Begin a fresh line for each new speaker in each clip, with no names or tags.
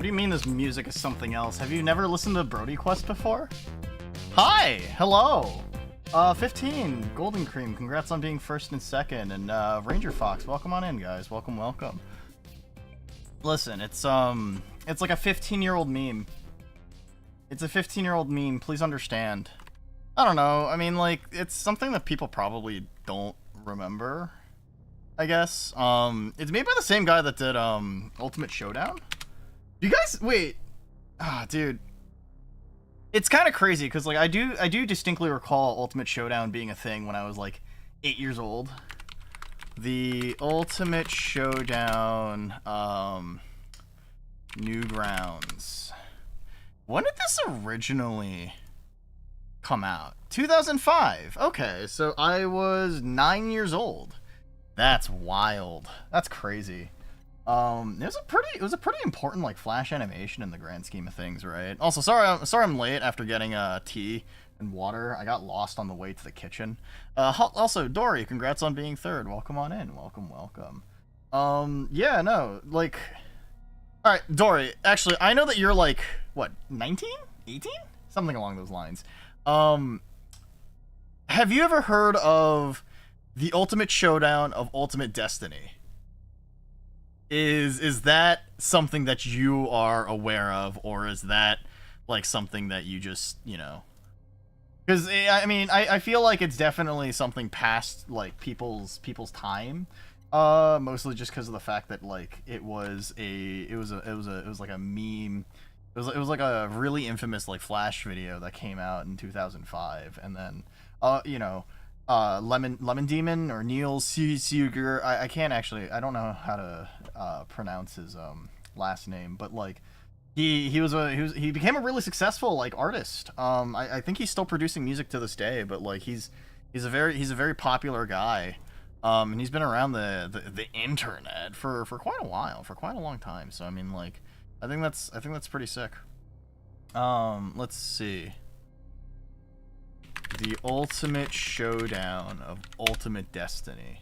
do you mean this music is something else? Have you never listened to Brody Quest before? Hi! Hello! 15, Golden Cream, congrats on being first and second, and Ranger Fox, welcome on in, guys. Welcome, welcome. Listen, it's like a 15-year-old meme. It's a 15-year-old meme, please understand. I don't know, I mean, like, it's something that people probably don't remember, I guess. It's made by the same guy that did, Ultimate Showdown. You guys, wait. Ah, dude. It's kind of crazy, because, like, I do distinctly recall Ultimate Showdown being a thing when I was, like, 8 years old. The Ultimate Showdown, Newgrounds. When did this originally come out? 2005. Okay, so I was 9 years old. That's wild. That's crazy. It was a pretty important like flash animation in the grand scheme of things, right? Also, sorry I'm late after getting tea and water. I got lost on the way to the kitchen. Also, Dory, congrats on being third. Welcome on in. Welcome, welcome. Yeah, no, like, all right, Dory. Actually, I know that you're like what, 19, 18, something along those lines. Have you ever heard of the Ultimate Showdown of Ultimate Destiny? Is that something that you are aware of, or is that like something that you just, you know? Because I mean, I feel like it's definitely something past like people's time, mostly just because of the fact that like it was like a meme. It was like a really infamous like Flash video that came out in 2005, and then you know. Lemon Demon or Neil Suger. I can't actually. I don't know how to pronounce his last name, but like he became a really successful like artist. I think he's still producing music to this day, but like he's a very popular guy. And he's been around the internet for quite a while, for quite a long time. So I mean, like, I think that's pretty sick. Let's see. The Ultimate Showdown of Ultimate Destiny.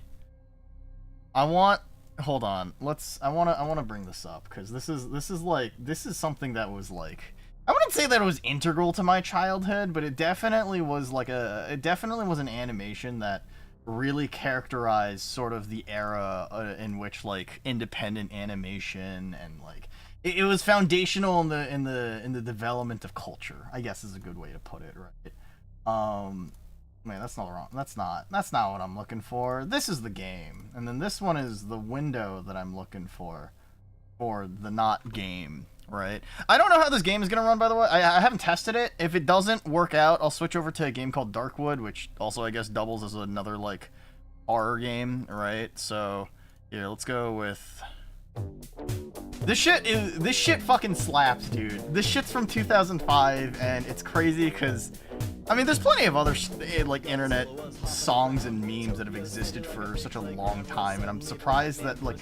Hold on. I want to bring this up because this is something that was like, I wouldn't say that it was integral to my childhood, but it definitely was an animation that really characterized sort of the era in which like independent animation and like it was foundational in the development of culture, I guess is a good way to put it, right? Wait, that's not what I'm looking for. This is the game, and then this one is the window that I'm looking for the not game, right? I don't know how this game is gonna run, by the way. I haven't tested it. If it doesn't work out, I'll switch over to a game called Darkwood, which also I guess doubles as another like horror game, right? So yeah, let's go with this shit fucking slaps, dude. This shit's from 2005, and it's crazy because I mean, there's plenty of other like internet songs and memes that have existed for such a long time, and I'm surprised that like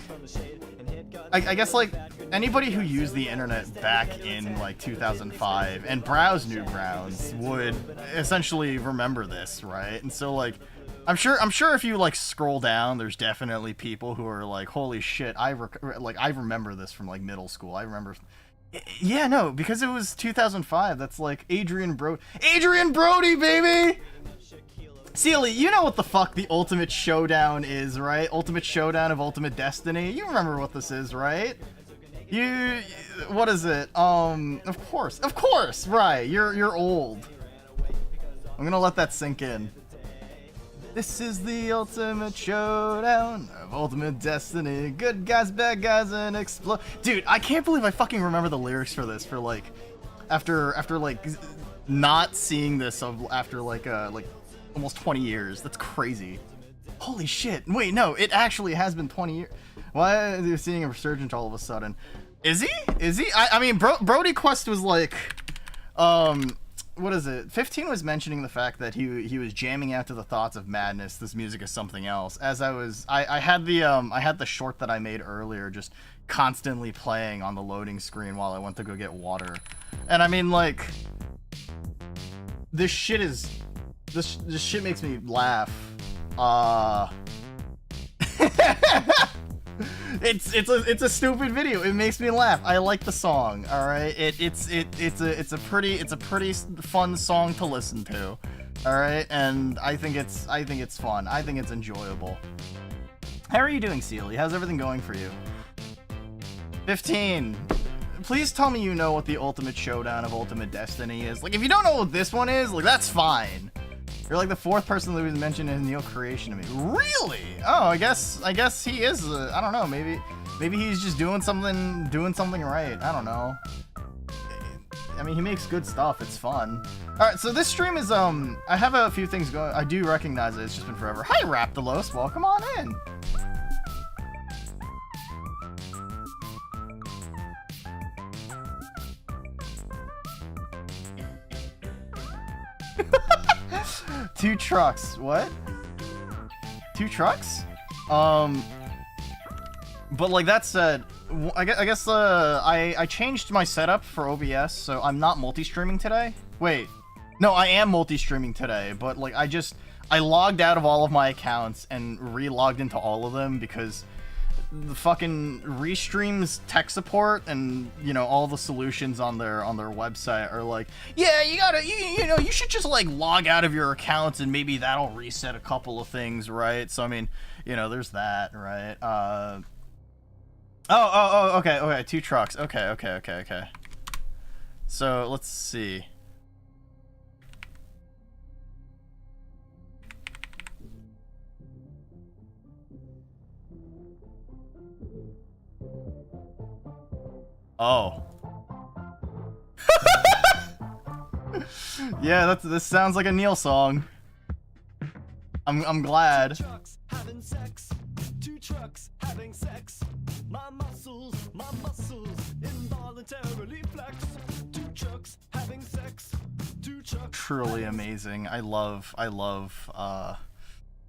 I guess like anybody who used the internet back in like 2005 and browsed Newgrounds would essentially remember this, right? And so like I'm sure if you like scroll down, there's definitely people who are like, holy shit, I remember this from like middle school. I remember. Yeah, no, because it was 2005. That's like Adrian Brody, baby. Sealy, you know what the fuck the Ultimate Showdown is, right? Ultimate Showdown of Ultimate Destiny. You remember what this is, right? What is it? Of course, right? You're old. I'm gonna let that sink in. This is the Ultimate Showdown of Ultimate Destiny. Good guys, bad guys, and explode. Dude, I can't believe I fucking remember the lyrics for this for like, after like not seeing this after like almost 20 years. That's crazy. Holy shit. Wait, no, it actually has been 20 years. Why are you seeing a resurgence all of a sudden? Is he? I mean, Brody Quest was like, what is it? 15 was mentioning the fact that he was jamming out to the thoughts of madness. This music is something else. As I had the short that I made earlier just constantly playing on the loading screen while I went to go get water. And I mean, like, this shit makes me laugh. It's a stupid video. It makes me laugh. I like the song. All right. It's a pretty fun song to listen to. All right, and I think it's fun. I think it's enjoyable. How are you doing, Sealy? How's everything going for you? 15. Please tell me you know what the Ultimate Showdown of Ultimate Destiny is. Like, if you don't know what this one is, like, that's fine. You're like the fourth person that was mentioned in Neil creation to me. Really? Oh, I guess he is. I don't know. Maybe he's just doing something right. I don't know. I mean, he makes good stuff. It's fun. All right, so this stream is I have a few things going. I do recognize it. It's just been forever. Hi, Raptalos. Welcome on in. Two trucks. What? Two trucks? But like that said, I guess I changed my setup for OBS, so I'm not multi-streaming today. Wait, no, I am multi-streaming today, but like I logged out of all of my accounts and re-logged into all of them because the fucking Restream's tech support and, you know, all the solutions on their website are like, yeah, you should just like log out of your accounts and maybe that'll reset a couple of things, right? So I mean, you know, there's that, right? Okay, two trucks. Okay. So let's see. Oh. Yeah, this sounds like a Neil song. I'm glad.
Two trucks having sex. Two trucks having sex. My muscles involuntarily flex. Two trucks having sex. Two trucks.
Truly amazing. I love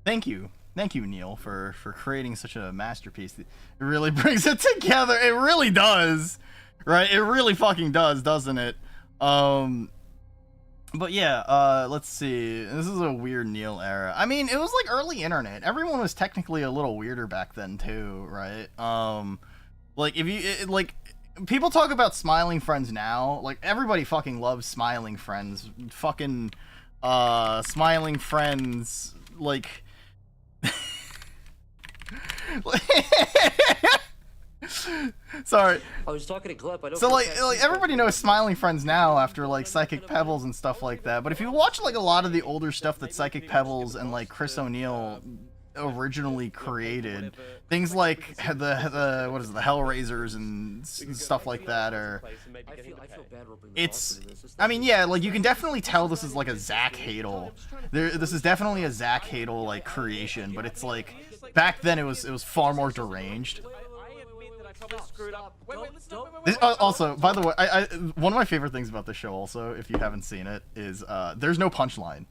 thank you, Neil, for creating such a masterpiece. It really brings it together. It really does. Right? It really fucking does, doesn't it? But yeah, let's see. This is a weird Neil era. I mean, it was like early internet. Everyone was technically a little weirder back then too, right? Like if you like people talk about Smiling Friends now, like everybody fucking loves Smiling Friends. Fucking Smiling Friends like sorry.
I was talking to Gleb. I don't
so like everybody knows Smiling Friends now after like Psychic Pebbles and stuff like that. But if you watch like a lot of the older stuff that Psychic Pebbles and like Chris O'Neill originally created, things like the what is it, the Hellraisers and stuff like that, or I mean, yeah, like you can definitely tell this is like a Zach Hadel. This is definitely a Zach Hadel like creation, but it's like back then it was far more deranged. Also, by the way, I one of my favorite things about the show, also, if you haven't seen it, is there's no punchline.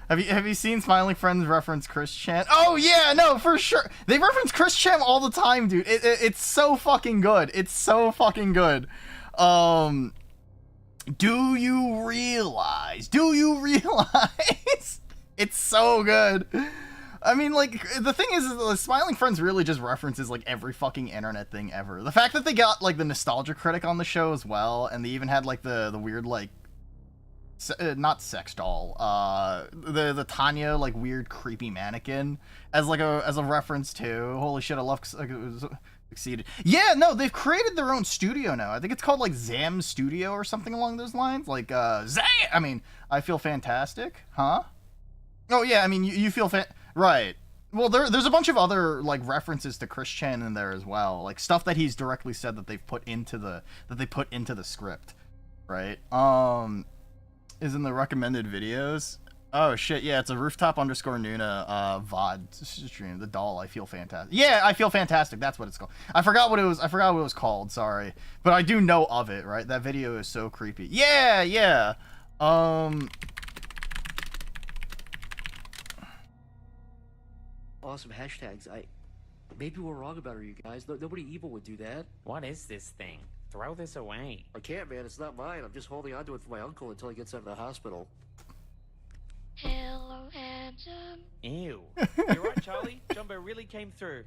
Have you seen Smiling Friends reference Chris Chan? Oh yeah, no, for sure. They reference Chris Chan all the time, dude. It's so fucking good. It's so fucking good. Do you realize? It's so good. I mean, like, the thing is the Smiling Friends really just references, like, every fucking internet thing ever. The fact that they got, like, the Nostalgia Critic on the show as well, and they even had, like, the weird, like, not sex doll, the Tanya, like, weird, creepy mannequin as, like, as a reference to, holy shit, I love, like, it was succeeded. Yeah, no, they've created their own studio now. I think it's called, like, Zam Studio or something along those lines. Like, Zam! I mean, I Feel Fantastic, huh? Oh, yeah, I mean, you feel right. Well, there's a bunch of other like references to Chris Chan in there as well, like stuff that he's directly said that they've put into the script, right? Is in the recommended videos. Oh shit, yeah, it's a rooftop_Nuna VOD stream. The doll, I Feel Fantastic. Yeah, I Feel Fantastic. That's what it's called. I forgot what it was called. Sorry, but I do know of it. Right, that video is so creepy. Yeah.
Awesome hashtags. Maybe we're wrong about her, you guys. Nobody evil would do that.
What is this thing? Throw this away.
I can't, man. It's not mine. I'm just holding on to it for my uncle until he gets out of the hospital.
Hello, Adam.
Ew.
You're right, Charlie. Jumbo really came through.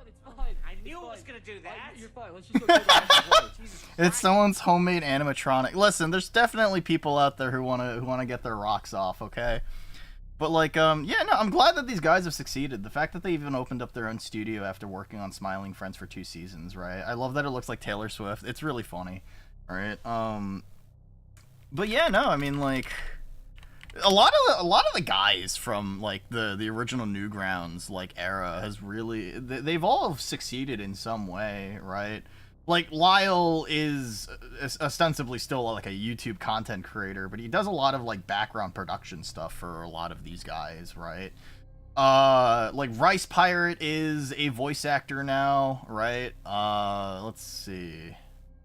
It's fine.
I
It's
knew it was
fine.
gonna do that.
You're fine. Let's just go to the Jesus
It's
Christ.
someone's homemade animatronic. Listen, there's definitely people out there who wanna get their rocks off, okay? But like, yeah, no, I'm glad that these guys have succeeded. The fact that they even opened up their own studio after working on Smiling Friends for 2 seasons, right? I love that it looks like Taylor Swift. It's really funny, right? But yeah, no, I mean, like, a lot of the guys from like the original Newgrounds like era has really they've all succeeded in some way, right? Like Lyle is ostensibly still like a YouTube content creator, but he does a lot of like background production stuff for a lot of these guys, right? Like Rice Pirate is a voice actor now, right? Let's see.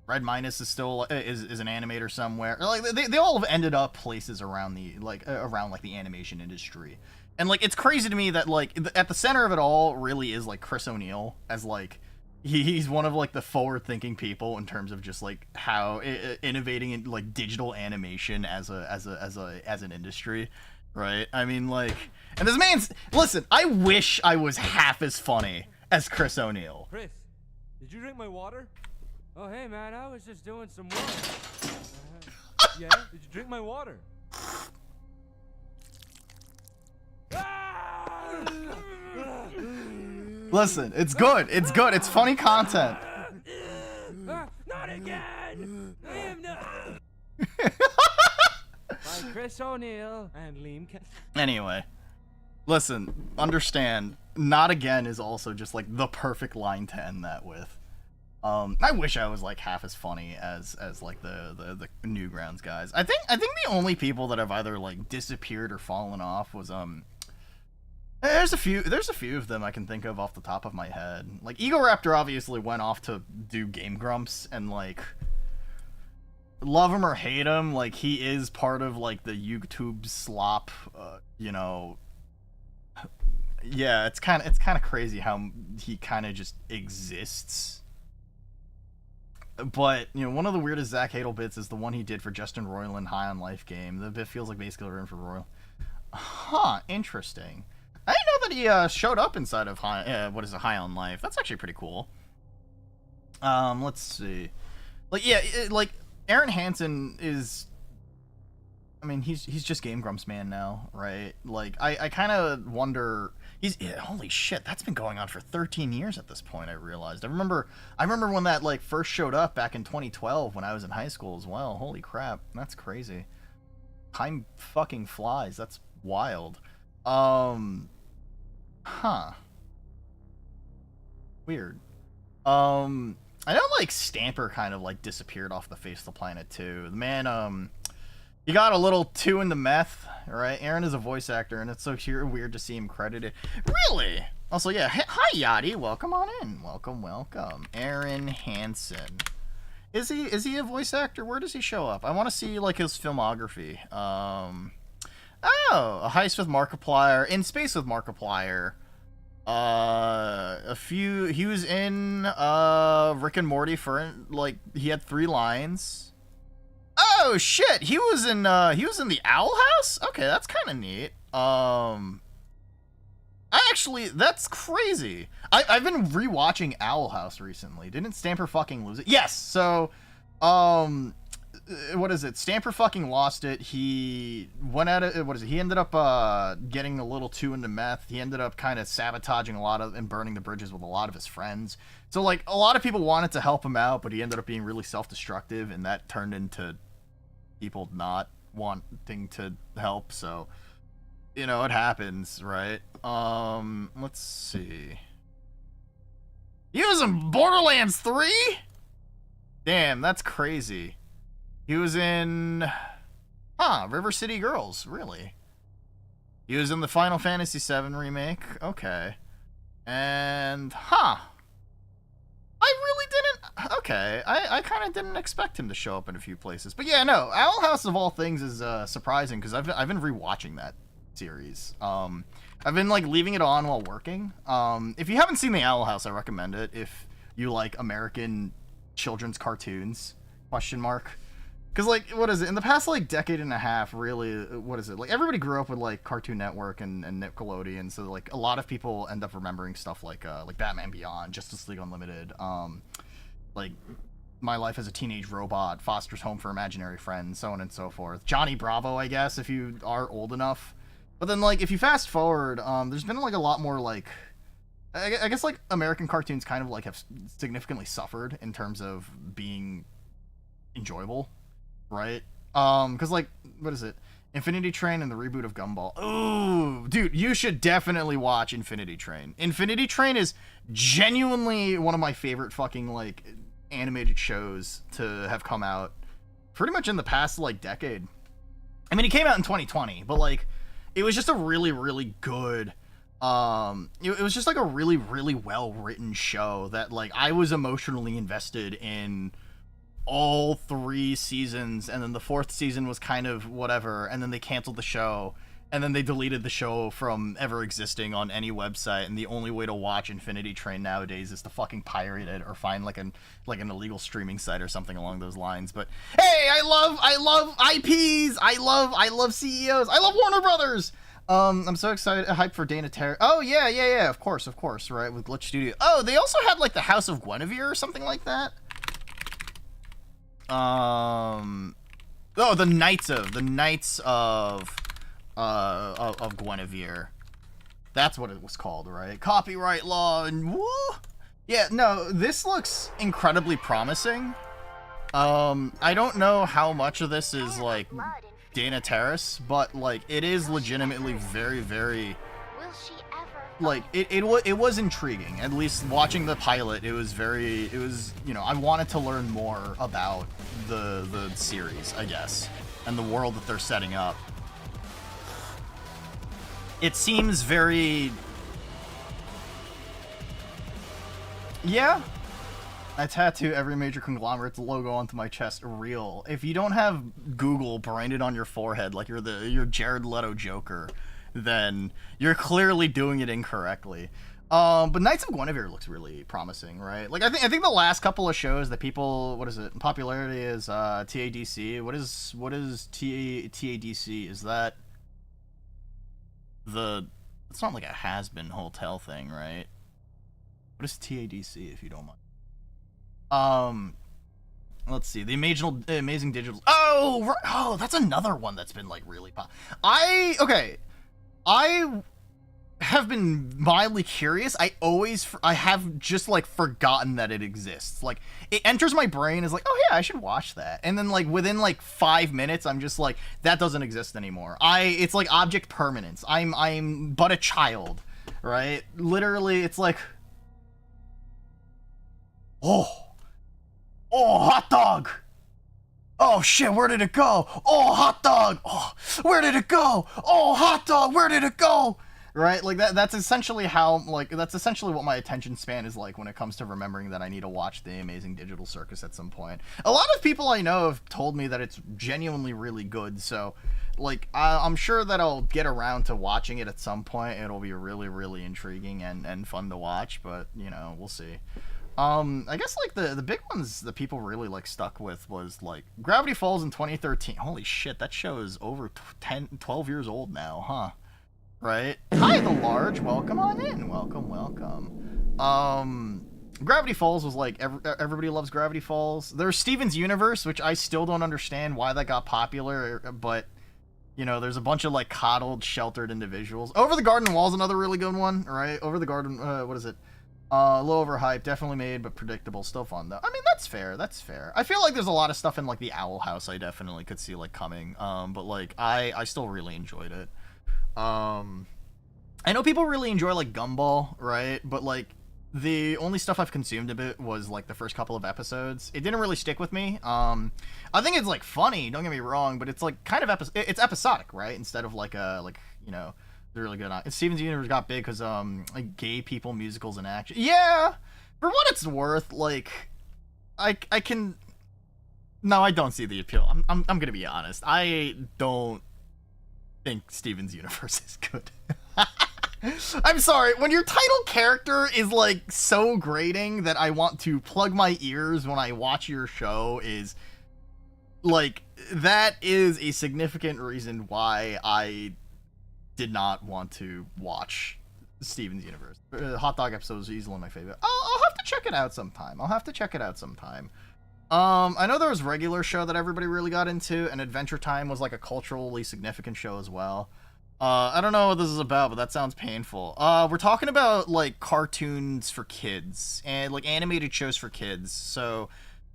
Red Minus is still is an animator somewhere. Like they all have ended up places around the around the animation industry. And like it's crazy to me that like at the center of it all really is like Chris O'Neill as like he's one of like the forward-thinking people in terms of just like how innovating in like digital animation as an industry, right? I mean, like, and this man's listen. I wish I was half as funny as Chris O'Neill.
Chris, did you drink my water? Oh, hey, man, I was just doing some work. Yeah? Did you drink my water?
Listen, it's good. It's good. It's funny content.
Not again! I am not! By Chris O'Neill and Liam
Anyway, listen, understand, not again is also just like the perfect line to end that with. I wish I was like half as funny as like the Newgrounds guys. I think the only people that have either like disappeared or fallen off was there's a few of them I can think of off the top of my head. Like Ego Raptor obviously went off to do Game Grumps, and like love him or hate him, like he is part of like the YouTube slop, you know. Yeah, it's kind of crazy how he kind of just exists. But, you know, one of the weirdest Zach Hadel bits is the one he did for Justin Roiland High on Life game. The bit feels like basically written for Royal. Huh, interesting. I didn't know that he showed up inside of High on Life. That's actually pretty cool. Let's see. Like, yeah, like, Aaron Hansen is... I mean, he's just Game Grumps man now, right? Like, I kind of wonder... holy shit, that's been going on for 13 years at this point, I realized. I remember when that, like, first showed up back in 2012 when I was in high school as well. Holy crap, that's crazy. Time fucking flies. That's wild. Weird. I know, like, Stamper kind of, like, disappeared off the face of the planet, too. The man, he got a little too into meth, right? Aaron is a voice actor, and it's so weird to see him credited. Really? Also, yeah, hi, Yachty. Welcome on in. Welcome. Aaron Hansen. Is he a voice actor? Where does he show up? I want to see, like, his filmography. Oh, A Heist with Markiplier. In Space with Markiplier. He was in, Rick and Morty for, like, he had 3 lines. Oh shit! He was in the Owl House. Okay, that's kind of neat. That's crazy. I've been rewatching Owl House recently. Didn't Stamper fucking lose it? Yes. So, what is it? Stamper fucking lost it. He went at it. What is it? He ended up getting a little too into meth. He ended up kind of sabotaging a lot of and burning the bridges with a lot of his friends. So like a lot of people wanted to help him out, but he ended up being really self-destructive, and that turned into people not wanting to help. So, you know, it happens, right? Let's see. He was in Borderlands 3? Damn, that's crazy. He was in River City Girls, really. He was in the Final Fantasy VII remake. Okay. And I really didn't. Okay, I kind of didn't expect him to show up in a few places, but yeah, no. Owl House of all things is surprising because I've been rewatching that series. I've been like leaving it on while working. If you haven't seen the Owl House, I recommend it. If you like American children's cartoons, ? Because, like, what is it? In the past, like, decade and a half, really, what is it? Like, everybody grew up with, like, Cartoon Network and Nickelodeon, so, like, a lot of people end up remembering stuff like Batman Beyond, Justice League Unlimited, like, My Life as a Teenage Robot, Foster's Home for Imaginary Friends, so on and so forth. Johnny Bravo, I guess, if you are old enough. But then, like, if you fast forward, there's been, like, a lot more, like, I guess, like, American cartoons kind of, like, have significantly suffered in terms of being enjoyable. Right? Because, like, what is it? Infinity Train and the reboot of Gumball. Ooh, dude, you should definitely watch Infinity Train. Infinity Train is genuinely one of my favorite fucking, like, animated shows to have come out pretty much in the past, like, decade. I mean, it came out in 2020, but, like, it was just a really, really good, it was just, like, a really, really well-written show that, like, I was emotionally invested in all 3 seasons, and then the 4th season was kind of whatever, and then they canceled the show, and then they deleted the show from ever existing on any website, and the only way to watch Infinity Train nowadays is to fucking pirate it or find like an illegal streaming site or something along those lines. But hey, I love IPs, I love CEOs, I love Warner Brothers. I'm so excited, hyped for Dana Terrace. Oh yeah, of course, right, with Glitch Studio. Oh, they also had like the House of Guinevere or something like that. The Knights of Guinevere. That's what it was called, right? Copyright law and woo. Yeah, no, this looks incredibly promising. I don't know how much of this is like Dana Terrace, but like it is legitimately very, very. Like it was intriguing. At least watching the pilot, it was you know, I wanted to learn more about the series, I guess, and the world that they're setting up. It seems very, yeah. I tattoo every major conglomerate's logo onto my chest. Real. If you don't have Google branded on your forehead like you're Jared Leto Joker, then you're clearly doing it incorrectly. But Knights of Guinevere looks really promising, right? Like I think the last couple of shows that people, what is it? Popularity is TADC. What is TADC? Is that it's not like a has-been hotel thing, right? What is TADC, if you don't mind? Let's see. The Amazing Digital. Oh, that's another one that's been like really pop. I have been mildly curious. I have just like forgotten that it exists. Like it enters my brain as like, oh yeah, I should watch that. And then like within like 5 minutes, I'm just like, that doesn't exist anymore. It's like object permanence. I'm but a child, right? Literally, it's like, oh, hot dog. Oh shit, where did it go? Oh, hot dog. Oh, where did it go? Oh, hot dog, where did it go? Right? Like that's essentially what my attention span is like when it comes to remembering that I need to watch The Amazing Digital Circus at some point. A lot of people I know have told me that it's genuinely really good, so like I'm sure that I'll get around to watching it at some point. It'll be really, really intriguing and fun to watch, but you know, we'll see. I guess like the big ones that people really like stuck with was like Gravity Falls in 2013. Holy shit, that show is over 12 years old now, huh? Right? Hi, the large. Welcome on in. Welcome. Gravity Falls was like everybody loves Gravity Falls. There's Steven's Universe, which I still don't understand why that got popular, but you know, there's a bunch of like coddled, sheltered individuals. Over the Garden Wall is another really good one, right? Over the Garden, what is it? A little overhyped, definitely made, but predictable. Still fun though. I mean, that's fair. I feel like there's a lot of stuff in like the Owl House I definitely could see like coming. But like I still really enjoyed it. I know people really enjoy like Gumball, right? But like the only stuff I've consumed a bit was like the first couple of episodes. It didn't really stick with me. I think it's like funny, don't get me wrong, but it's like kind of it's episodic, right? Instead of like you know, they're really good on it. Steven's Universe got big because like gay people, musicals, and action. Yeah, for what it's worth, like I can. No, I don't see the appeal. I'm gonna be honest. I don't think Steven's Universe is good. I'm sorry. When your title character is like so grating that I want to plug my ears when I watch your show is like, that is a significant reason why I did not want to watch Steven's Universe. Hot Dog episode was easily my favorite. I'll have to check it out sometime. I know there was Regular Show that everybody really got into, and Adventure Time was like a culturally significant show as well. I don't know what this is about, but that sounds painful. We're talking about like cartoons for kids and like animated shows for kids. So,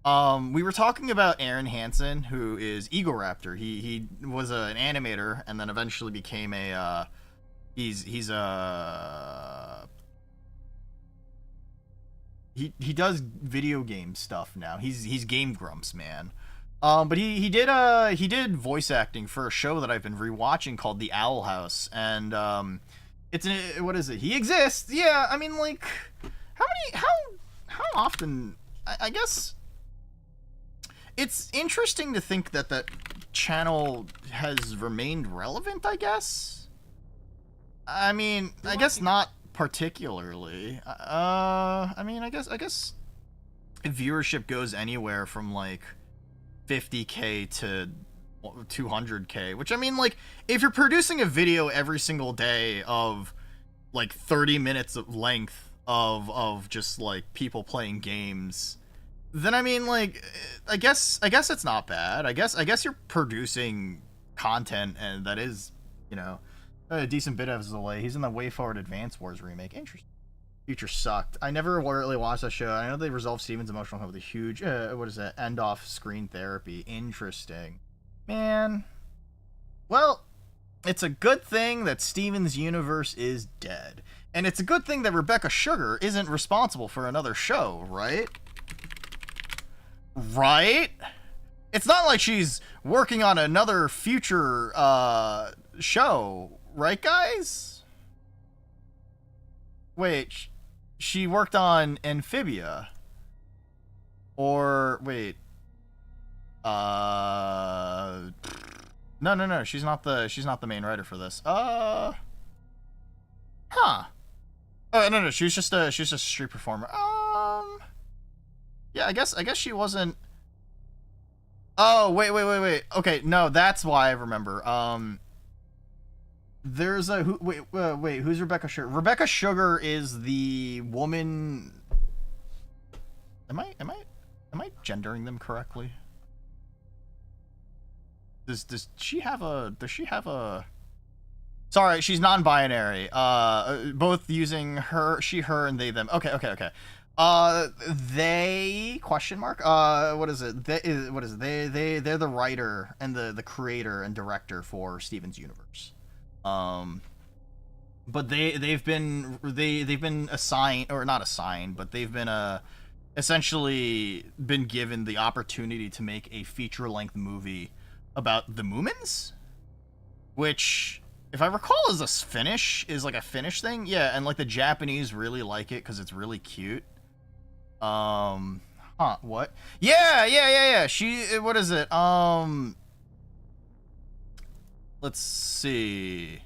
we were talking about Aaron Hansen, who is Egoraptor. He was an animator and then eventually became a he does video game stuff now. He's Game Grumps, man. But he did voice acting for a show that I've been rewatching called The Owl House, and what is it? He exists. Yeah, I mean, like, how often? I guess it's interesting to think that channel has remained relevant. I guess. I mean, I guess not particularly. I mean, I guess viewership goes anywhere from like 50K to 200K, which, I mean, like, if you're producing a video every single day of like 30 minutes of length of just like people playing games, then I mean, like, I guess it's not bad. I guess you're producing content, and that is, you know, a decent bit of delay. He's in the Way Forward Advance Wars remake. Interesting. Future sucked. I never really watched that show. I know they resolved Steven's emotional with a huge, end off screen therapy. Interesting. Man. Well, it's a good thing that Steven's Universe is dead. And it's a good thing that Rebecca Sugar isn't responsible for another show, right? Right? It's not like she's working on another future, show, right, guys? Wait, she worked on Amphibia. Or wait. No, she's not the main writer for this. Huh. Oh, no, she was just a street performer. Yeah, I guess she wasn't. Oh, wait. Okay, no, that's why I remember. There's a wait, who's Rebecca Sugar? Rebecca Sugar is the woman. Am I gendering them correctly? Does she have a Sorry, she's non-binary. Both using her, she, her, and they, them. Okay. They question mark. What is it? They're the writer and the creator and director for Steven's Universe. But they've been assigned, or not assigned, but they've been essentially been given the opportunity to make a feature-length movie about the Moomins, which, if I recall, is a Finnish thing. Yeah, and like the Japanese really like it because it's really cute. What? Yeah. What is it? Let's see.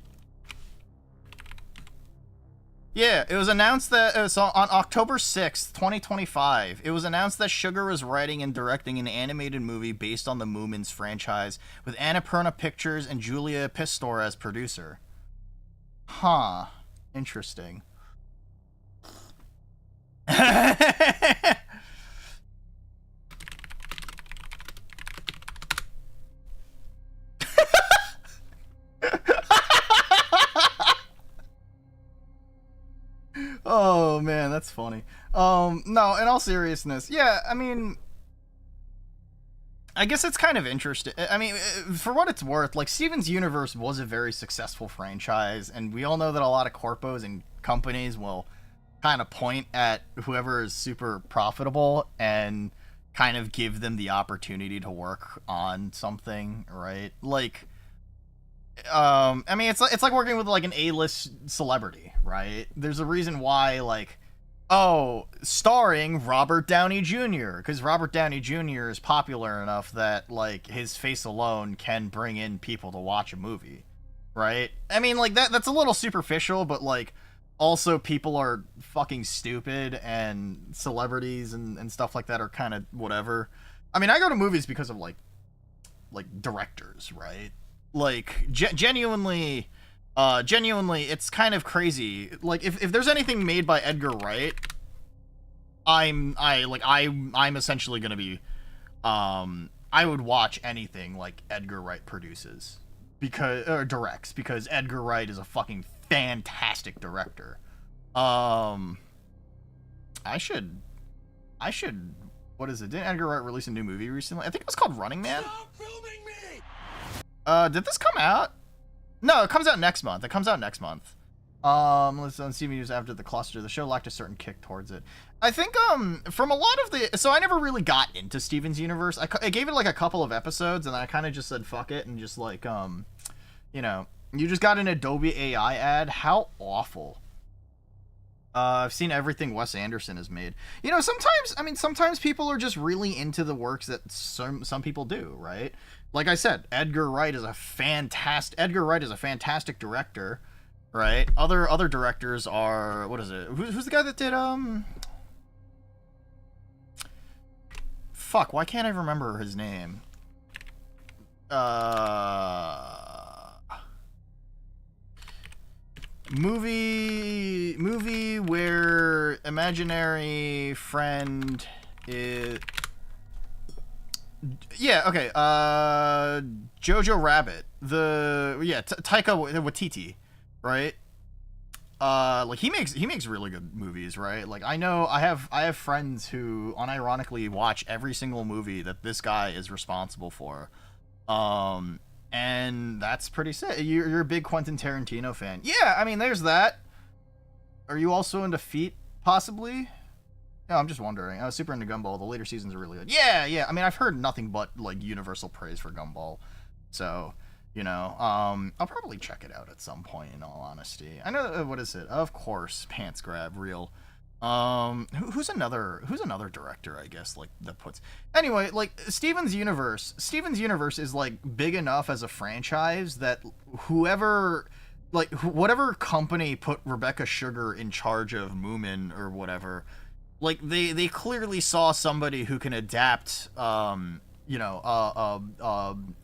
Yeah, it was announced that on October 6th, 2025, it was announced that Sugar was writing and directing an animated movie based on the Moomins franchise with Annapurna Pictures and Julia Pistor as producer. Huh. Interesting. Oh man, that's funny. No, in all seriousness, yeah, I mean, I guess it's kind of interesting. I mean, for what it's worth, like, Steven's Universe was a very successful franchise, and we all know that a lot of corpos and companies will kind of point at whoever is super profitable and kind of give them the opportunity to work on something, right? Like, I mean, it's like working with like an A-list celebrity, right? There's a reason why, like, starring Robert Downey Jr., because Robert Downey Jr. is popular enough that, like, his face alone can bring in people to watch a movie, right? I mean, like, that's a little superficial, but, like, also people are fucking stupid, and celebrities and stuff like that are kind of whatever. I mean, I go to movies because of, like, like directors, right? Like genuinely, it's kind of crazy. Like if there's anything made by Edgar Wright, I'm essentially gonna be, I would watch anything like Edgar Wright produces directs, because Edgar Wright is a fucking fantastic director. I should. What is it? Didn't Edgar Wright release a new movie recently? I think it was called Running Man.
Stop filming me!
Did this come out? No, it comes out next month. Let's on CB News after the cluster. The show lacked a certain kick towards it. I think, from a lot of so I never really got into Steven's Universe. I gave it like a couple of episodes, and then I kind of just said fuck it, and just like, you know, you just got an Adobe AI ad. How awful. I've seen everything Wes Anderson has made. You know, sometimes people are just really into the works that some people do, right? Like I said, Edgar Wright is a fantastic director, right? Other directors are, what is it? Who's the guy that did fuck, why can't I remember his name? Movie where imaginary friend is, yeah, okay, Jojo Rabbit, Taika Waititi, right? Like he makes really good movies, right? Like I have friends who unironically watch every single movie that this guy is responsible for. And that's pretty sick. You're a big Quentin Tarantino fan. Yeah, I mean, there's that. Are you also into Feet, possibly? No, I'm just wondering. I was super into Gumball. The later seasons are really good. Yeah. I mean, I've heard nothing but, like, universal praise for Gumball. So, you know, I'll probably check it out at some point, in all honesty. I know, what is it? Of course, Pants Grab, real. Who's another director, I guess, like, that puts, anyway, like, Steven's Universe is like big enough as a franchise that whatever company put Rebecca Sugar in charge of Moomin or whatever, like, they clearly saw somebody who can adapt, you know,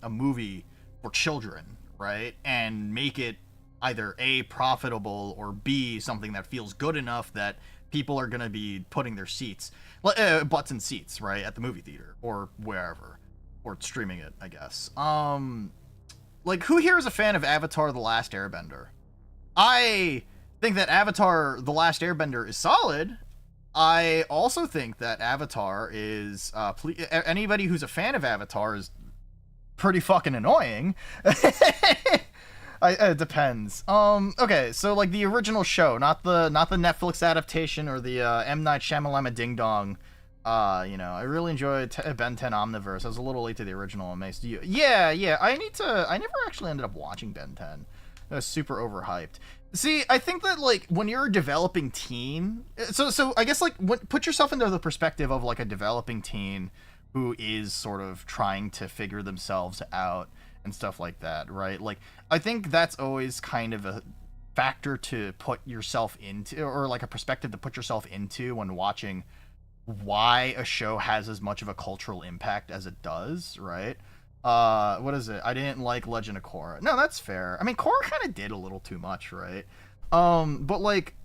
a movie for children, right, and make it either A, profitable, or B, something that feels good enough that people are going to be putting their butts in seats, right, at the movie theater or wherever, or streaming it, I guess. Like, who here is a fan of Avatar: The Last Airbender? I think that Avatar: The Last Airbender is solid. I also think that Avatar is, anybody who's a fan of Avatar is pretty fucking annoying. It depends. Okay, so like the original show, not the Netflix adaptation or the M. Night Shyamalan Ding Dong. You know, I really enjoyed Ben 10 Omniverse. I was a little late to the original. Amazed you. Yeah. I never actually ended up watching Ben 10. It was super overhyped. See, I think that, like, when you're a developing teen, so I guess, like, put yourself into the perspective of like a developing teen who is sort of trying to figure themselves out and stuff like that, right? Like, I think that's always kind of a factor to put yourself into, or like a perspective to put yourself into when watching why a show has as much of a cultural impact as it does, right? What is it? I didn't like Legend of Korra. No, that's fair. I mean, Korra kind of did a little too much, right? But like,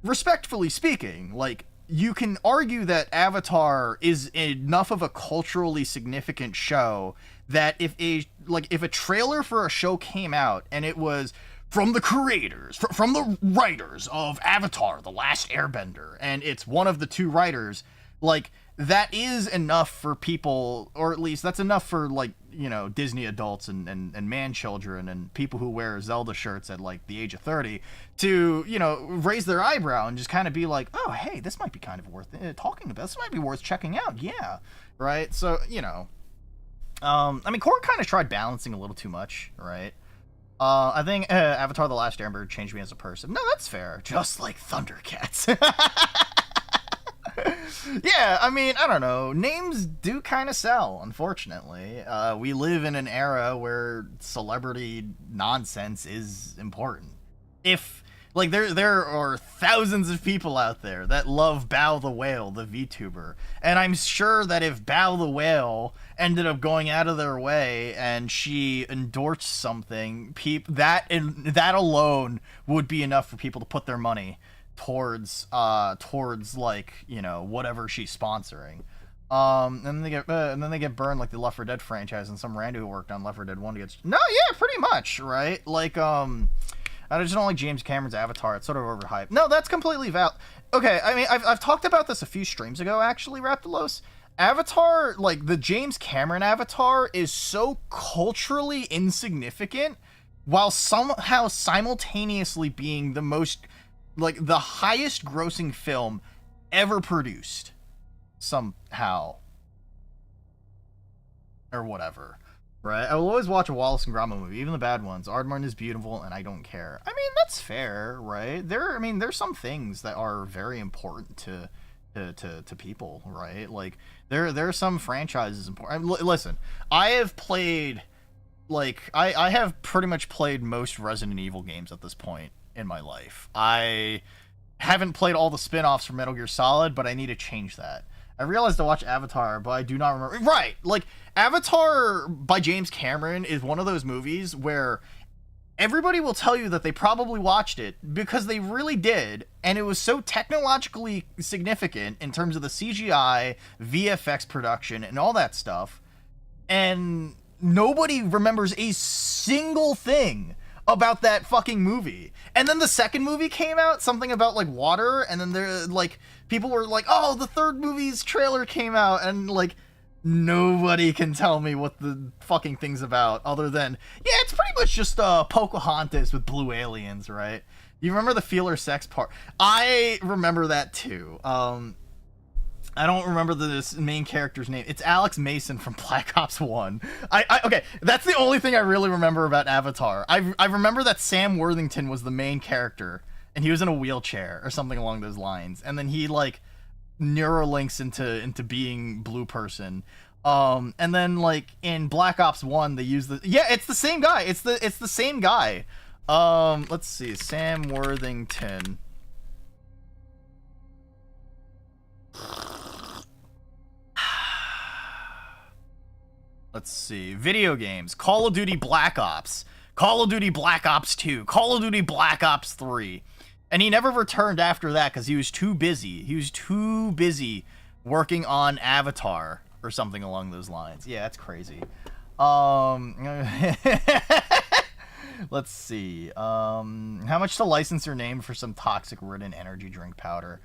respectfully speaking, like, you can argue that Avatar is enough of a culturally significant show that if a trailer for a show came out and it was from the creators, from the writers of Avatar: The Last Airbender, and it's one of the two writers, like, that is enough for people, or at least that's enough for, like, you know, Disney adults and man children and people who wear Zelda shirts at like the age of 30 to, you know, raise their eyebrow and just kind of be like, oh, hey, this might be kind of worth talking about. This might be worth checking out. Yeah. Right. So, you know, I mean, Korra kind of tried balancing a little too much, right? I think Avatar: The Last Airbender changed me as a person. No, that's fair. Just like Thundercats. Yeah, I mean, I don't know. Names do kind of sell, unfortunately. We live in an era where celebrity nonsense is important. If, like, there are thousands of people out there that love Bao the Whale, the VTuber. And I'm sure that if Bao the Whale ended up going out of their way and she endorsed something, that alone would be enough for people to put their money towards like, you know, whatever she's sponsoring. And then they get burned like the Left 4 Dead franchise, and some rando who worked on Left 4 Dead 1 gets... No, yeah, pretty much, right? Like, I just don't like James Cameron's Avatar. It's sort of overhyped. No, that's completely valid. Okay, I mean, I've talked about this a few streams ago, actually, Raptolos. Avatar, like, the James Cameron Avatar is so culturally insignificant while somehow simultaneously being the most, like, the highest grossing film ever produced. Somehow. Or whatever. Right? I will always watch a Wallace and Gromit movie, even the bad ones. Aardman is beautiful, and I don't care. I mean, that's fair, right? There's some things that are very important to people, right? Like, there are some franchises important. Listen, I have played, like, I have pretty much played most Resident Evil games at this point in my life. I haven't played all the spin-offs from Metal Gear Solid, but I need to change that. I realized to watch Avatar, but I do not remember. Right, like, Avatar by James Cameron is one of those movies where everybody will tell you that they probably watched it because they really did, and it was so technologically significant in terms of the CGI, VFX production, and all that stuff, and nobody remembers a single thing about that fucking movie. And then the second movie came out, something about, like, water, and then there, like, people were like, oh, the third movie's trailer came out, and, like, nobody can tell me what the fucking thing's about, other than, yeah, it's pretty much just Pocahontas with blue aliens, right? You remember the feeler sex part? I remember that too. I don't remember the main character's name. It's Alex Mason from Black Ops 1. Okay, that's the only thing I really remember about Avatar. I remember that Sam Worthington was the main character, and he was in a wheelchair or something along those lines. And then he, like, neurolinks into being blue person. And then, like, in Black Ops 1, they use the... Yeah, it's the same guy. It's the same guy. Let's see. Sam Worthington. Let's see. Video games. Call of Duty Black Ops. Call of Duty Black Ops 2. Call of Duty Black Ops 3. And he never returned after that because he was too busy. He was too busy working on Avatar or something along those lines. Yeah, that's crazy. Let's see. How much to license your name for some toxic-ridden energy drink powder?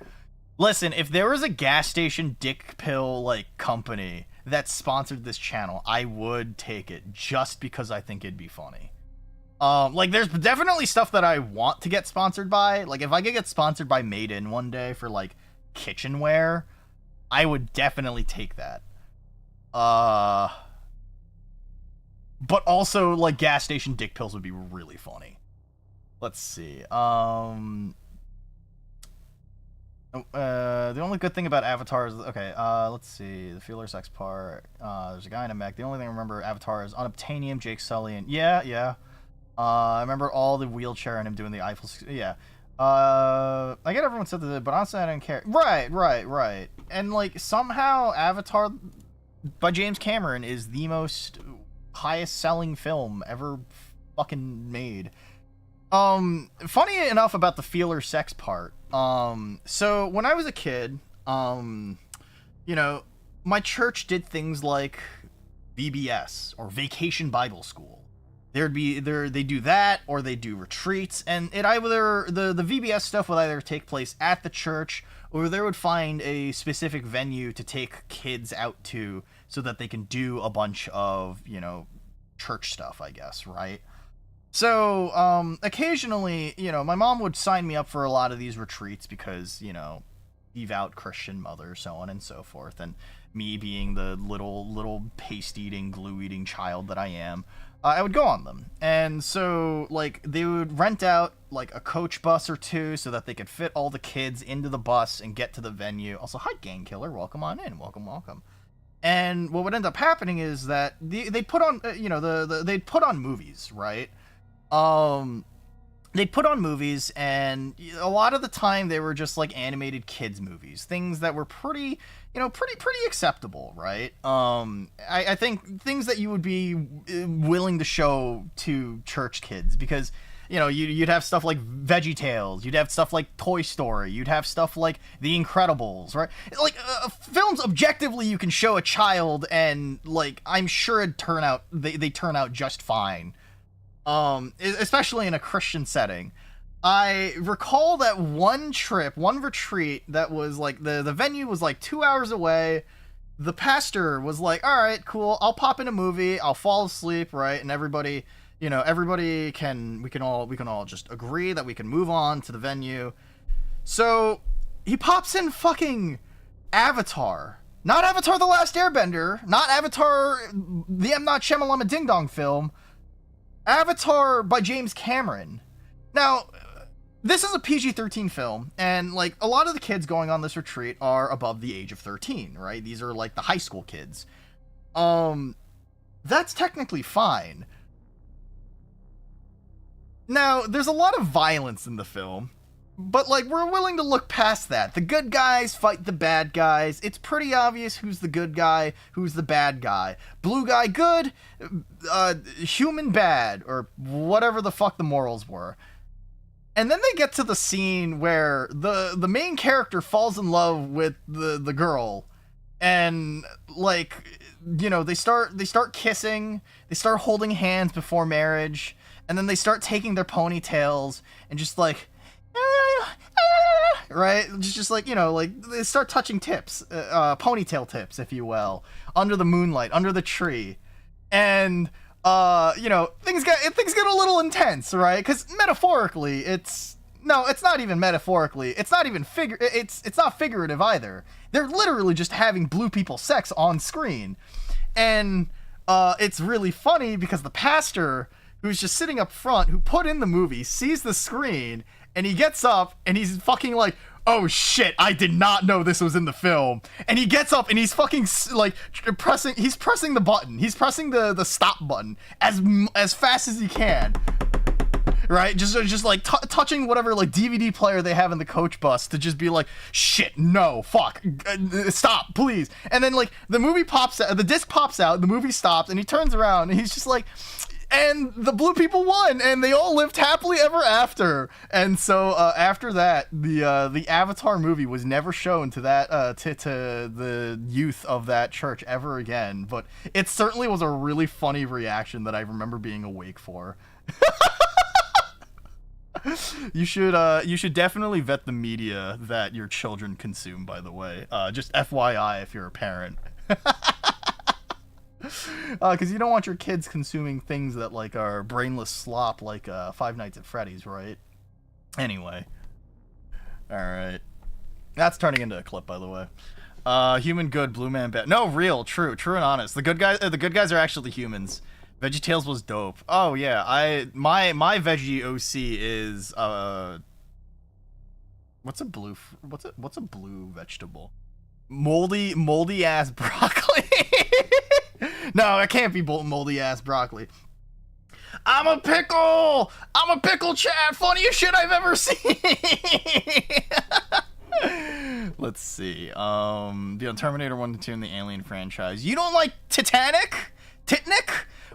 Listen, if there was a gas station dick pill, like, company that sponsored this channel, I would take it just because I think it'd be funny. Like, there's definitely stuff that I want to get sponsored by. Like, if I could get sponsored by Made In one day for, like, kitchenware, I would definitely take that. But also, like, gas station dick pills would be really funny. Let's see. The only good thing about Avatar is... Okay, let's see. The feeler sex part. There's a guy in a mech. The only thing I remember Avatar is Unobtainium, Jake Sully, and... Yeah. I remember all the wheelchair and him doing the Eiffel... Yeah. I get everyone said that, but honestly, I didn't care. Right. And, like, somehow Avatar by James Cameron is the most highest-selling film ever fucking made. Funny enough about the feeler sex part, so when I was a kid, you know, my church did things like VBS, or Vacation Bible School. They do that, or they do retreats, and it either, the VBS stuff would either take place at the church, or they would find a specific venue to take kids out to, so that they can do a bunch of, you know, church stuff, I guess, right? So, occasionally, you know, my mom would sign me up for a lot of these retreats because, you know, devout Christian mother, so on and so forth, and me being the little paste-eating, glue-eating child that I am, I would go on them. And so, like, they would rent out, like, a coach bus or two so that they could fit all the kids into the bus and get to the venue. Also, hi, Gang Killer, welcome on in, welcome. And what would end up happening is that they put on, you know, they'd put on movies, right? they'd put on movies, and a lot of the time they were just like animated kids movies, things that were pretty acceptable, right? I think things that you would be willing to show to church kids, because you'd have stuff like VeggieTales, you'd have stuff like Toy Story, you'd have stuff like The Incredibles, right? Like films objectively you can show a child, and like I'm sure they turn out just fine. Especially in a Christian setting. I recall that one retreat that was like, the venue was like 2 hours away. The pastor was like, all right, cool, I'll pop in a movie, I'll fall asleep, right? And everybody we can all just agree that we can move on to the venue. So he pops in fucking Avatar. Not Avatar The Last Airbender, not Avatar the M. Night Shyamalan Ding Dong film, Avatar by James Cameron. Now, this is a PG-13 film, and like a lot of the kids going on this retreat are above the age of 13, right? These are like the high school kids. That's technically fine. Now, there's a lot of violence in the film, but like we're willing to look past that. The good guys fight the bad guys. It's pretty obvious who's the good guy, who's the bad guy. Blue guy good, human bad, or whatever the fuck the morals were. And then they get to the scene where the main character falls in love with the girl, and like they start kissing, they start holding hands before marriage, and then they start taking their ponytails and just like right, just like like they start touching tips, ponytail tips, if you will, under the moonlight, under the tree, and things get a little intense, right? Because metaphorically, it's not even metaphorically, it's not even it's not figurative either. They're literally just having blue people sex on screen, and it's really funny because the pastor, who's just sitting up front, who put in the movie, sees the screen, and he gets up, and he's fucking like, oh shit, I did not know this was in the film. And he gets up, and he's fucking like pressing the button. He's pressing the stop button as fast as he can. Right? Just like touching whatever like DVD player they have in the coach bus to just be like, shit, no, fuck, stop, please. And then like the movie pops out, the disc pops out, the movie stops, and he turns around, and he's just like, and the blue people won, and they all lived happily ever after. And so after that, the Avatar movie was never shown to that to the youth of that church ever again. But it certainly was a really funny reaction that I remember being awake for. You should definitely vet the media that your children consume, by the way. Just FYI if you're a parent. Because you don't want your kids consuming things that like are brainless slop, like Five Nights at Freddy's, right? Anyway, all right, that's turning into a clip, by the way. Human good, blue man bad. No, real, true and honest. The good guys are actually humans. VeggieTales was dope. Oh yeah, my veggie OC is what's a blue vegetable? Moldy ass broccoli. No, it can't be moldy ass broccoli. I'm a pickle, chat. Funniest shit I've ever seen. Let's see. Terminator 1 and 2 in the Alien franchise. You don't like Titanic?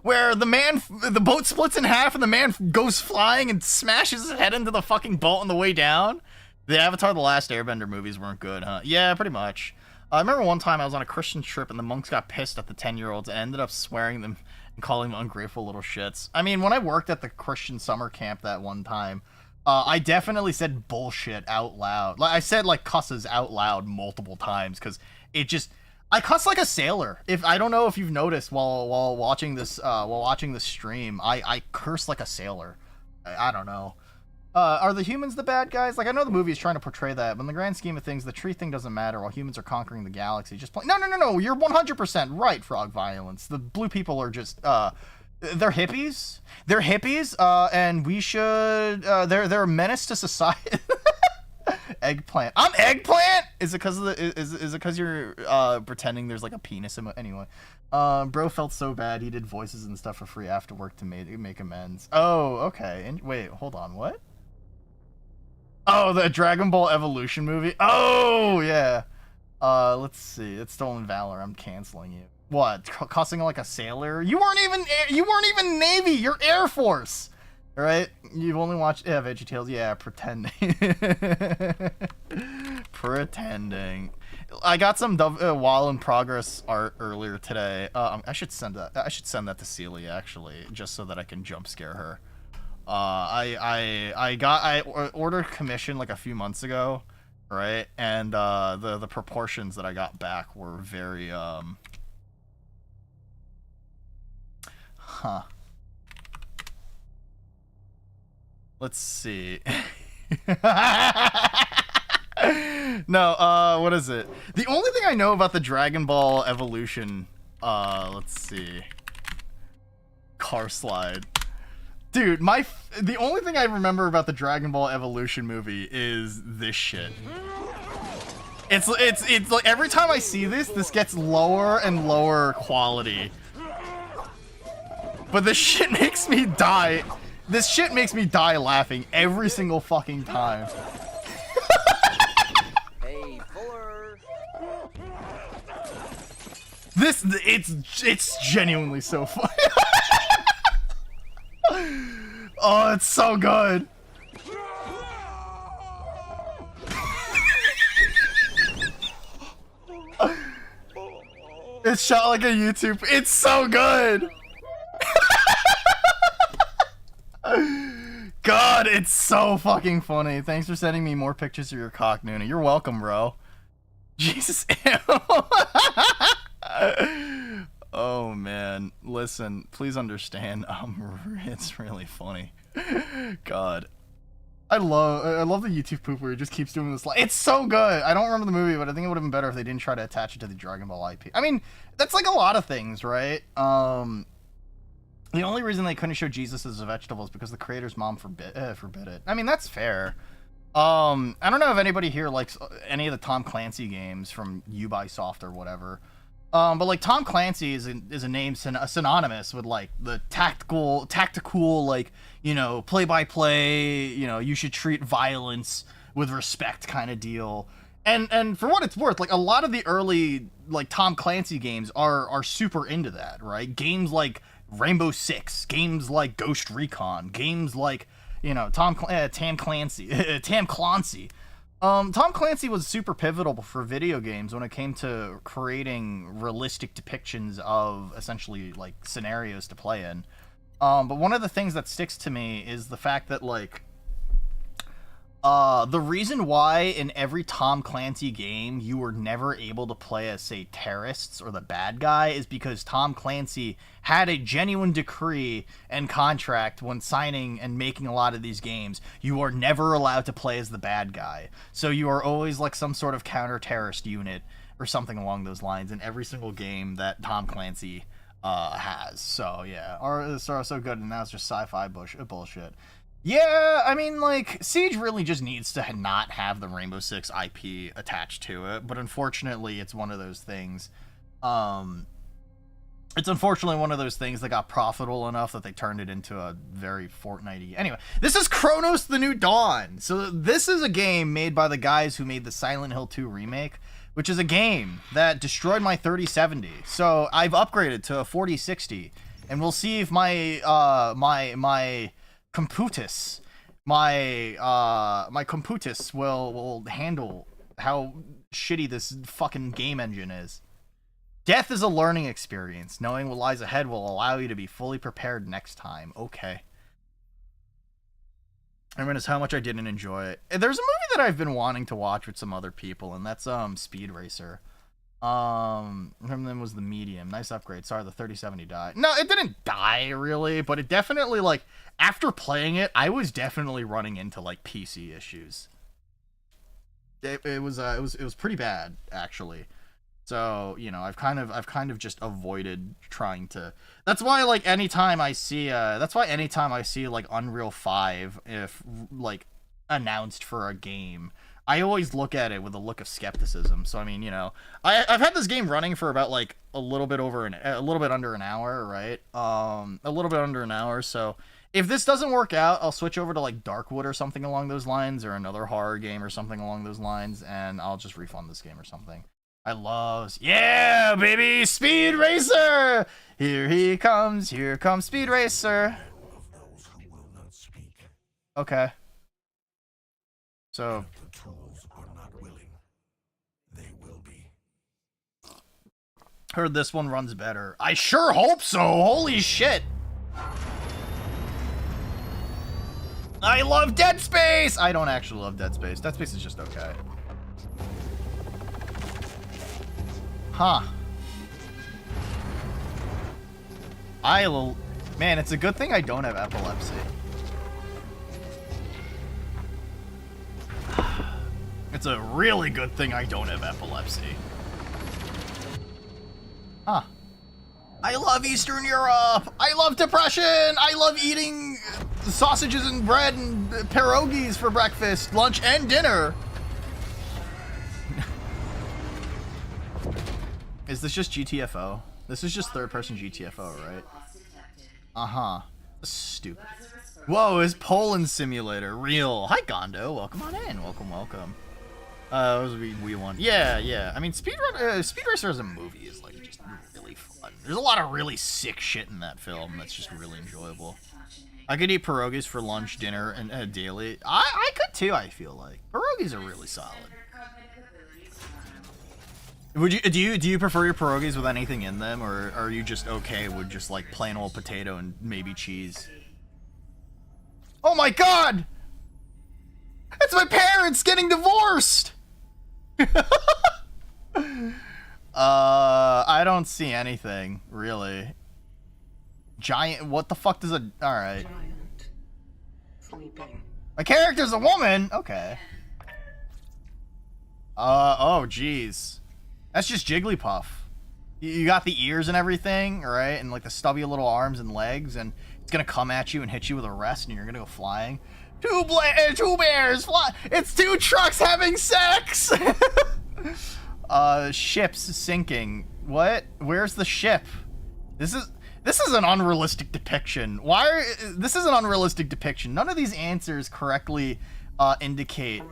Where the boat splits in half and the man goes flying and smashes his head into the fucking boat on the way down? The Avatar The Last Airbender movies weren't good, huh? Yeah, pretty much. I remember one time I was on a Christian trip and the monks got pissed at the 10-year-olds and ended up swearing them and calling them ungrateful little shits. I mean, when I worked at the Christian summer camp that one time, I definitely said bullshit out loud. Like I said like cusses out loud multiple times because I cuss like a sailor. I don't know if you've noticed while watching this stream, I curse like a sailor. I don't know. Are the humans the bad guys? Like, I know the movie is trying to portray that, but in the grand scheme of things, the tree thing doesn't matter while humans are conquering the galaxy. No, you're 100% right, Frog Violence. The blue people are just, they're hippies. And we should, they're a menace to society. Eggplant. I'm eggplant. Is it because of the? Is it because you're pretending there's like a penis in anyway? Bro felt so bad he did voices and stuff for free after work to make amends. Oh, okay. And wait, hold on. What? Oh, the Dragon Ball Evolution movie. Oh, yeah. Let's see. It's Stolen Valor. I'm canceling you. What? Cussing like a sailor? You weren't even Navy. You're Air Force. All right. You've only watched VeggieTales. Yeah, pretending. Pretending. I got some while in progress art earlier today. I should send that. I should send that to Celia actually, just so that I can jump scare her. I ordered commission like a few months ago, right? And the proportions that I got back were very Let's see. No, what is it? The only thing I know about the Dragon Ball Evolution, let's see. Car slide. Dude, the only thing I remember about the Dragon Ball Evolution movie is this shit. It's like every time I see this gets lower and lower quality. But this shit makes me die. This shit makes me die laughing every single fucking time.
Hey, Fuller.
It's genuinely so funny. Oh, it's so good. It's shot like a YouTube. It's so good. God, it's so fucking funny. Thanks for sending me more pictures of your cock, Nuna. You're welcome, bro. Jesus. Oh man, listen, please understand. It's really funny. God, I love the YouTube poop where it just keeps doing this. It's so good. I don't remember the movie, but I think it would have been better if they didn't try to attach it to the Dragon Ball IP. I mean, that's like a lot of things, right? The only reason they couldn't show Jesus as a vegetable is because the creator's mom forbid it. I mean, that's fair. I don't know if anybody here likes any of the Tom Clancy games from Ubisoft or whatever. But like Tom Clancy is a name synonymous with like the tactical, like, you know, play-by-play, you know, you should treat violence with respect kind of deal. And for what it's worth, like a lot of the early like Tom Clancy games are super into that, right? Games like Rainbow Six, games like Ghost Recon, games like, you know, Tam Clancy. Tom Clancy was super pivotal for video games when it came to creating realistic depictions of essentially like scenarios to play in. But one of the things that sticks to me is the fact that like the reason why in every Tom Clancy game you were never able to play as, say, terrorists or the bad guy is because Tom Clancy had a genuine decree and contract when signing and making a lot of these games. You are never allowed to play as the bad guy. So you are always like some sort of counter-terrorist unit or something along those lines in every single game that Tom Clancy has. So, yeah. It's so good, and now it's just sci-fi bullshit. Yeah, I mean, like, Siege really just needs to not have the Rainbow Six IP attached to it, but unfortunately, it's one of those things. It's unfortunately one of those things that got profitable enough that they turned it into a very Fortnite-y. Anyway, this is CRONOS the New Dawn. So this is a game made by the guys who made the Silent Hill 2 remake, which is a game that destroyed my 3070. So I've upgraded to a 4060, and we'll see if my computus will handle how shitty this fucking game engine is. Death is a learning experience. Knowing what lies ahead will allow you to be fully prepared next time. Okay. I mean, it's how much I didn't enjoy it. There's a movie that I've been wanting to watch with some other people, and that's Speed Racer. From them was The Medium. Nice upgrade. Sorry, the 3070 died. No, it didn't die really, but it definitely, like, after playing it, I was definitely running into like PC issues. It was pretty bad actually. So, you know, I've kind of just avoided trying to. That's why anytime I see like Unreal 5, if like announced for a game, I always look at it with a look of skepticism. So I mean, you know, I've had this game running for about like a little bit under an hour, right? A little bit under an hour. So if this doesn't work out, I'll switch over to like Darkwood or something along those lines, or another horror game or something along those lines, and I'll just refund this game or something. Yeah, baby, Speed Racer! Here comes Speed Racer. Okay. So
The tools are not willing. They will be.
heard this one runs better. I sure hope so. Holy shit. I love Dead Space. I don't actually love Dead Space. Dead Space is just okay. Huh. Man, it's a good thing I don't have epilepsy. It's a really good thing I don't have epilepsy. Huh. I love Eastern Europe! I love depression! I love eating sausages and bread and pierogies for breakfast, lunch, and dinner! Is this just GTFO? This is just third-person GTFO, right? Uh-huh. Stupid. Whoa, is Poland Simulator real? Hi, Gondo. Welcome on in. Welcome, welcome. That was a wee one. Yeah. I mean, Speed Racer as a movie is, like, just really fun. There's a lot of really sick shit in that film that's just really enjoyable. I could eat pierogies for lunch, dinner, and daily. I could, too, I feel like. Pierogies are really solid. Do you prefer your pierogies with anything in them, or are you just okay with just like plain old potato and maybe cheese? Oh my god! It's my parents getting divorced! I don't see anything, really. Giant, what the fuck does a, alright.
Sleeping.
My character's a woman? Okay. Oh jeez. That's just Jigglypuff. You got the ears and everything, right? And like the stubby little arms and legs, and it's gonna come at you and hit you with a rest, and you're gonna go flying. Two bears fly. It's two trucks having sex. Ships sinking. What? Where's the ship? This is an unrealistic depiction. This is an unrealistic depiction. None of these answers correctly indicate.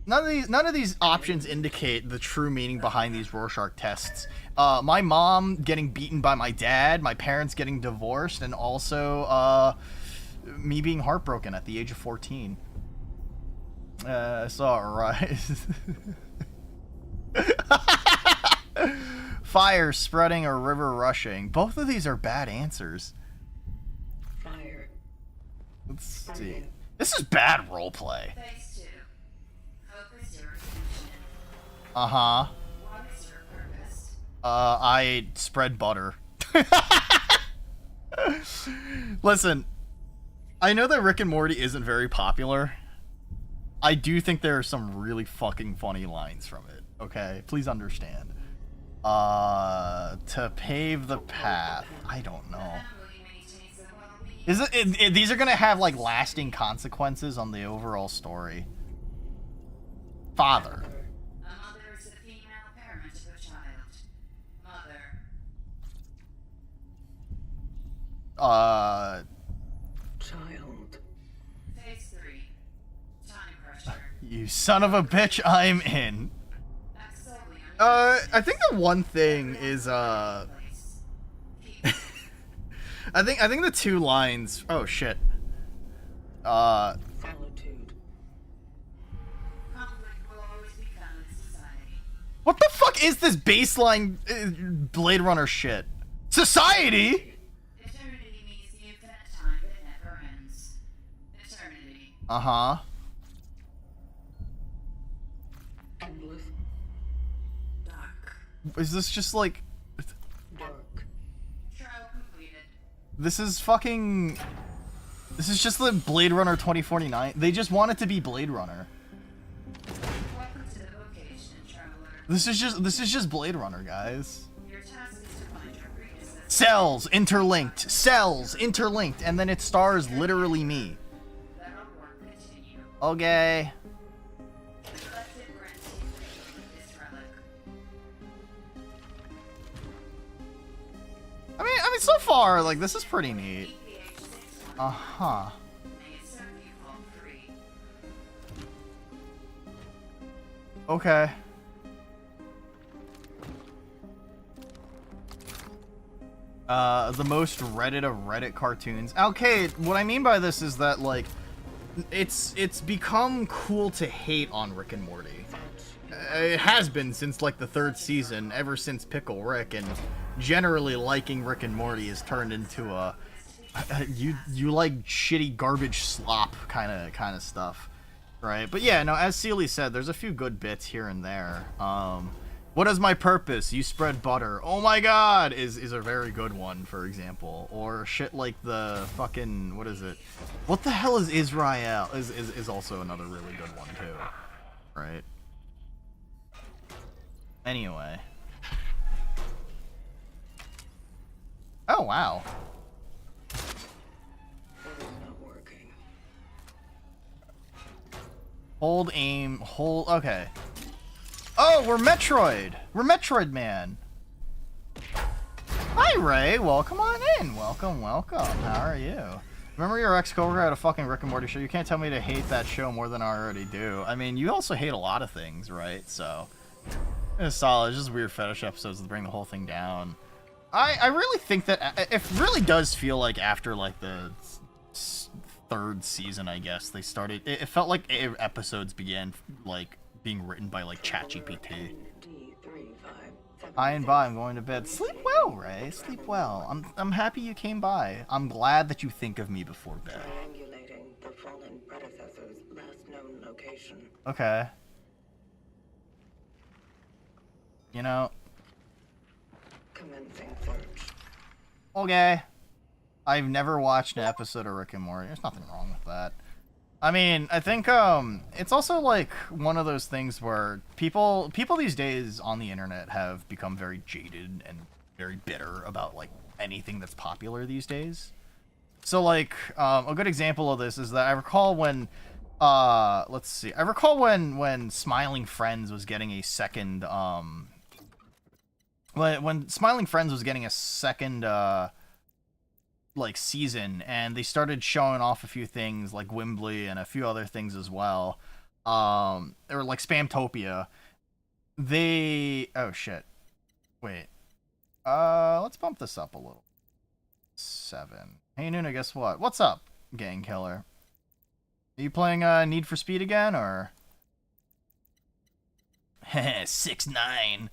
None of these options indicate the true meaning behind these Rorschach tests. My mom getting beaten by my dad, my parents getting divorced, and also me being heartbroken at the age of 14. I saw a rise. Fire spreading or river rushing. Both of these are bad answers.
Fire.
Let's see. This is bad roleplay. Uh-huh. I spread butter. Listen, I know that Rick and Morty isn't very popular. I do think there are some really fucking funny lines from it, okay? Please understand. To pave the path. I don't know. These are gonna have, like, lasting consequences on the overall story. Father.
Child.
Phase 3. Time pressure.
You son of a bitch, I'm in. I think the one thing is, I think the two lines, oh shit.
Solitude.
What the fuck is this baseline Blade Runner shit? Society?
Eternity means the infinite time that never ends. Eternity.
Uh-huh.
Endless.
Dark.
Is this just like...
Dark.
Trial completed.
This is fucking... This is just the Blade Runner 2049. They just want it to be Blade Runner.
Welcome to the vocation, traveler.
This is just Blade Runner, guys.
Your task is to find your predecessor.
Cells interlinked, and then it stars literally me.
That'll work. Continue.
Okay.
The collective grants you freedom with this relic.
I mean, so far, like, this is pretty neat.
EPH 6
Uh-huh.
may it serve you fall free.
Okay. The most Reddit of Reddit cartoons. Okay, what I mean by this is that, like, it's become cool to hate on Rick and Morty. It has been since, like, the 3rd season, ever since Pickle Rick, and generally liking Rick and Morty has turned into a you like shitty garbage slop kind of stuff, right? But yeah, no, as Sealy said, there's a few good bits here and there. What is my purpose? You spread butter. Oh my god, is a very good one, for example. Or shit like the fucking, what is it? What the hell is Israel? Is also another really good one too, right? Anyway. Oh wow.
It is not working.
Hold, aim, hold, okay. Oh, we're Metroid! We're Metroid Man! Hi, Ray! Welcome on in! Welcome, welcome. How are you? Remember your ex-coworker had a fucking Rick and Morty show? You can't tell me to hate that show more than I already do. I mean, you also hate a lot of things, right? So, it's solid. It's just weird fetish episodes that bring the whole thing down. I really think that it really does feel like after, like, the 3rd season, I guess, they started... It felt like episodes began, like, being written by, like, ChatGPT. By and by, I'm going to bed. Sleep well, Ray. Sleep well. I'm happy you came by. I'm glad that you think of me before bed.
Triangulating the fallen predecessor's last known location.
Okay. You know.
Commencing search.
Okay. I've never watched an episode of Rick and Morty. There's nothing wrong with that. I mean, I think it's also like one of those things where people these days on the internet have become very jaded and very bitter about like anything that's popular these days. So like a good example of this is that I recall when let's see. I recall when Smiling Friends was getting a second when Smiling Friends was getting a second like season, and they started showing off a few things like Wembley and a few other things as well, or like Spamtopia. Oh shit, wait, let's bump this up a little. 7. Hey Nuna, guess what? What's up, gang killer? Are you playing Need for Speed again, or 6-9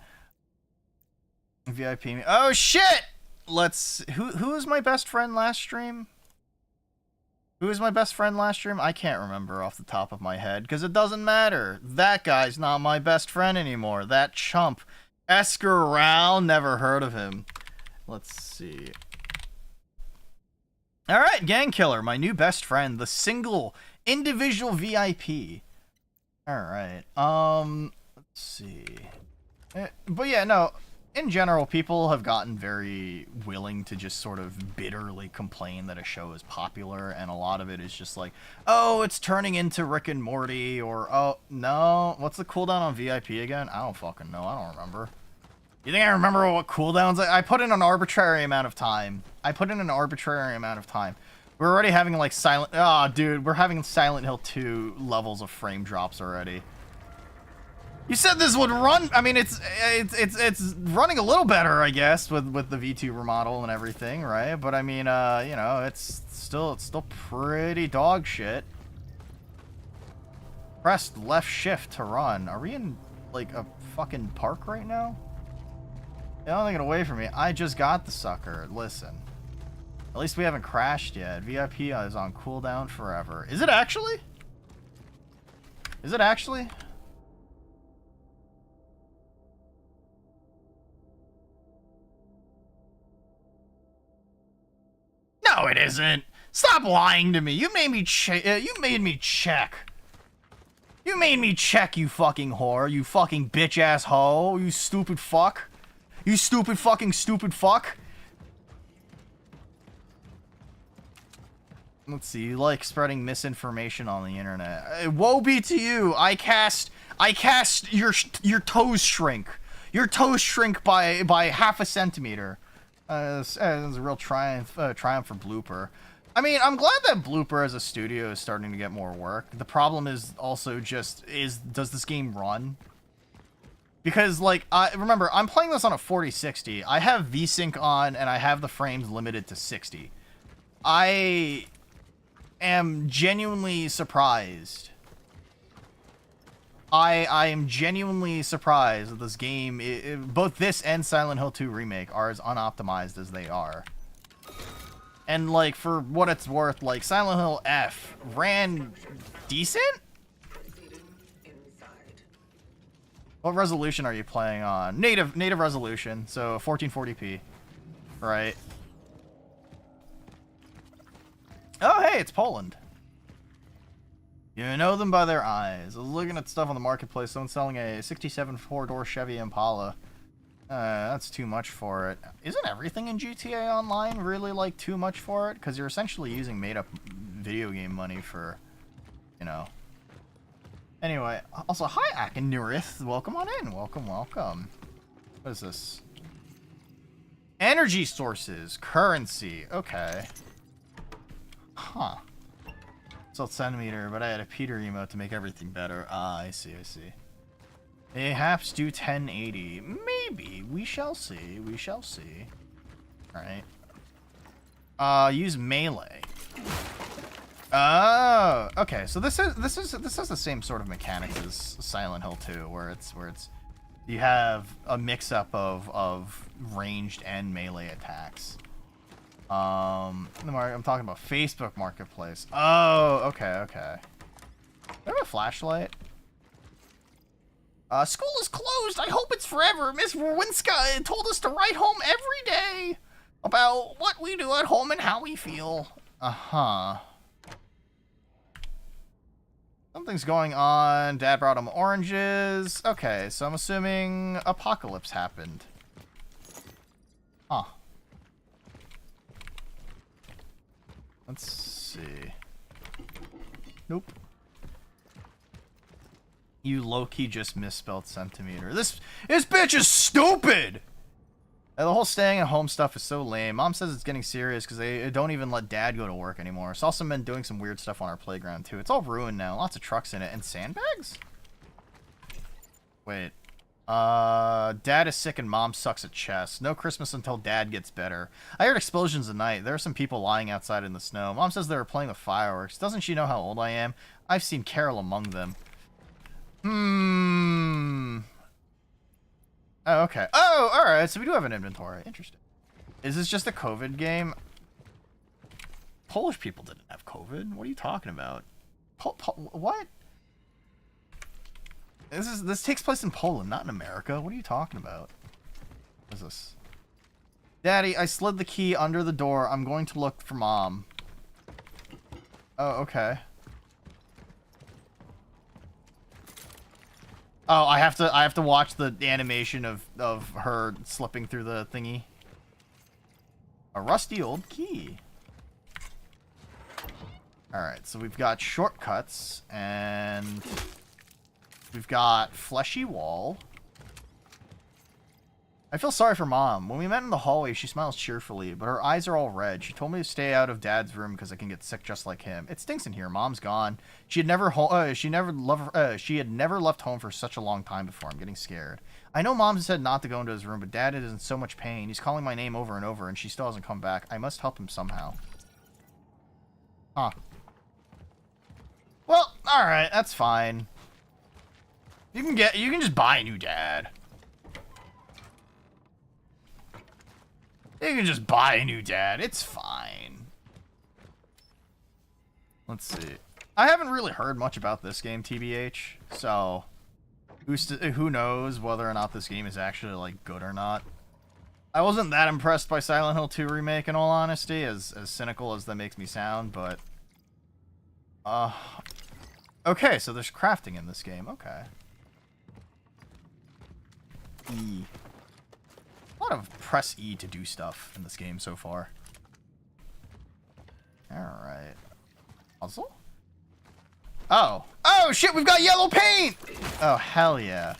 VIP me? Oh shit. Let's who was my best friend last stream? Who was my best friend last stream? I can't remember off the top of my head because it doesn't matter. That guy's not my best friend anymore. That chump. Escaral, never heard of him. Let's see. All right, Gang Killer, my new best friend, the single individual VIP. All right. Let's see. But yeah, no. In general, people have gotten very willing to just sort of bitterly complain that a show is popular, and a lot of it is just like, oh, it's turning into Rick and Morty, or, oh, no, what's the cooldown on VIP again? I don't fucking know, I don't remember. You think I remember what cooldowns? I put in an arbitrary amount of time. We're already having, like, dude, we're having Silent Hill 2 levels of frame drops already. You said this would run. I mean, it's running a little better, I guess, with the V2 remodel and everything, right? But I mean, you know, it's still pretty dog shit. Press left shift to run. Are we in like a fucking park right now? Yeah, don't take it away from me. I just got the sucker. Listen, at least we haven't crashed yet. VIP is on cooldown forever. Is it actually? Is it actually? No, it isn't. Stop lying to me. You made me check. You made me check. You made me check, you fucking whore. You fucking bitch-ass hoe. You stupid fuck. You stupid fucking stupid fuck. Let's see. You like spreading misinformation on the internet. Woe be to you. I cast your toes shrink. Your toes shrink by half a centimeter. This is a real triumph for Blooper. I mean, I'm glad that Blooper as a studio is starting to get more work. The problem is also just does this game run? Because like remember, I'm playing this on a 4060. I have VSync on and I have the frames limited to 60. I am genuinely surprised. I am genuinely surprised that this game, both this and Silent Hill 2 Remake, are as unoptimized as they are. And, like, for what it's worth, like, Silent Hill F ran decent? What resolution are you playing on? Native resolution, so 1440p. Right. Oh, hey, it's Poland. You know them by their eyes. I was looking at stuff on the marketplace. Someone's selling a 67 four-door Chevy Impala. That's too much for it. Isn't everything in GTA Online really, like, too much for it? Because you're essentially using made-up video game money for, you know. Anyway, also, hi, Akinurith. Welcome on in. Welcome, welcome. What is this? Energy sources. Currency. Okay. Huh. So it's centimeter, but I had a Peter emote to make everything better. Ah, I see, I see. Perhaps do 1080. Maybe. We shall see. We shall see. Alright. Use melee. Oh, okay. So this has the same sort of mechanics as Silent Hill 2, where it's you have a mix-up of ranged and melee attacks. I'm talking about Facebook Marketplace. Oh, okay, okay. Do I have a flashlight? School is closed. I hope it's forever. Miss Rowinska told us to write home every day about what we do at home and how we feel. Uh-huh. Something's going on. Dad brought him oranges. Okay, so I'm assuming apocalypse happened. Huh. Let's see. Nope. You low-key just misspelled centimeter. This bitch is stupid! And the whole staying at home stuff is so lame. Mom says it's getting serious because they don't even let Dad go to work anymore. Saw some men doing some weird stuff on our playground too. It's all ruined now. Lots of trucks in it. And sandbags? Wait. Dad is sick and Mom sucks at chess. No Christmas until Dad gets better. I heard explosions at night. There are some people lying outside in the snow. Mom says they were playing with fireworks. Doesn't she know how old I am? I've seen Carol among them. Oh, okay. Oh, alright, so we do have an inventory. Interesting. Is this just a COVID game? Polish people didn't have COVID. What are you talking about? What? This takes place in Poland, not in America. What are you talking about? What is this? Daddy, I slid the key under the door. I'm going to look for Mom. Oh, okay. Oh, I have to watch the animation of her slipping through the thingy. A rusty old key. Alright, so we've got shortcuts, and we've got fleshy wall. I feel sorry for Mom. When we met in the hallway, she smiles cheerfully, but her eyes are all red. She told me to stay out of Dad's room because I can get sick just like him. It stinks in here. Mom's gone. She had never left home for such a long time before. I'm getting scared. I know Mom said not to go into his room, but Dad is in so much pain. He's calling my name over and over, and she still hasn't come back. I must help him somehow. Huh. Well, all right, that's fine. You can just buy a new dad. You can just buy a new dad. It's fine. Let's see. I haven't really heard much about this game, TBH. So, who knows whether or not this game is actually, like, good or not. I wasn't that impressed by Silent Hill 2 Remake, in all honesty, as cynical as that makes me sound, but... Okay, so there's crafting in this game. Okay. E. A lot of press E to do stuff in this game so far. Alright. Puzzle? Oh. Oh shit, we've got yellow paint! Oh hell yeah.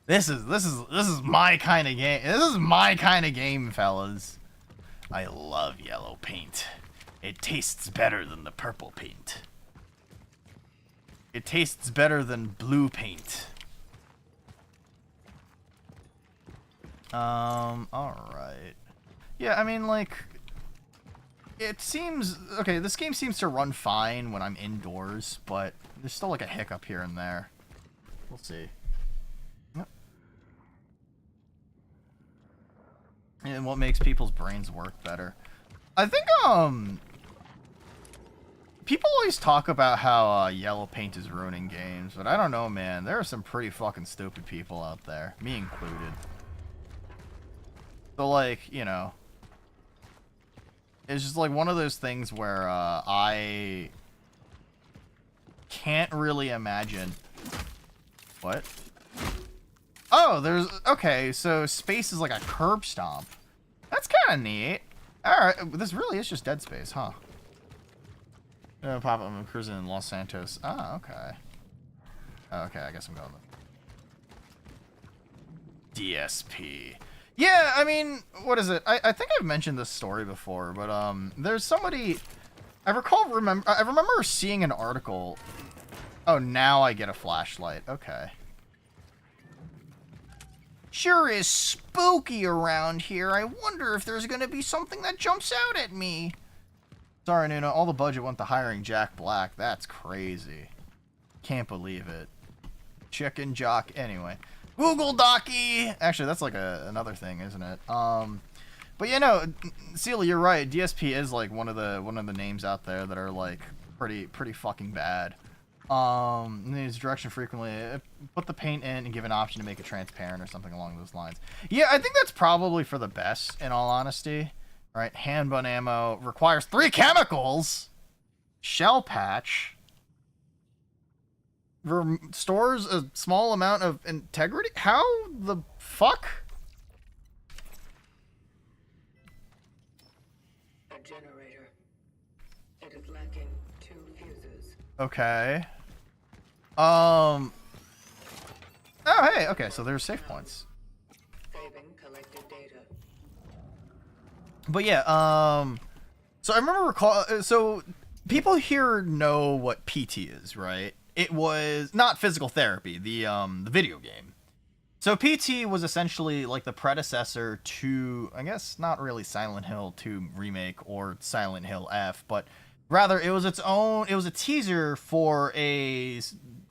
This is my kind of game. This is my kind of game, fellas. I love yellow paint. It tastes better than the purple paint. It tastes better than blue paint. Alright. Yeah, I mean, like, it seems, okay, this game seems to run fine when I'm indoors, but there's still, like, a hiccup here and there. We'll see. Yep. And what makes people's brains work better. I think, people always talk about how, yellow paint is ruining games, but I don't know, man. There are some pretty fucking stupid people out there, me included. So, like, you know, it's just, like, one of those things where, I can't really imagine. What? Oh, there's, okay, so space is like a curb stomp. That's kind of neat. Alright, this really is just Dead Space, huh? Pop up, I'm cruising in Los Santos. Oh, okay. Oh, okay, I guess I'm going with DSP. Yeah, I mean, what is it? I think I've mentioned this story before, but there's somebody I remember seeing an article. Oh, now I get a flashlight. Okay. Sure is spooky around here. I wonder if there's gonna be something that jumps out at me. Sorry, Nuna, all the budget went to hiring Jack Black. That's crazy. Can't believe it. Chicken jock. Anyway. Google Docky! Actually, that's like another thing, isn't it? But yeah, no, Celia, you're right. DSP is like one of the names out there that are like pretty fucking bad. Needs direction frequently. Put the paint in and give an option to make it transparent or something along those lines. Yeah, I think that's probably for the best, in all honesty. All right, handgun ammo requires 3 chemicals. Shell patch restores a small amount of integrity. How the fuck?
A generator. It is lacking 2 fuses.
Okay. Oh, hey, okay, so there's save points.
Saving collected data.
But yeah, so I remember so people here know what PT is, right? It was not physical therapy, the video game. So PT was essentially like the predecessor to, I guess, not really Silent Hill 2 remake or Silent Hill F, but rather it was its own, it was a teaser for a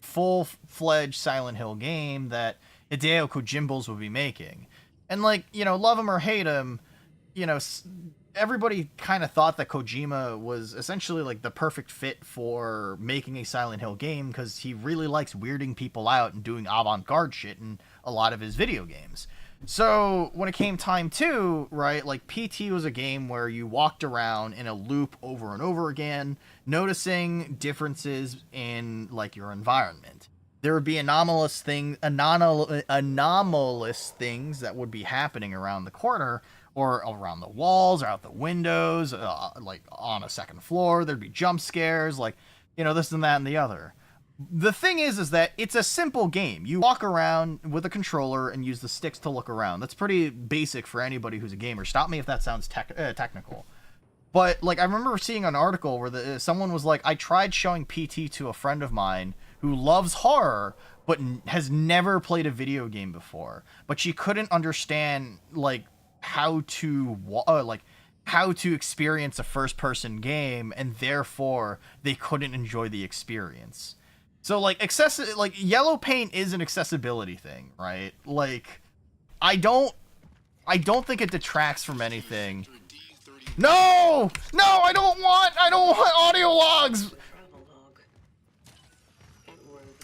full-fledged Silent Hill game that Hideo Kojimbo would be making. And like, you know, love him or hate him, you know, everybody kind of thought that Kojima was essentially like the perfect fit for making a Silent Hill game because he really likes weirding people out and doing avant-garde shit in a lot of his video games. So when it came time to, right, like PT was a game where you walked around in a loop over and over again, noticing differences in like your environment. There would be anomalous things that would be happening around the corner or around the walls or out the windows, like on a second floor. There'd be jump scares, like, you know, this and that and the other. The thing is that it's a simple game. You walk around with a controller and use the sticks to look around. That's pretty basic for anybody who's a gamer. Stop me if that sounds technical. But, like, I remember seeing an article where someone was like, I tried showing PT to a friend of mine who loves horror, but has never played a video game before. But she couldn't understand, like, how to experience a first-person game, and therefore they couldn't enjoy the experience. So, like, yellow paint is an accessibility thing, right? Like, I don't think it detracts from anything. No! No, I don't want audio logs!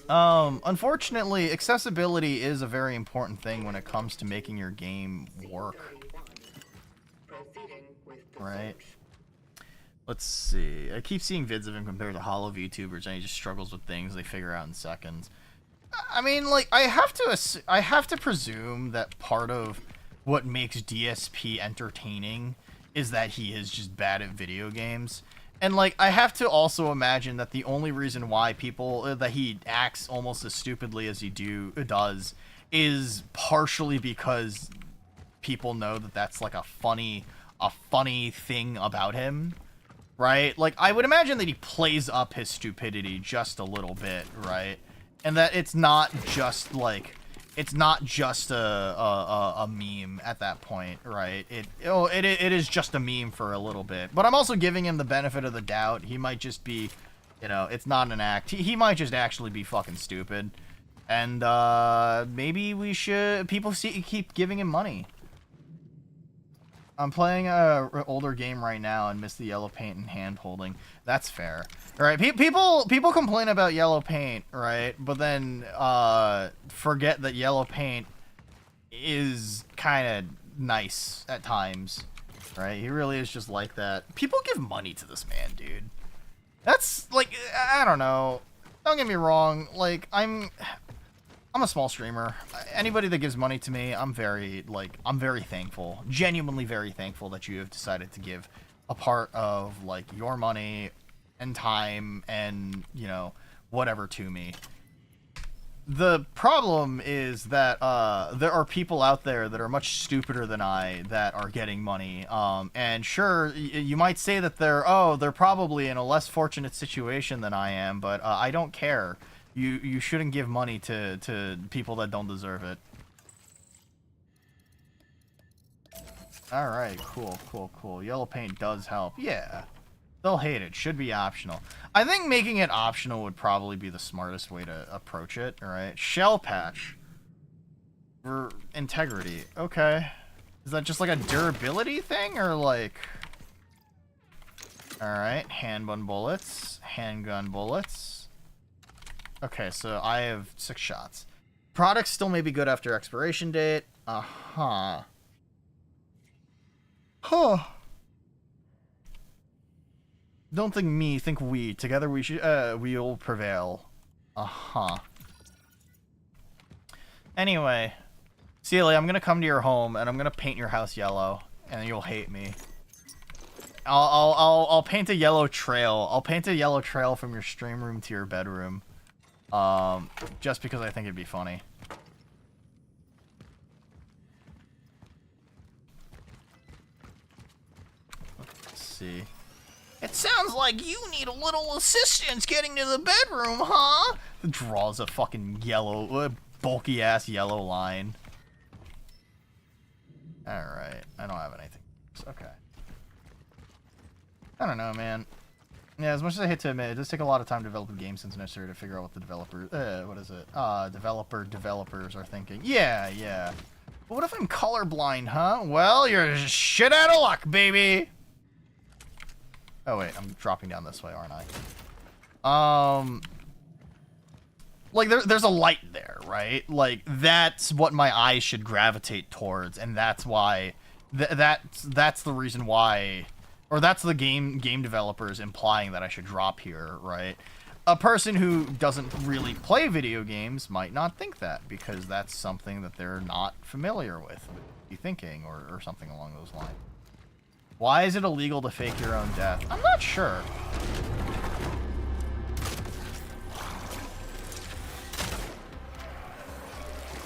Unfortunately, accessibility is a very important thing when it comes to making your game work. Right? Let's see. I keep seeing vids of him compared to Hollow VTubers, and he just struggles with things they figure out in seconds. I mean, like, I have to presume that part of what makes DSP entertaining is that he is just bad at video games. And, like, I have to also imagine that the only reason why people, that he acts almost as stupidly as he does is partially because people know that that's, like, a funny thing about him, right? Like, I would imagine that he plays up his stupidity just a little bit, right? And that it's not just, like, it's not just a meme at that point, right? It is just a meme for a little bit. But I'm also giving him the benefit of the doubt. He might just be, you know, it's not an act. He might just actually be fucking stupid. And maybe we should, keep giving him money. I'm playing a older game right now and miss the yellow paint and hand holding. That's fair. All right, people complain about yellow paint, right? But then forget that yellow paint is kind of nice at times, right? He really is just like that. People give money to this man, dude. That's like, I don't know. Don't get me wrong. Like, I'm a small streamer. Anybody that gives money to me, I'm very thankful. Genuinely very thankful that you have decided to give a part of, like, your money and time and, you know, whatever to me. The problem is that there are people out there that are much stupider than I that are getting money. And sure, you might say that they're probably in a less fortunate situation than I am, but I don't care. You shouldn't give money to people that don't deserve it. Alright, cool. Yellow paint does help. Yeah. They'll hate it. Should be optional. I think making it optional would probably be the smartest way to approach it, alright? Shell patch. For integrity. Okay. Is that just like a durability thing, or like... Alright, handgun bullets. Handgun bullets. Okay, so I have 6 shots. Products still may be good after expiration date. Uh-huh. Huh. Don't think me, think we. Together we should, we'll prevail. Uh-huh. Anyway. Celia, I'm gonna come to your home, and I'm gonna paint your house yellow, and you'll hate me. I'll paint a yellow trail. I'll paint a yellow trail from your stream room to your bedroom. Just because I think it'd be funny. Let's see. It sounds like you need a little assistance getting to the bedroom, huh? It draws a fucking yellow, bulky ass yellow line. Alright, I don't have anything. Okay. I don't know, man. Yeah, as much as I hate to admit, it does take a lot of time to develop a game since it's necessary to figure out what the developers are thinking. Yeah. But what if I'm colorblind, huh? Well, you're shit out of luck, baby! Oh, wait, I'm dropping down this way, aren't I? Like, there's a light there, right? Like, that's what my eyes should gravitate towards, and that's why... That's the reason why... Or that's the game developers implying that I should drop here, right? A person who doesn't really play video games might not think that, because that's something that they're not familiar with be thinking, or something along those lines. Why is it illegal to fake your own death? I'm not sure.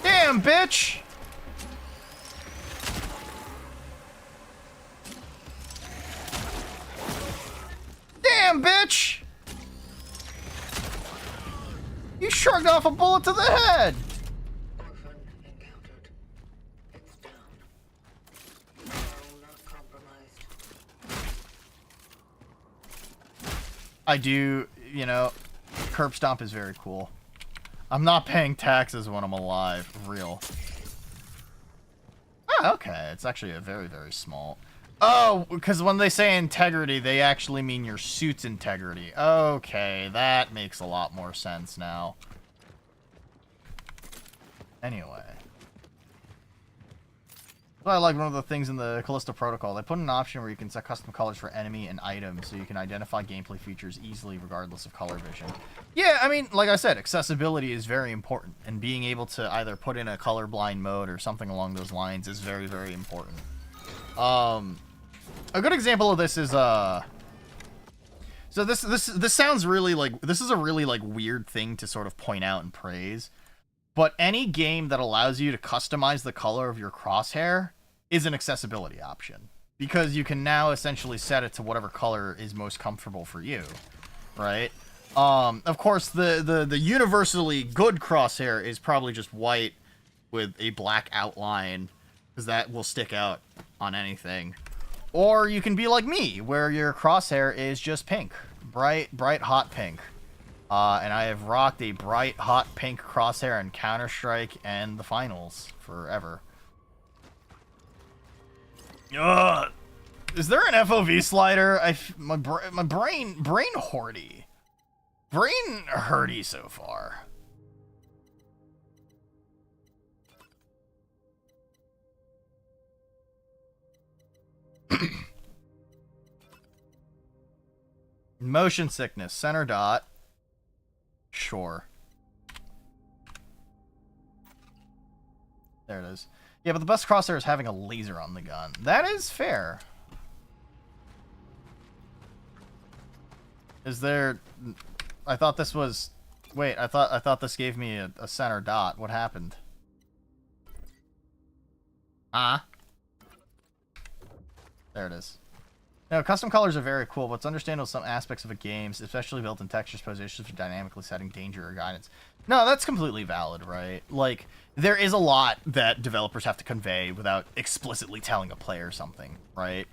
Damn, bitch! Damn, bitch! You shrugged off a bullet to the head!
Orphan encountered. It's down. Control not compromised.
I do, you know, curb stomp is very cool. I'm not paying taxes when I'm alive. Real. Oh, okay. It's actually a very, very small... Oh, because when they say integrity, they actually mean your suit's integrity. Okay, that makes a lot more sense now. Anyway. So I like one of the things in the Callisto Protocol. They put an option where you can set custom colors for enemy and items, so you can identify gameplay features easily regardless of color vision. Yeah, I mean, like I said, accessibility is very important, and being able to either put in a colorblind mode or something along those lines is very, very important. A good example of this is, So this sounds really like, this is a really like weird thing to sort of point out and praise, but any game that allows you to customize the color of your crosshair is an accessibility option, because you can now essentially set it to whatever color is most comfortable for you, right? Of course, the universally good crosshair is probably just white with a black outline, because that will stick out on anything. Or you can be like me, where your crosshair is just pink. Bright, hot pink. And I have rocked a bright, hot pink crosshair in Counter-Strike and the finals forever. Ugh! Is there an FOV slider? My brain horty. Brain hurty so far. Motion sickness, center dot. Sure. There it is. Yeah, but the best crosshair is having a laser on the gun. That is fair. Is there... I thought this was... Wait, I thought this gave me a center dot. What happened? There it is. No, custom colors are very cool, but it's understandable some aspects of a game, especially built-in textures, positions for dynamically setting danger or guidance. No, that's completely valid, right? Like, there is a lot that developers have to convey without explicitly telling a player something, right?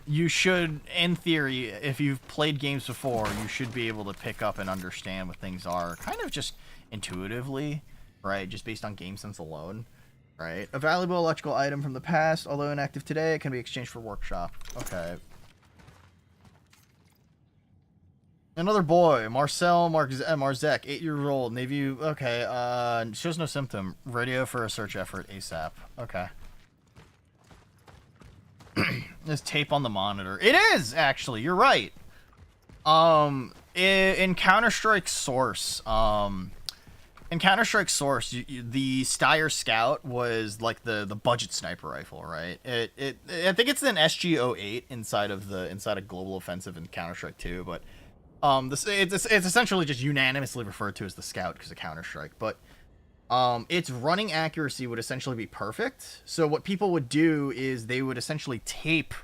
You should, in theory, if you've played games before, you should be able to pick up and understand what things are, kind of just intuitively, right? Just based on game sense alone. Right. A valuable electrical item from the past, although inactive today, it can be exchanged for workshop. Okay. Another boy, Marcel Marzek, 8-year-old, Navy. Okay. Shows no symptom. Radio for a search effort ASAP. Okay. There's tape on the monitor. It is actually. You're right. In Counter-Strike Source, in Counter-Strike Source, the Steyr Scout was like the budget sniper rifle, right? I think it's an SG-08 inside of Global Offensive in Counter-Strike 2, but it's essentially just unanimously referred to as the Scout because of Counter-Strike. But its running accuracy would essentially be perfect. So what people would do is they would essentially tape.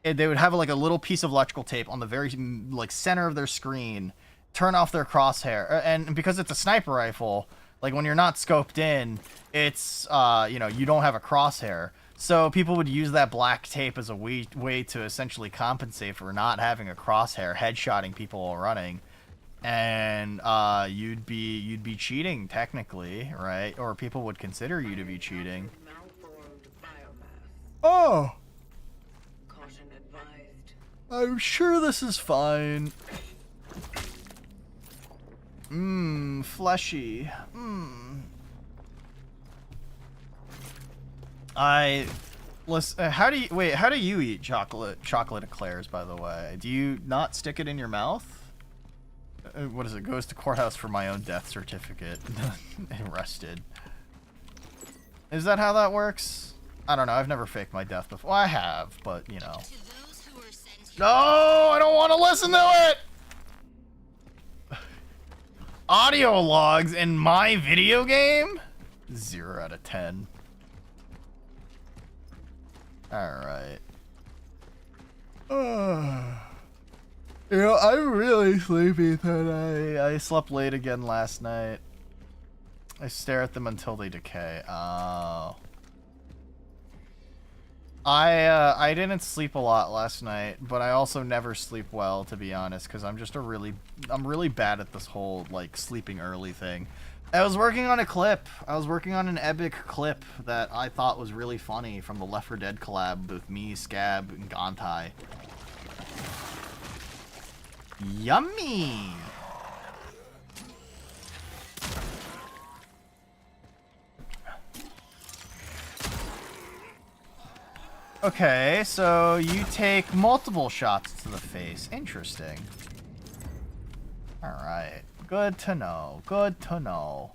They would have like a little piece of electrical tape on the very like center of their screen. Turn off their crosshair, and because it's a sniper rifle, like when you're not scoped in, it's you know, you don't have a crosshair, so people would use that black tape as a way to essentially compensate for not having a crosshair, headshotting people while running, and you'd be cheating technically, right? Or people would consider you to be cheating. Oh,
Caution advised.
I'm sure this is fine. Fleshy. How do you eat chocolate eclairs, by the way? Do you not stick it in your mouth? What is it? Goes to courthouse for my own death certificate. Arrested. Is that how that works? I don't know. I've never faked my death before. Well, I have, but, you know. No, I don't want to listen to it! Audio logs in my video game? 0 out of 10. Alright. You know, I'm really sleepy today. I slept late again last night. I stare at them until they decay. Oh. I didn't sleep a lot last night, but I also never sleep well, to be honest, because I'm really bad at this whole, like, sleeping early thing. I was working on a clip. I was working on an epic clip that I thought was really funny from the Left 4 Dead collab with me, Scab, and Gontai. Yummy! Okay, so you take multiple shots to the face. Interesting. Alright. Good to know. Good to know.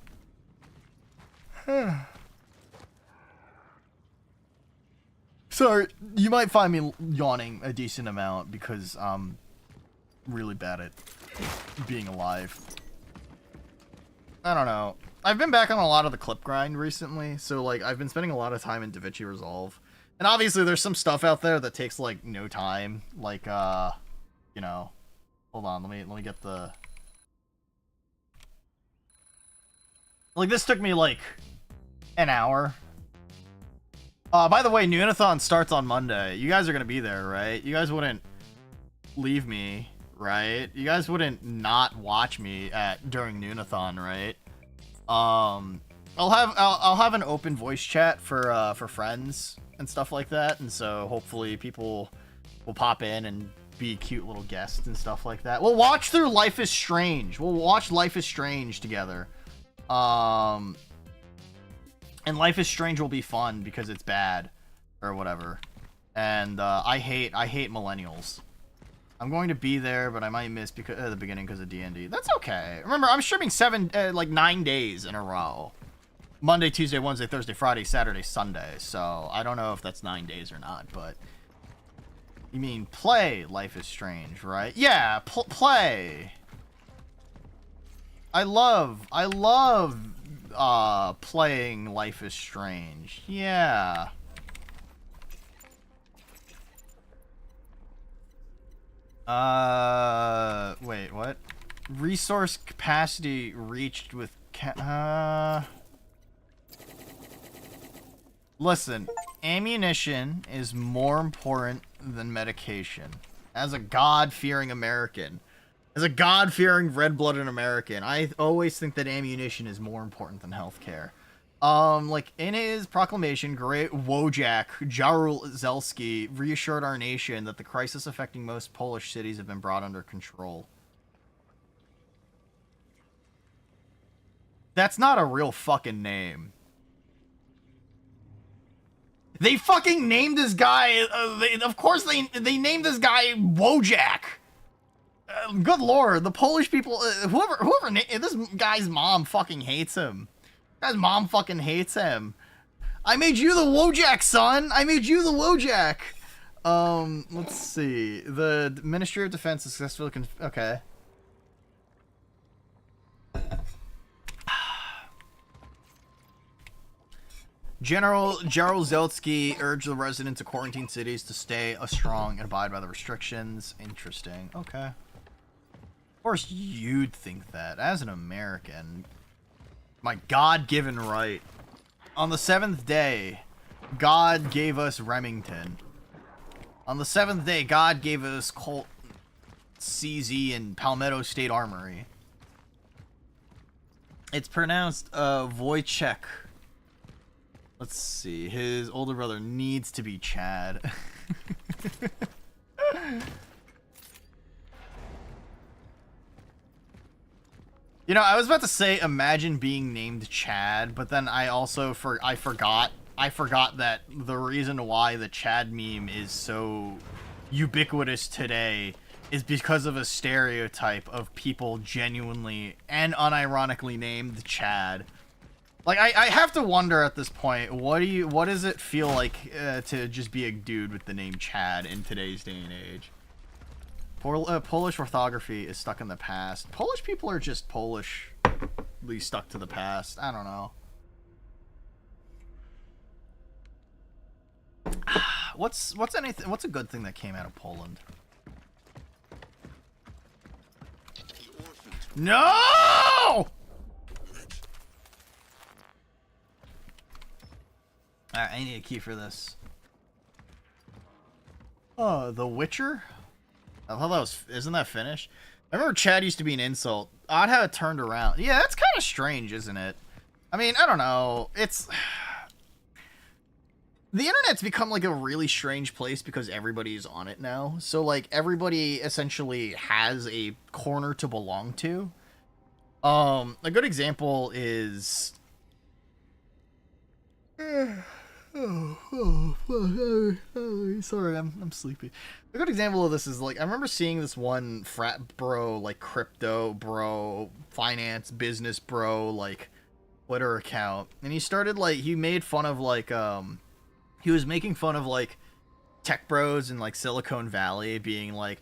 Sorry, you might find me yawning a decent amount because, really bad at being alive. I don't know. I've been back on a lot of the clip grind recently, so like I've been spending a lot of time in DaVinci Resolve. And obviously there's some stuff out there that takes like no time, like you know, hold on, let me get the, like this took me like an hour. By the way, Noonathon starts on Monday. You guys are gonna be there, right? You guys wouldn't leave me, right? You guys wouldn't not watch me during Noonathon, right? I'll have an open voice chat for friends and stuff like that, and so hopefully people will pop in and be cute little guests and stuff like that. We'll watch through Life is Strange. We'll watch Life is Strange together. And Life is Strange will be fun because it's bad or whatever. And I hate millennials. I'm going to be there, but I might miss because at the beginning because of D&D. That's okay. Remember, I'm streaming 9 days in a row. Monday, Tuesday, Wednesday, Thursday, Friday, Saturday, Sunday. So I don't know if that's 9 days or not, but you mean play Life is Strange, right? Yeah, play. I love playing Life is Strange. Yeah. Wait, what? Resource capacity reached with Listen, ammunition is more important than medication. As a God-fearing American, as a God-fearing red-blooded American, I always think that ammunition is more important than healthcare. Like, in his proclamation, Great Wojak Jaruzelski reassured our nation that the crisis affecting most Polish cities have been brought under control. That's not a real fucking name. They fucking named this guy, of course they named this guy Wojak. Good lord, the Polish people, whoever this guy's mom fucking hates him. This guy's mom fucking hates him. I made you the Wojak, son. I made you the Wojak. Let's see. The Ministry of Defense successfully okay. General Jaruzelski urged the residents of quarantine cities to stay strong and abide by the restrictions. Interesting. Okay. Of course you'd think that. As an American, my God-given right. On the 7th day, God gave us Remington. On the 7th day, God gave us Colt CZ and Palmetto State Armory. It's pronounced Wojciech. Let's see. His older brother needs to be Chad. You know, I was about to say imagine being named Chad, but then I also I forgot that the reason why the Chad meme is so ubiquitous today is because of a stereotype of people genuinely and unironically named Chad. Like, I have to wonder at this point, what does it feel like to just be a dude with the name Chad in today's day and age? Polish orthography is stuck in the past. Polish people are just Polishly stuck to the past. I don't know. What's a good thing that came out of Poland? No! Alright, I need a key for this. Oh, The Witcher? I thought that was... Isn't that finished? I remember Chad used to be an insult. Odd how it turned around. Yeah, that's kind of strange, isn't it? I mean, I don't know. It's... The internet's become, like, a really strange place because everybody's on it now. So, like, everybody essentially has a corner to belong to. A good example is... Sorry, I'm sleepy. A good example of this is, like, I remember seeing this one frat bro, like, crypto bro, finance business bro, like, Twitter account, and he started, like, he made fun of, like, he was making fun of, like, tech bros in, like, Silicon Valley being like,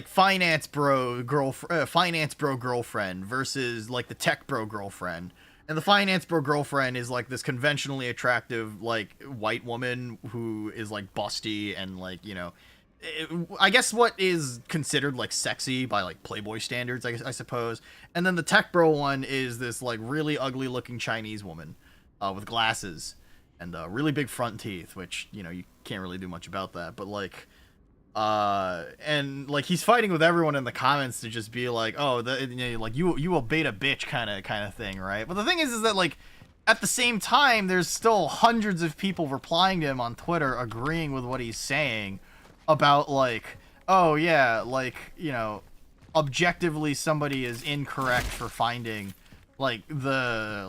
finance bro girlfriend versus like the tech bro girlfriend. And the finance bro girlfriend is like this conventionally attractive like white woman who is like busty and like, you know, I guess what is considered like sexy by like Playboy standards, I suppose. And then the tech bro one is this like really ugly looking Chinese woman with glasses and really big front teeth, which, you know, you can't really do much about that. But like, and like he's fighting with everyone in the comments to just be like, oh, you know, like you a beta bitch kind of thing, right? But the thing is that like at the same time, there's still hundreds of people replying to him on Twitter agreeing with what he's saying about like, oh yeah, like, you know, objectively somebody is incorrect for finding like the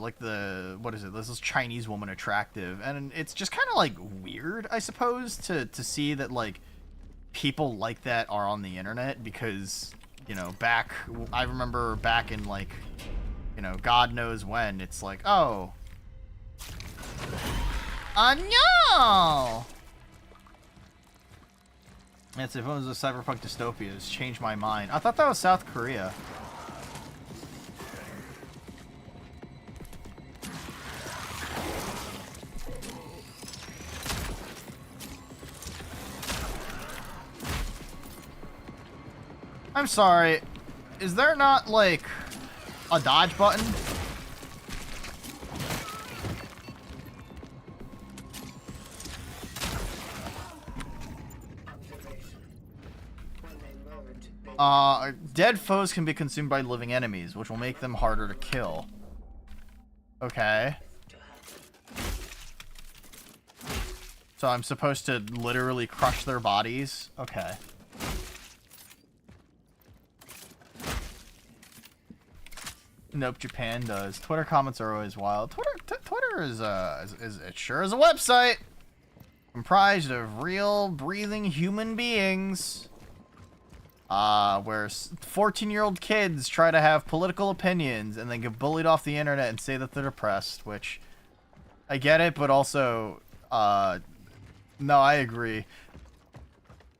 what is it, this Chinese woman attractive. And it's just kind of like weird, I suppose, to see that like people like that are on the internet, because, you know, I remember back in like, you know, God knows when, it's like, oh no. It's if it was a cyberpunk dystopia, it's changed my mind. I thought that was South Korea. I'm sorry. Is there not like a dodge button? Dead foes can be consumed by living enemies, which will make them harder to kill. Okay. So I'm supposed to literally crush their bodies? Okay. Nope, Japan does. Twitter comments are always wild. Twitter is it sure is a website comprised of real, breathing human beings. Where 14-year-old kids try to have political opinions and then get bullied off the internet and say that they're depressed, which I get it, but also, no, I agree.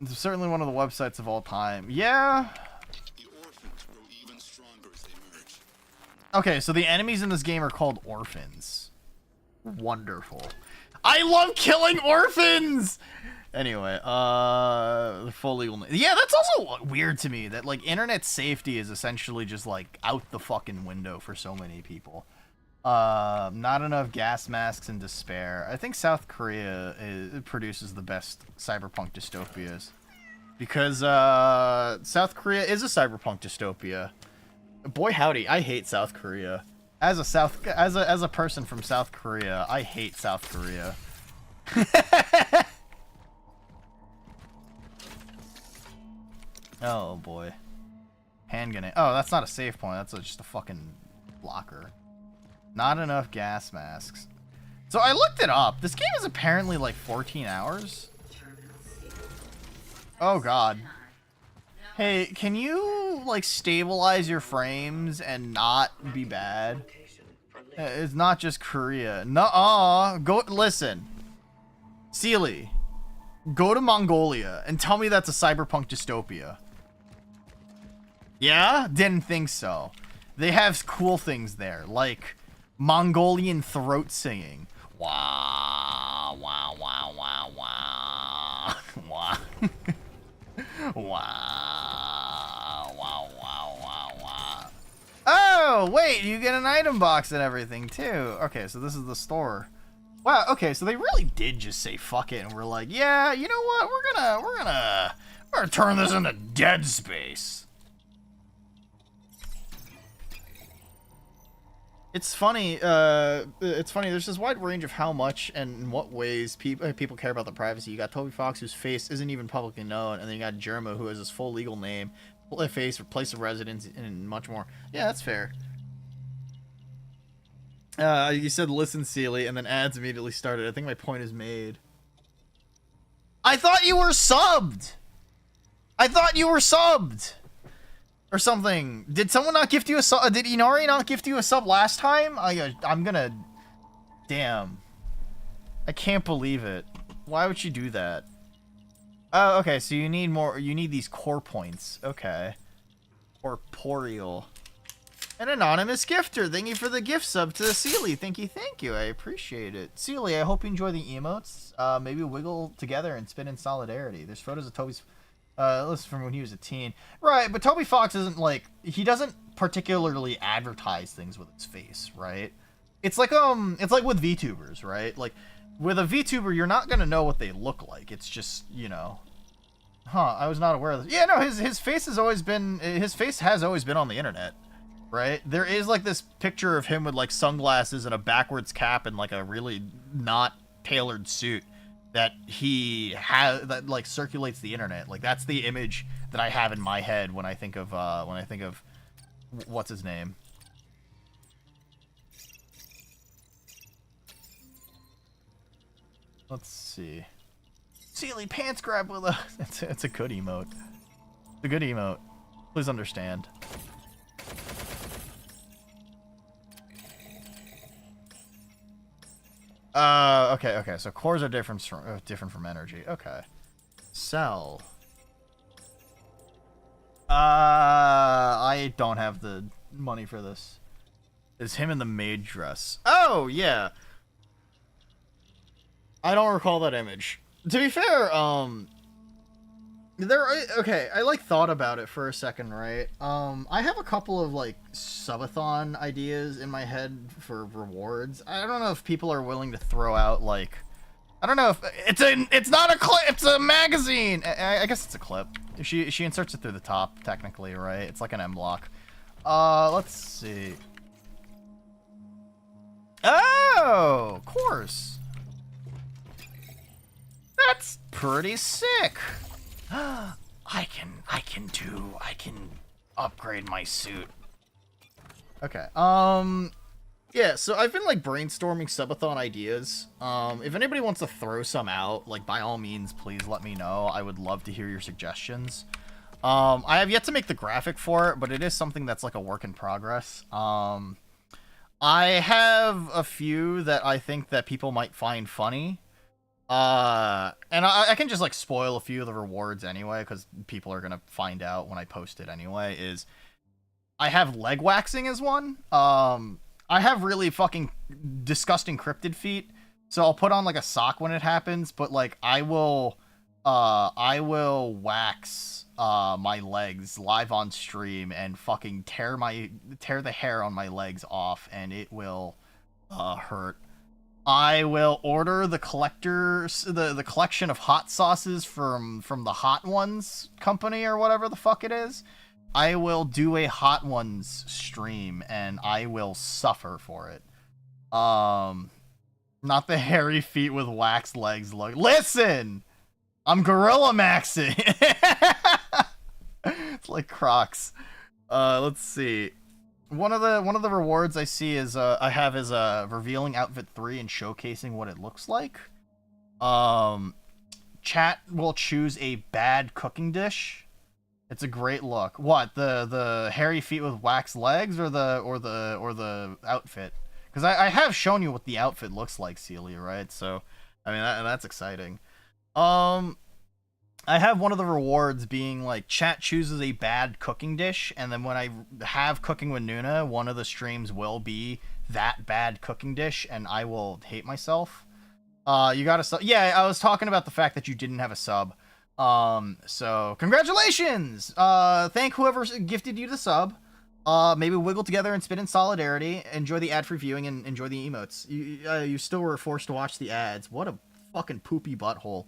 It's certainly one of the websites of all time. Yeah.
The orphans grow even stronger as they merge.
Okay, so the enemies in this game are called orphans. Wonderful. I love killing orphans! Anyway, full legal name. Yeah, that's also weird to me, that, like, internet safety is essentially just, like, out the fucking window for so many people. Not enough gas masks and despair. I think South Korea produces the best cyberpunk dystopias. Because, South Korea is a cyberpunk dystopia. Boy howdy, I hate South Korea. As a person from South Korea, I hate South Korea. Oh boy. Handgun. Oh, that's not a save point. That's just a fucking blocker. Not enough gas masks. So I looked it up. This game is apparently like 14 hours. Oh god. Hey, can you like stabilize your frames and not be bad? It's not just Korea. Nuh-uh. Go listen. Sealy, go to Mongolia and tell me that's a cyberpunk dystopia. Yeah? Didn't think so. They have cool things there, like Mongolian throat singing. Wah, wah, wah, wah, wah. Wah. Wow, wow, wow, wow, wow. Oh, wait, you get an item box and everything, too. Okay, so this is the store. Wow, okay, so they really did just say fuck it, and we're like, yeah, you know what, we're gonna turn this into Dead Space. It's funny, there's this wide range of how much and in what ways people care about the privacy. You got Toby Fox, whose face isn't even publicly known, and then you got Jerma, who has his full legal name, face, place of residence, and much more. Yeah, that's fair. You said listen, Sealy, and then ads immediately started. I think my point is made. I thought you were subbed! I thought you were subbed! Or something. Did someone not gift you a sub? Did Inari not gift you a sub last time? I'm gonna... Damn. I can't believe it. Why would she do that? Oh, okay, so you need more, you need these core points. Okay. Corporeal. An anonymous gifter. Thank you for the gift sub to Sealy. Thank you. I appreciate it. Sealy, I hope you enjoy the emotes. Maybe wiggle together and spin in solidarity. There's photos of Toby's list from when he was a teen. Right, but Toby Fox isn't like, he doesn't particularly advertise things with his face, right? It's like with VTubers, right? Like with a VTuber, you're not gonna know what they look like. It's just, you know. Huh, I was not aware of this. Yeah, no, his face has always been on the internet. Right? There is like this picture of him with like sunglasses and a backwards cap and like a really not tailored suit that he has that like circulates the internet. Like that's the image that I have in my head when I think of what's his name? Let's see. Sealy pants grab with a it's a good emote. It's a good emote. Please understand. Okay, so cores are different from energy. Okay. Cell. I don't have the money for this. It's him in the maid dress. Oh, yeah. I don't recall that image. To be fair, okay, I like thought about it for a second, right? I have a couple of like subathon ideas in my head for rewards. I don't know if people are willing to throw out like, I don't know if it's not a clip, it's a magazine. I guess it's a clip. She inserts it through the top technically, right? It's like an M block. Let's see. Oh, of course. That's pretty sick. I can upgrade my suit. Okay. Yeah, so I've been like brainstorming subathon ideas. If anybody wants to throw some out, like by all means, please let me know. I would love to hear your suggestions. I have yet to make the graphic for it, but it is something that's like a work in progress. I have a few that I think that people might find funny. And I can just like spoil a few of the rewards anyway, because people are gonna find out when I post it anyway. Is I have leg waxing as one. I have really fucking disgusting cryptid feet, so I'll put on like a sock when it happens. But like I will wax my legs live on stream and fucking tear the hair on my legs off, and it will hurt. I will order the collection of hot sauces from the Hot Ones company or whatever the fuck it is. I will do a Hot Ones stream and I will suffer for it. Not the hairy feet with waxed legs look. Listen! I'm Gorilla Maxing! It's like Crocs. Let's see. One of the rewards I see is I have is revealing outfit 3 and showcasing what it looks like. Chat will choose a bad cooking dish. It's a great look. What, the hairy feet with waxed legs or the outfit? Because I have shown you what the outfit looks like, Celia, right? So I mean that's exciting. I have one of the rewards being like chat chooses a bad cooking dish, and then when I have Cooking with Nuna, one of the streams will be that bad cooking dish, and I will hate myself. You got a sub? Yeah, I was talking about the fact that you didn't have a sub. So congratulations! Thank whoever gifted you the sub. Maybe wiggle together and spit in solidarity. Enjoy the ad-free viewing and enjoy the emotes. You still were forced to watch the ads. What a fucking poopy butthole.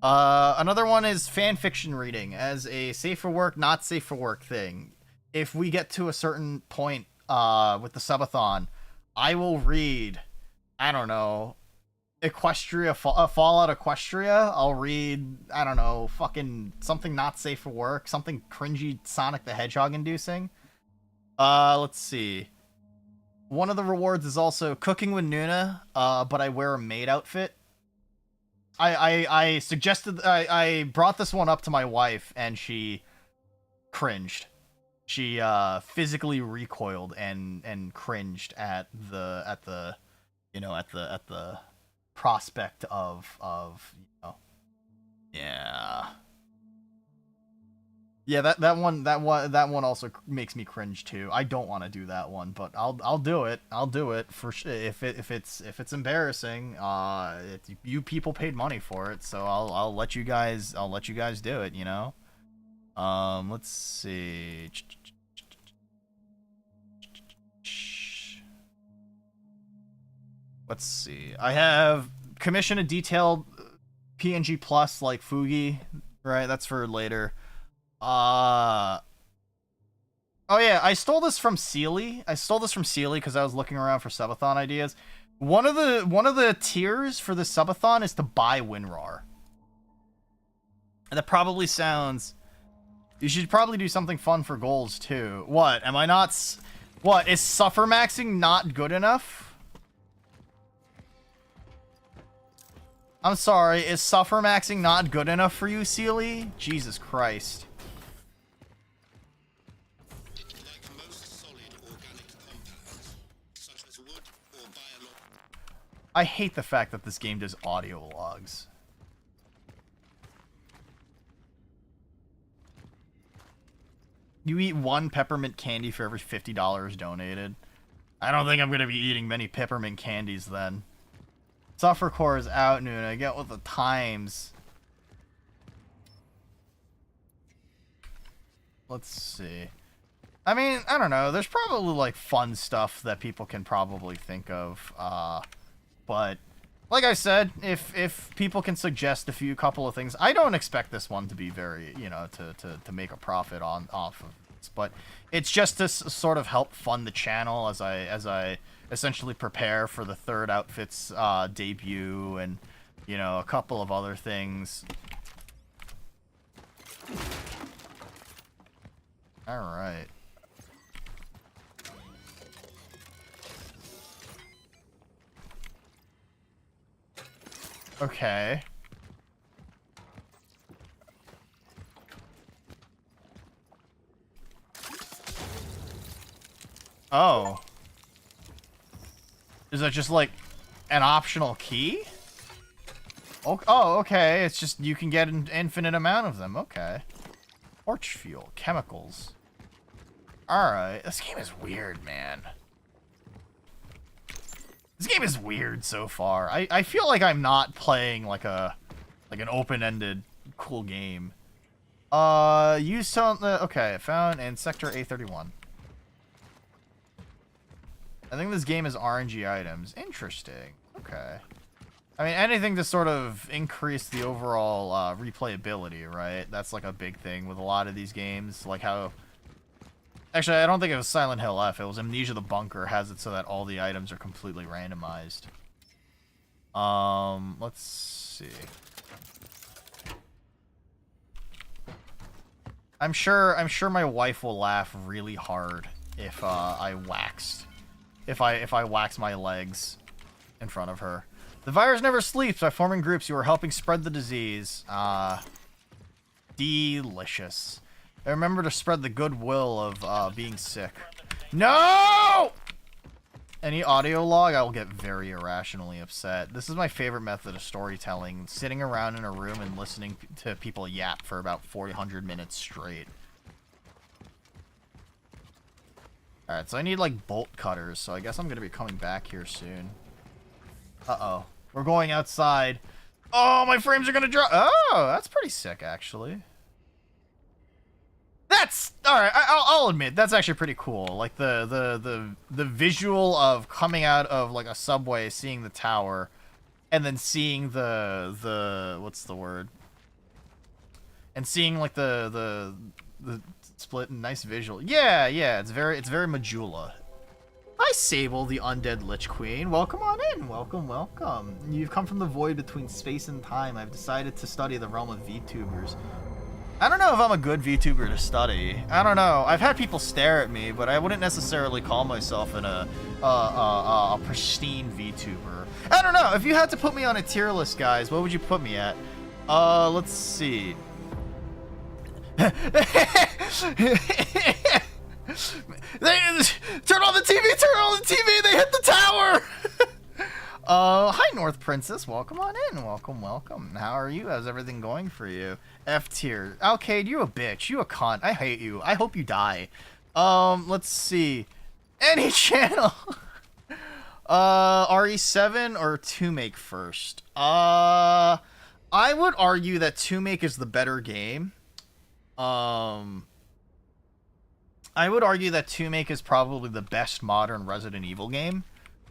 Another one is fan fiction reading as a safe for work, not safe for work thing. If we get to a certain point with the subathon, I will read, I don't know, Equestria, Fallout Equestria. I'll read, I don't know, fucking something not safe for work, something cringy Sonic the Hedgehog inducing. Let's see. One of the rewards is also Cooking with Nuna, but I wear a maid outfit. I suggested, I brought this one up to my wife and she cringed. She physically recoiled and cringed at the prospect of Yeah. Yeah, that one also makes me cringe too. I don't want to do that one, but I'll do it. I'll do it for sure. If it's embarrassing, you people paid money for it, so I'll let you guys do it. You know. Let's see. Let's see. I have commission a detailed PNG plus like Fugi, right? That's for later. Oh yeah, I stole this from Sealy. Because I was looking around for subathon ideas. One of the tiers for the subathon is to buy WinRAR. And that probably sounds. You should probably do something fun for goals too. What? Am I not? What is suffer maxing not good enough? I'm sorry. Is suffer maxing not good enough for you, Sealy? Jesus Christ. I hate the fact that this game does audio logs. You eat one peppermint candy for every $50 donated. I don't think I'm going to be eating many peppermint candies then. Suffer core is out, noon. I get with the times. Let's see. I mean, I don't know. There's probably like fun stuff that people can probably think of. But like I said, if people can suggest a couple of things, I don't expect this one to be very, you know, to make a profit off of this, but it's just to sort of help fund the channel as I essentially prepare for the third outfit's debut and, you know, a couple of other things. All right. Okay. Oh. Is that just like an optional key? Oh, okay. It's just you can get an infinite amount of them. Okay. Torch fuel, chemicals. Alright. This game is weird, man. This game is weird so far. I feel like I'm not playing like an open-ended cool game. Use some okay, found in sector A31. I think this game is RNG items. Interesting. Okay. I mean, anything to sort of increase the overall replayability, right? That's like a big thing with a lot of these games. Like how... Actually, I don't think it was Silent Hill F. It was Amnesia the Bunker has it so that all the items are completely randomized. Let's see. I'm sure my wife will laugh really hard if I wax my legs in front of her. The virus never sleeps. By forming groups, you are helping spread the disease. Delicious. And remember to spread the goodwill of being sick. No! Any audio log, I will get very irrationally upset. This is my favorite method of storytelling. Sitting around in a room and listening to people yap for about 400 minutes straight. Alright, so I need like bolt cutters, so I guess I'm going to be coming back here soon. Uh-oh. We're going outside. Oh, my frames are going to drop. Oh, that's pretty sick, actually. That's all right. I'll admit that's actually pretty cool. Like the visual of coming out of like a subway, seeing the tower, and then seeing the what's the word? And seeing like the split. Nice visual. Yeah. It's very Majula. Hi, Sable, the undead Lich Queen. Welcome on in. Welcome. You've come from the void between space and time. I've decided to study the realm of VTubers. I don't know if I'm a good VTuber to study. I don't know. I've had people stare at me, but I wouldn't necessarily call myself a pristine VTuber. I don't know. If you had to put me on a tier list, guys, what would you put me at? Let's see. Turn on the TV! They hit the tower! Hi, North Princess. Welcome on in. Welcome, welcome. How are you? How's everything going for you? F tier. Alcade, you a bitch. You a cunt. I hate you. I hope you die. Let's see. Any channel. RE7 or 2make first? I would argue that 2make is the better game. I would argue that 2make is probably the best modern Resident Evil game.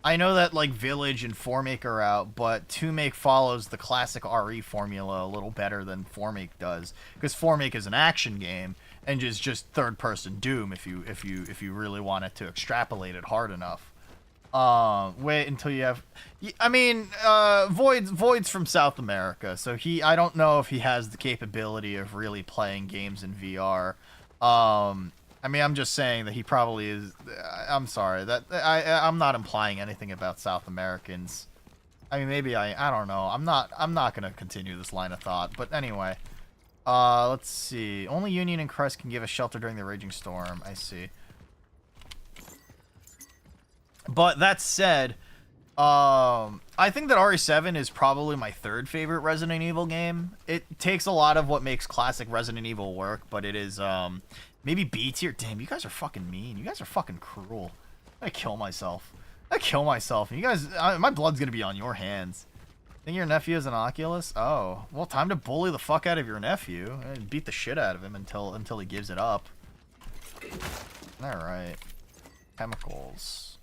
I know that, like, Village and 4make are out, but 2make follows the classic RE formula a little better than 4make does, because 4make is an action game and is just third-person Doom if you really wanted to extrapolate it hard enough. Wait until you have... I mean, Void's from South America, so I don't know if he has the capability of really playing games in VR. I mean, I'm just saying that he probably is... I'm sorry. I'm not implying anything about South Americans. I mean, maybe I don't know. I'm not going to continue this line of thought. But anyway. Let's see. Only Union and Christ can give us shelter during the raging storm. I see. But that said, I think that RE7 is probably my third favorite Resident Evil game. It takes a lot of what makes classic Resident Evil work, but it is... maybe B tier. Damn, you guys are fucking mean. You guys are fucking cruel. I kill myself. You guys, my blood's gonna be on your hands. Think your nephew is an Oculus? Oh, well, time to bully the fuck out of your nephew and beat the shit out of him until he gives it up. All right, chemicals.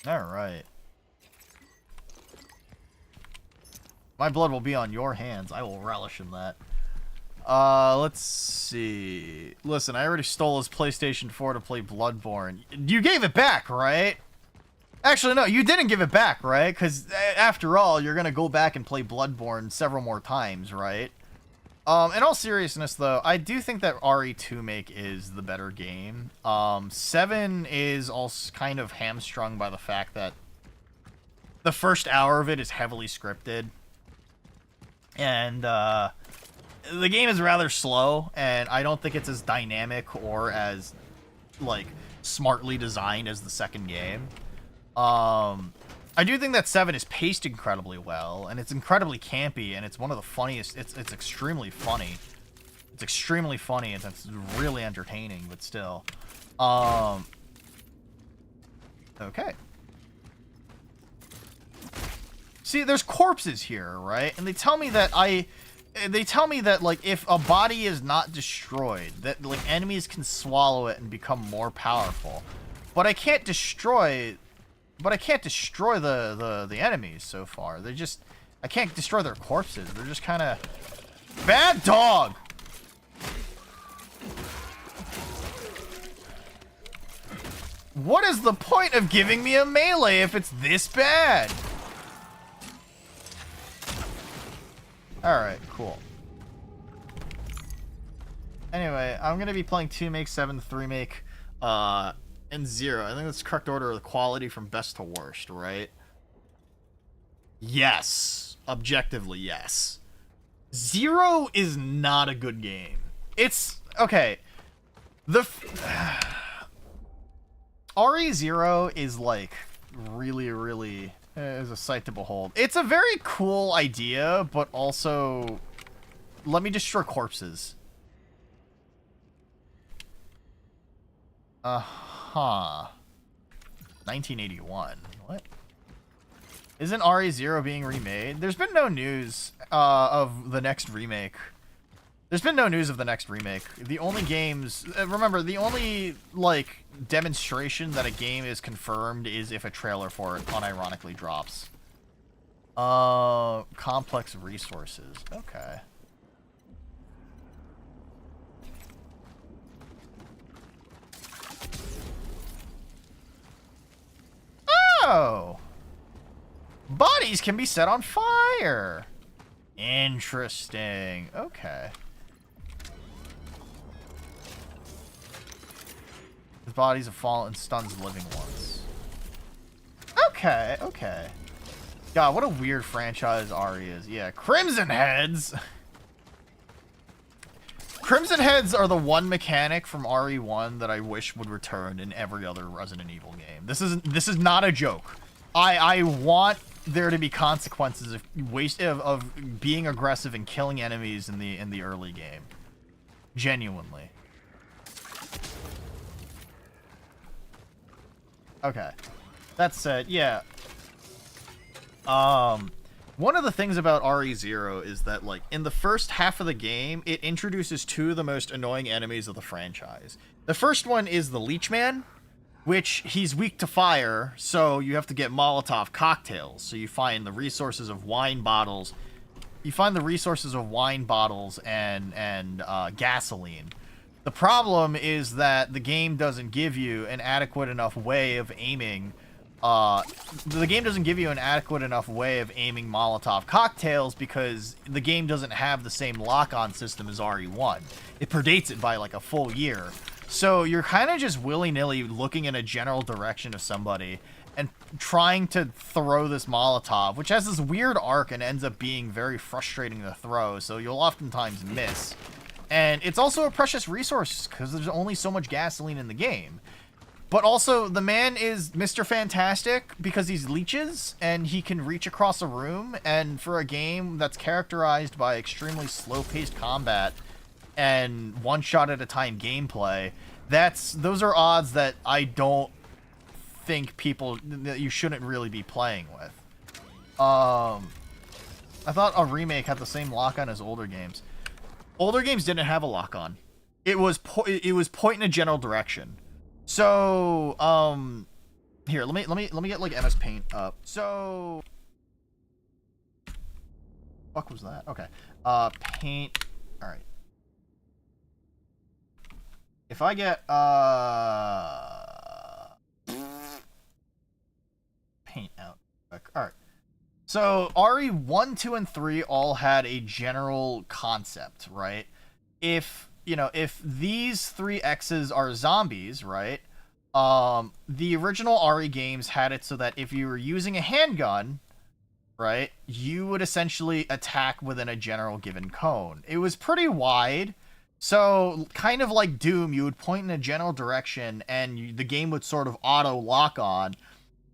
All right. My blood will be on your hands. I will relish in that. Let's see. Listen, I already stole his PlayStation 4 to play Bloodborne. You gave it back, right? Actually, no, you didn't give it back, right? Because, after all, you're going to go back and play Bloodborne several more times, right? In all seriousness, though, I do think that RE2make is the better game. 7 is also kind of hamstrung by the fact that the first hour of it is heavily scripted. And, the game is rather slow, and I don't think it's as dynamic or as, like, smartly designed as the second game. I do think that 7 is paced incredibly well, and it's incredibly campy, and it's one of the funniest. It's extremely funny. It's extremely funny, and it's really entertaining, but still. Okay. See, there's corpses here, right? And they tell me that like, if a body is not destroyed, that, like, enemies can swallow it and become more powerful. But I can't destroy the enemies so far. I can't destroy their corpses. They're just kind of... Bad dog! What is the point of giving me a melee if it's this bad? Alright, cool. Anyway, I'm going to be playing 2make, 7, 3make, and 0. I think that's the correct order of the quality from best to worst, right? Yes. Objectively, yes. 0 is not a good game. It's... Okay. RE0 is, like, really is a sight to behold. It's a very cool idea, but also... Let me destroy corpses. Uh-huh. 1981. What? Isn't RE0 being remade? There's been no news of the next remake. There's been no news of the next remake. The only games... remember, the only, like, demonstration that a game is confirmed is if a trailer for it unironically drops. Complex resources. Okay. Oh! Bodies can be set on fire! Interesting. Okay. The bodies have fallen and stuns living ones. Okay, okay. God, what a weird franchise RE is. Yeah, Crimson Heads! Crimson Heads are the one mechanic from RE1 that I wish would return in every other Resident Evil game. This is not a joke. I want there to be consequences of being aggressive and killing enemies in the early game. Genuinely. Okay. That said, yeah. One of the things about RE0 is that, like, in the first half of the game, it introduces two of the most annoying enemies of the franchise. The first one is the Leech Man, which he's weak to fire, so you have to get Molotov cocktails. So you find the resources of wine bottles. You find the resources of wine bottles and gasoline. The problem is that the game doesn't give you an adequate enough way of aiming. The game doesn't give you an adequate enough way of aiming Molotov cocktails because the game doesn't have the same lock-on system as RE1. It predates it by like a full year. So you're kind of just willy-nilly looking in a general direction of somebody and trying to throw this Molotov, which has this weird arc and ends up being very frustrating to throw, so you'll oftentimes miss. And it's also a precious resource because there's only so much gasoline in the game. But also, the man is Mr. Fantastic because he's leeches, and he can reach across a room, and for a game that's characterized by extremely slow-paced combat and one-shot-at-a-time gameplay, those are odds that I don't think that you shouldn't really be playing with. I thought a remake had the same lock-on as older games. Older games didn't have a lock-on. It was point in a general direction. So, here, let me get like MS Paint up. So, fuck was that? Okay. Paint. All right. If I get paint out. All right. So RE1, 2, and 3 all had a general concept, right? If these three X's are zombies, right? The original RE games had it so that if you were using a handgun, right, you would essentially attack within a general given cone. It was pretty wide, so kind of like Doom, you would point in a general direction and the game would sort of auto lock on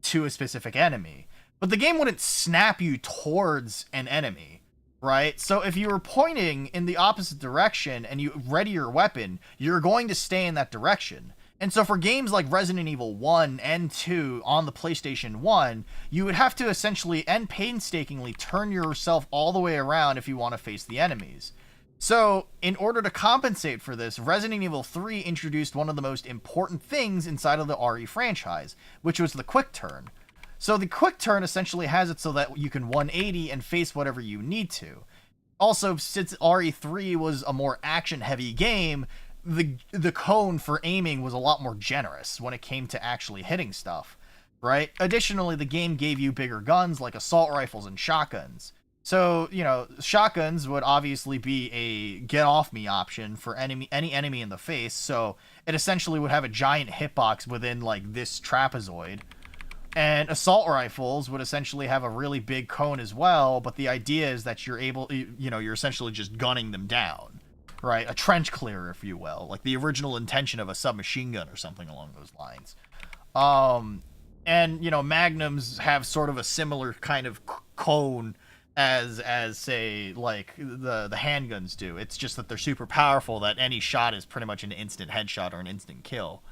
to a specific enemy. But the game wouldn't snap you towards an enemy, right? So if you were pointing in the opposite direction and you ready your weapon, you're going to stay in that direction. And so for games like Resident Evil 1 and 2 on the PlayStation 1, you would have to essentially and painstakingly turn yourself all the way around if you want to face the enemies. So in order to compensate for this, Resident Evil 3 introduced one of the most important things inside of the RE franchise, which was the quick turn. So the quick turn essentially has it so that you can 180 and face whatever you need to. Also, since RE3 was a more action-heavy game, the cone for aiming was a lot more generous when it came to actually hitting stuff, right? Additionally, the game gave you bigger guns like assault rifles and shotguns. So, shotguns would obviously be a get-off-me option for any enemy in the face, so it essentially would have a giant hitbox within, like, this trapezoid. And assault rifles would essentially have a really big cone as well, but the idea is that you're essentially just gunning them down, right? A trench clear, if you will, like the original intention of a submachine gun or something along those lines. And magnums have sort of a similar kind of cone as say, like the handguns do. It's just that they're super powerful, that any shot is pretty much an instant headshot or an instant kill.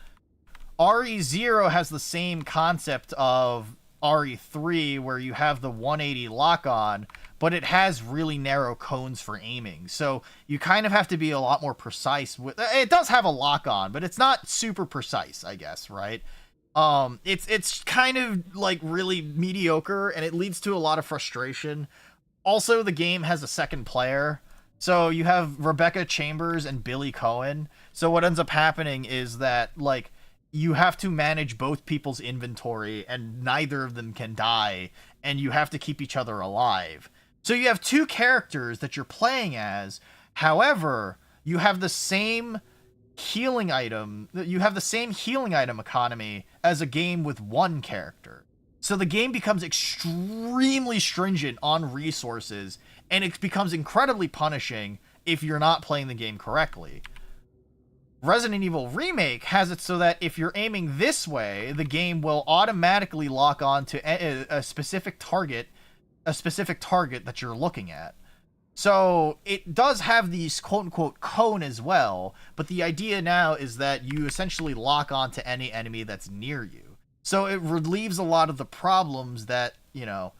RE0 has the same concept of RE3, where you have the 180 lock-on, but it has really narrow cones for aiming. So you kind of have to be a lot more precise with it. Does have a lock-on, but it's not super precise, I guess, right? It's kind of like really mediocre, and it leads to a lot of frustration. Also, the game has a second player. So you have Rebecca Chambers and Billy Cohen. So what ends up happening is that, like, you have to manage both people's inventory and neither of them can die, and you have to keep each other alive. So you have two characters that you're playing as. However, you have the same healing item economy as a game with one character. So the game becomes extremely stringent on resources, and it becomes incredibly punishing, if you're not playing the game correctly. Resident Evil Remake has it so that if you're aiming this way, the game will automatically lock on to a specific target that you're looking at. So it does have these quote-unquote cone as well, but the idea now is that you essentially lock on to any enemy that's near you. So it relieves a lot of the problems that, you know,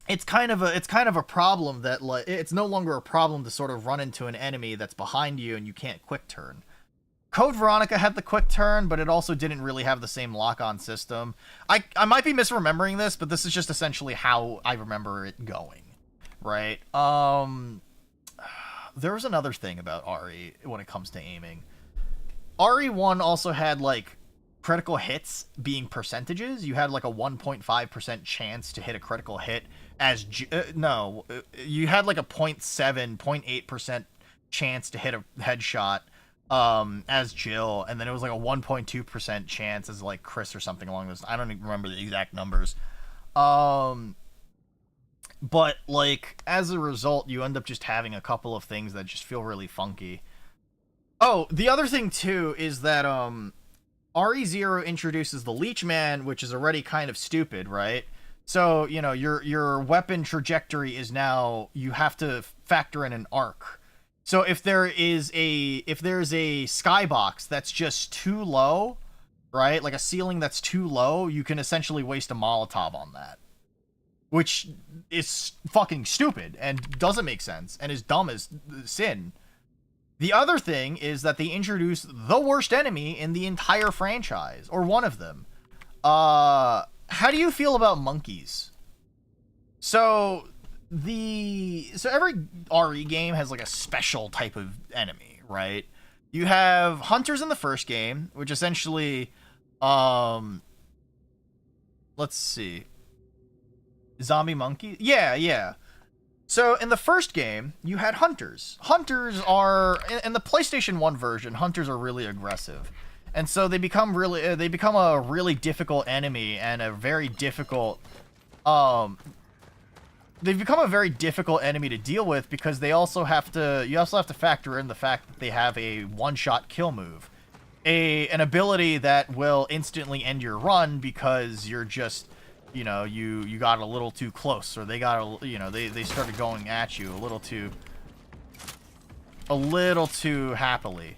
it's kind of a problem that, like, it's no longer a problem to sort of run into an enemy that's behind you and you can't quick turn. Code Veronica had the quick turn, but it also didn't really have the same lock-on system. I might be misremembering this, but this is just essentially how I remember it going, right? There was another thing about RE when it comes to aiming. RE1 also had, like, critical hits being percentages. You had, like, a 1.5% chance to hit a critical hit as... you had, like, a 0.8% chance to hit a headshot as Jill, and then it was like a 1.2% chance as like Chris or something along those. I don't even remember the exact numbers. But like as a result, you end up just having a couple of things that just feel really funky. Oh, the other thing too is that RE0 introduces the Leech Man, which is already kind of stupid, right? So, you know, your weapon trajectory is now, you have to factor in an arc. So if there's a skybox that's just too low, right? Like a ceiling that's too low, you can essentially waste a Molotov on that. Which is fucking stupid and doesn't make sense and is dumb as sin. The other thing is that they introduced the worst enemy in the entire franchise, or one of them. How do you feel about monkeys? So every RE game has like a special type of enemy, right? You have hunters in the first game, which essentially, let's see, zombie monkey. Yeah. So in the first game, you had hunters. Hunters are in the PlayStation 1 version. Hunters are really aggressive, and so they become a really difficult enemy and a very difficult they've become a very difficult enemy to deal with because you also have to factor in the fact that they have a one-shot kill move, an ability that will instantly end your run because you're just, you know, you got a little too close, or they started going at you a little too happily.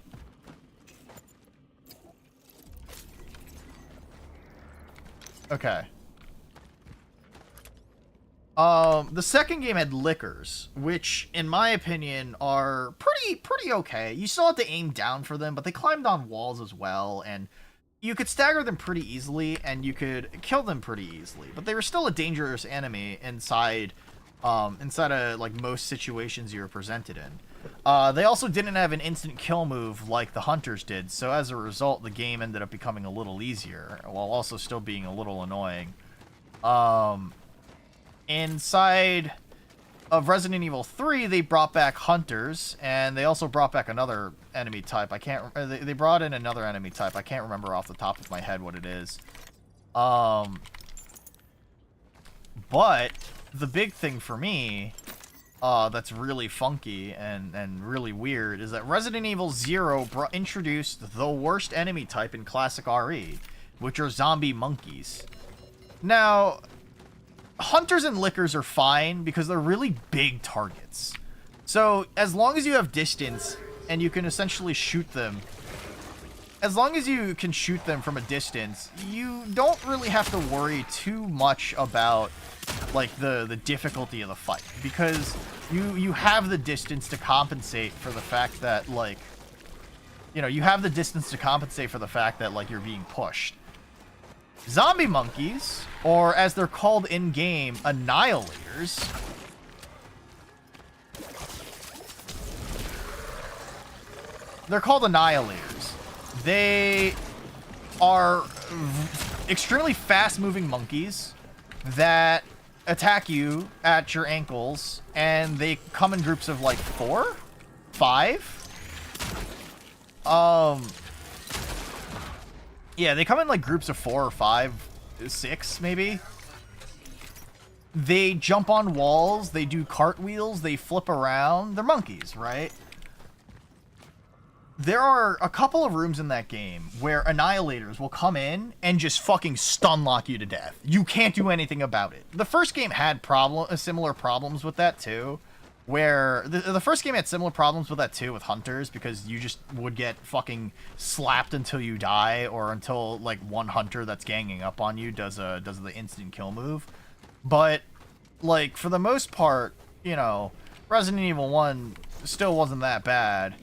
Okay. The second game had lickers, which, in my opinion, are pretty okay. You still have to aim down for them, but they climbed on walls as well, and you could stagger them pretty easily, and you could kill them pretty easily. But they were still a dangerous enemy inside of, like, most situations you were presented in. They also didn't have an instant kill move like the hunters did, so as a result, the game ended up becoming a little easier, while also still being a little annoying. Inside of Resident Evil 3, they brought back hunters, and they also brought back another enemy type. They brought in another enemy type. I can't remember off the top of my head what it is. But the big thing for me, that's really funky and really weird, is that Resident Evil 0 introduced the worst enemy type in classic RE, which are zombie monkeys. Now, hunters and lickers are fine because they're really big targets. So as long as you have distance and you can essentially shoot them, as long as you can shoot them from a distance, you don't really have to worry too much about, like, the difficulty of the fight, because you have the distance to compensate for the fact that, like, you know, like, you're being pushed. Zombie monkeys, or as they're called in-game, annihilators, they're called annihilators. They are extremely fast-moving monkeys that attack you at your ankles, and they come in groups of, like, 4? 5? Yeah, they come in, like, groups of 4 or 5, 6, maybe. they jump on walls, they do cartwheels, they flip around. They're monkeys, right? There are a couple of rooms in that game where annihilators will come in and just fucking stun lock you to death. You can't do anything about it. The first game had similar problems with that too, where the first game had similar problems with that too with hunters, because you just would get fucking slapped until you die, or until like one hunter that's ganging up on you does the instant kill move. But like for the most part, you know, Resident Evil 1 still wasn't that bad.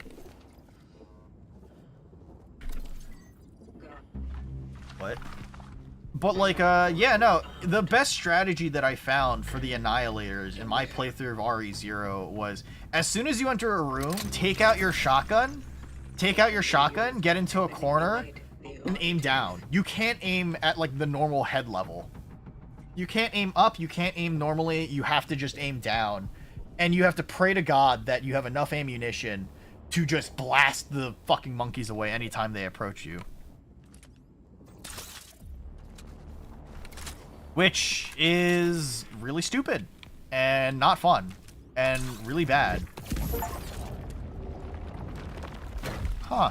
What? But like, yeah, no, the best strategy that I found for the annihilators in my playthrough of RE0 was, as soon as you enter a room, take out your shotgun, get into a corner, and aim down. You can't aim at like the normal head level. You can't aim up, you can't aim normally, you have to just aim down. And you have to pray to God that you have enough ammunition to just blast the fucking monkeys away anytime they approach you. Which is really stupid and not fun and really bad. Huh.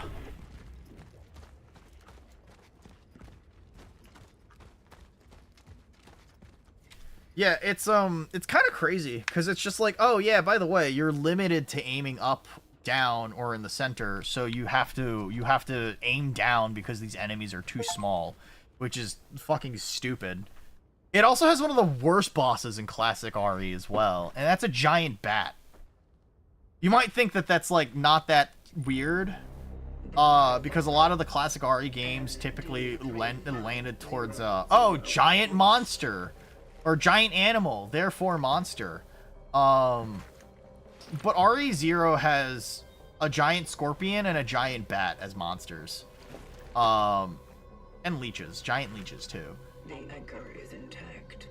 Yeah, it's kind of crazy because it's just like, oh yeah, by the way, you're limited to aiming up, down, or in the center, so you have to aim down because these enemies are too small, which is fucking stupid. It also has one of the worst bosses in classic RE as well, and that's a giant bat. You might think that that's like not that weird, because a lot of the classic RE games typically landed towards oh, giant monster or giant animal, therefore monster. But RE0 has a giant scorpion and a giant bat as monsters, and leeches, giant leeches too.
The anchor is intact.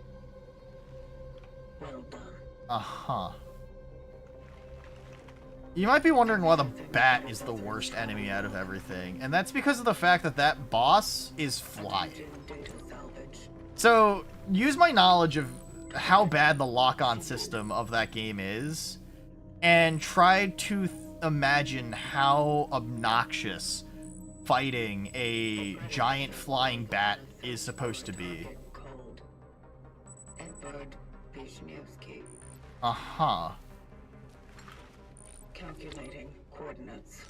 Well done.
Uh-huh. You might be wondering why the bat is the worst enemy out of everything, and that's because of the fact that that boss is flying. So, use my knowledge of how bad the lock-on system of that game is, and try to imagine how obnoxious fighting a giant flying bat is supposed to be. Uh-huh.
Calculating coordinates.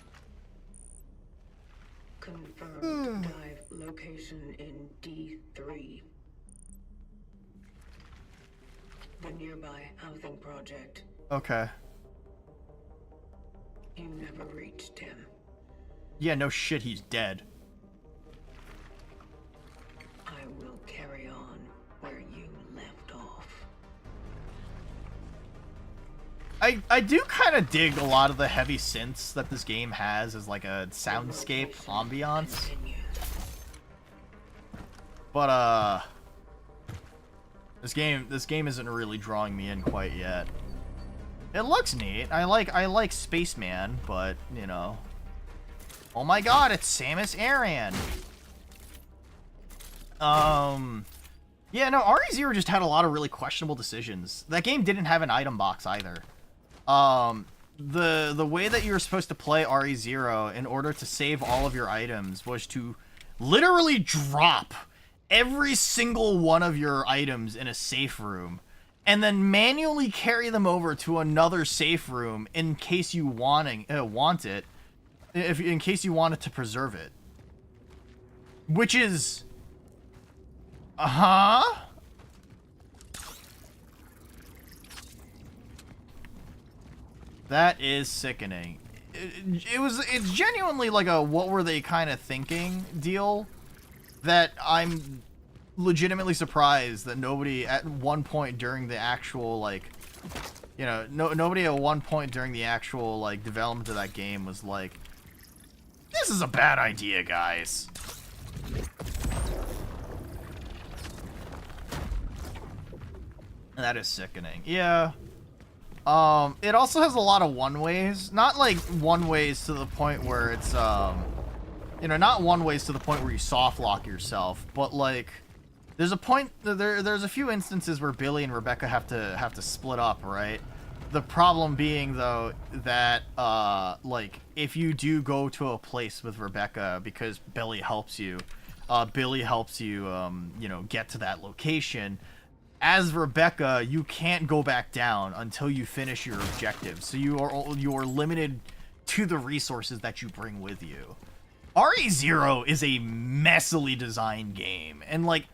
Confirmed dive location in D3. The nearby housing project.
Okay.
You never reached him.
Yeah, no shit, he's dead.
I will carry on where you left off.
I do kind of dig a lot of the heavy synths that this game has as like a soundscape ambiance. But this game isn't really drawing me in quite yet. It looks neat. I like Spaceman, but you know. Oh my god, it's Samus Aran. Yeah, no, RE0 just had a lot of really questionable decisions. That game didn't have an item box either. The way that you were supposed to play RE0 in order to save all of your items was to literally drop every single one of your items in a safe room and then manually carry them over to another safe room in case you want it, in case you wanted to preserve it. Which is... Uh-huh? That is sickening. It's genuinely like a what were they kind of thinking deal that I'm legitimately surprised that nobody at one point during the actual like, you know, nobody at one point during the actual like development of that game was like, this is a bad idea, guys. That is sickening. Yeah. It also has a lot of one-ways. Not like one-ways to the point where it's, you know, not one-ways to the point where you soft lock yourself, but like, There's a point. There's a few instances where Billy and Rebecca have to split up, right? The problem being though that like if you do go to a place with Rebecca because Billy helps you, you know, get to that location. As Rebecca, you can't go back down until you finish your objective. So you are limited to the resources that you bring with you. RE0 is a messily designed game, and like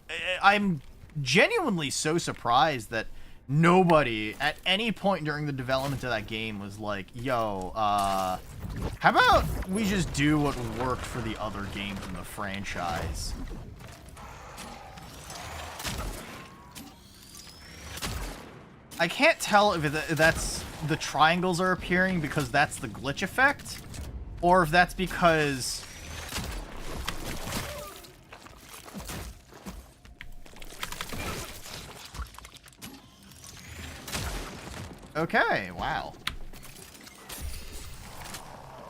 I'm genuinely so surprised that nobody at any point during the development of that game was like, yo, how about we just do what worked for the other games in the franchise? I can't tell if that's the triangles are appearing because that's the glitch effect, or if that's because okay, wow.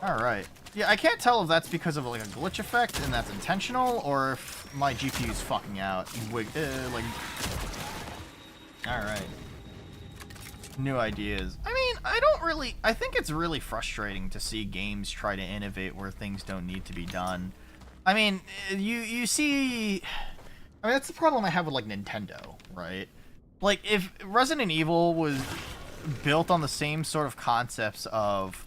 Alright. Yeah, I can't tell if that's because of like a glitch effect and that's intentional, or if my GPU's fucking out. Like... Alright. New ideas. I mean, I think it's really frustrating to see games try to innovate where things don't need to be done. I mean, you see... I mean, that's the problem I have with like Nintendo, right? Like, if Resident Evil was built on the same sort of concepts of...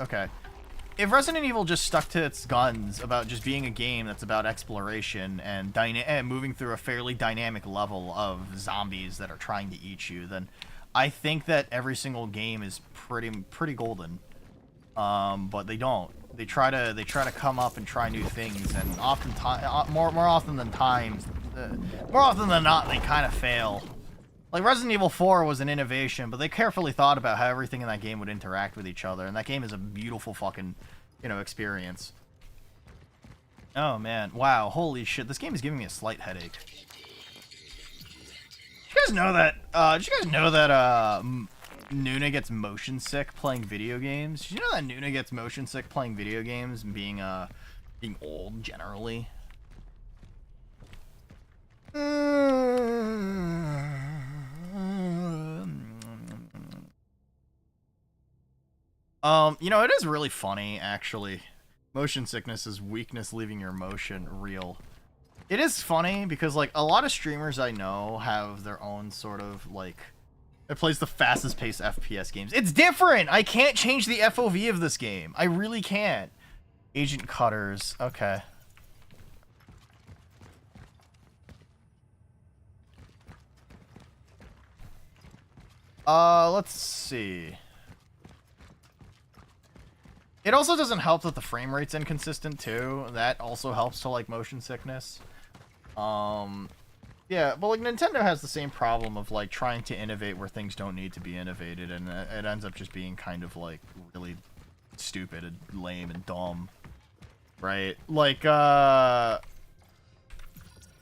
Okay. If Resident Evil just stuck to its guns about just being a game that's about exploration and moving through a fairly dynamic level of zombies that are trying to eat you, then I think that every single game is pretty golden. But they don't. They try to come up and try new things, and more often than not, they kind of fail. Like, Resident Evil 4 was an innovation, but they carefully thought about how everything in that game would interact with each other, and that game is a beautiful fucking, you know, experience. Oh, man. Wow, holy shit. This game is giving me a slight headache. Did you guys know that, Nuna gets motion sick playing video games? Did you know that Nuna gets motion sick playing video games and being old, generally? You know, it is really funny, actually. Motion sickness is weakness leaving your motion real. It is funny because, like, a lot of streamers I know have their own sort of, like... It plays the fastest paced FPS games. It's different! I can't change the FOV of this game. I really can't. Agent Cutters. Okay. Let's see. It also doesn't help that the frame rate's inconsistent too. That also helps to like motion sickness. Yeah, but like Nintendo has the same problem of like trying to innovate where things don't need to be innovated, and it ends up just being kind of like really stupid and lame and dumb. Right? Like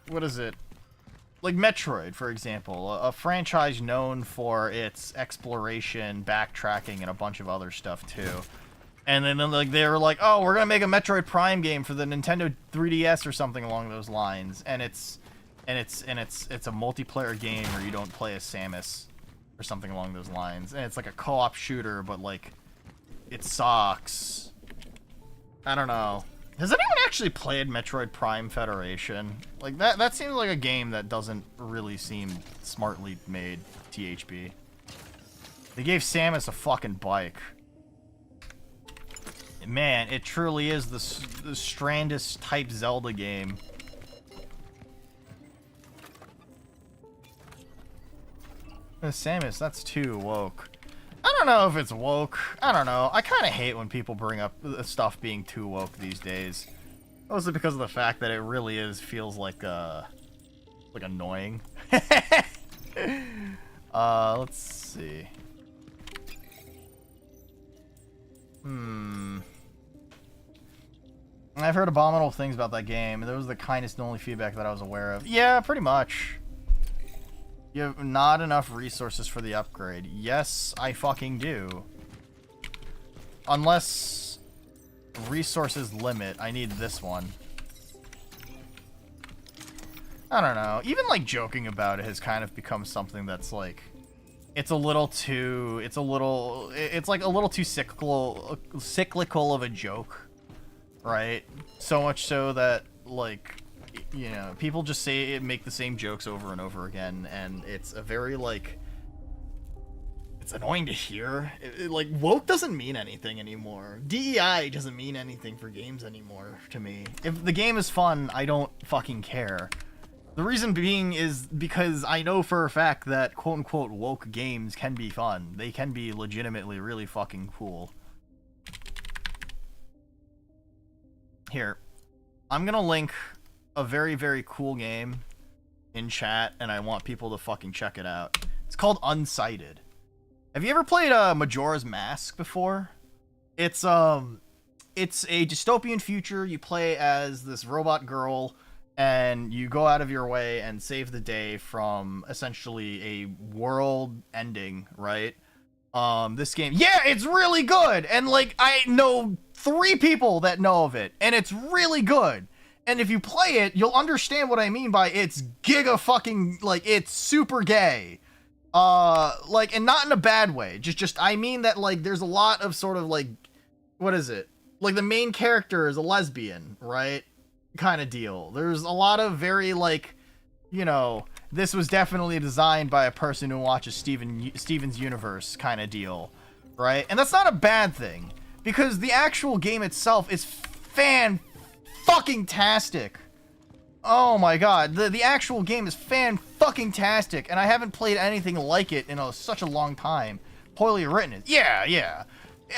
what is it? Like Metroid, for example, a franchise known for its exploration, backtracking, and a bunch of other stuff too. And then like they were like, "Oh, we're gonna make a Metroid Prime game for the Nintendo 3DS or something along those lines," and it's a multiplayer game where you don't play as Samus or something along those lines, and it's like a co-op shooter, but like it sucks. I don't know. Has anyone actually played Metroid Prime Federation? Like, that seems like a game that doesn't really seem smartly made, THB. They gave Samus a fucking bike. Man, it truly is the Strandis type Zelda game. Samus, that's too woke. I don't know if it's woke. I don't know. I kind of hate when people bring up stuff being too woke these days. Mostly because of the fact that it really feels like annoying. Let's see. I've heard abominable things about that game. That was the kindest and only feedback that I was aware of. Yeah, pretty much. You have not enough resources for the upgrade. Yes, I fucking do. Unless resources limit, I need this one. I don't know. Even like joking about it has kind of become something that's like, it's like a little too cyclical of a joke, right? So much so that like, you know, people just make the same jokes over and over again, and it's a very like, it's annoying to hear. Like, woke doesn't mean anything anymore. DEI doesn't mean anything for games anymore to me. If the game is fun, I don't fucking care. The reason being is because I know for a fact that quote-unquote woke games can be fun. They can be legitimately really fucking cool. Here. I'm gonna link a very, very cool game in chat, and I want people to fucking check it out. It's called Unsighted. Have you ever played Majora's Mask before? It's a dystopian future. You play as this robot girl, and you go out of your way and save the day from essentially a world ending, right? This game, yeah, it's really good, and like I know 3 people that know of it, and it's really good. And if you play it, you'll understand what I mean by it's giga fucking, like, it's super gay. Like, and not in a bad way. Just I mean that, like, there's a lot of sort of, like, what is it? Like, the main character is a lesbian, right? Kind of deal. There's a lot of very, like, you know, this was definitely designed by a person who watches Steven's Universe kind of deal, right? And that's not a bad thing, because the actual game itself is fan-fucking-tastic. Oh my god, the actual game is fan-fucking-tastic, and I haven't played anything like it in such a long time. Poorly written. Yeah.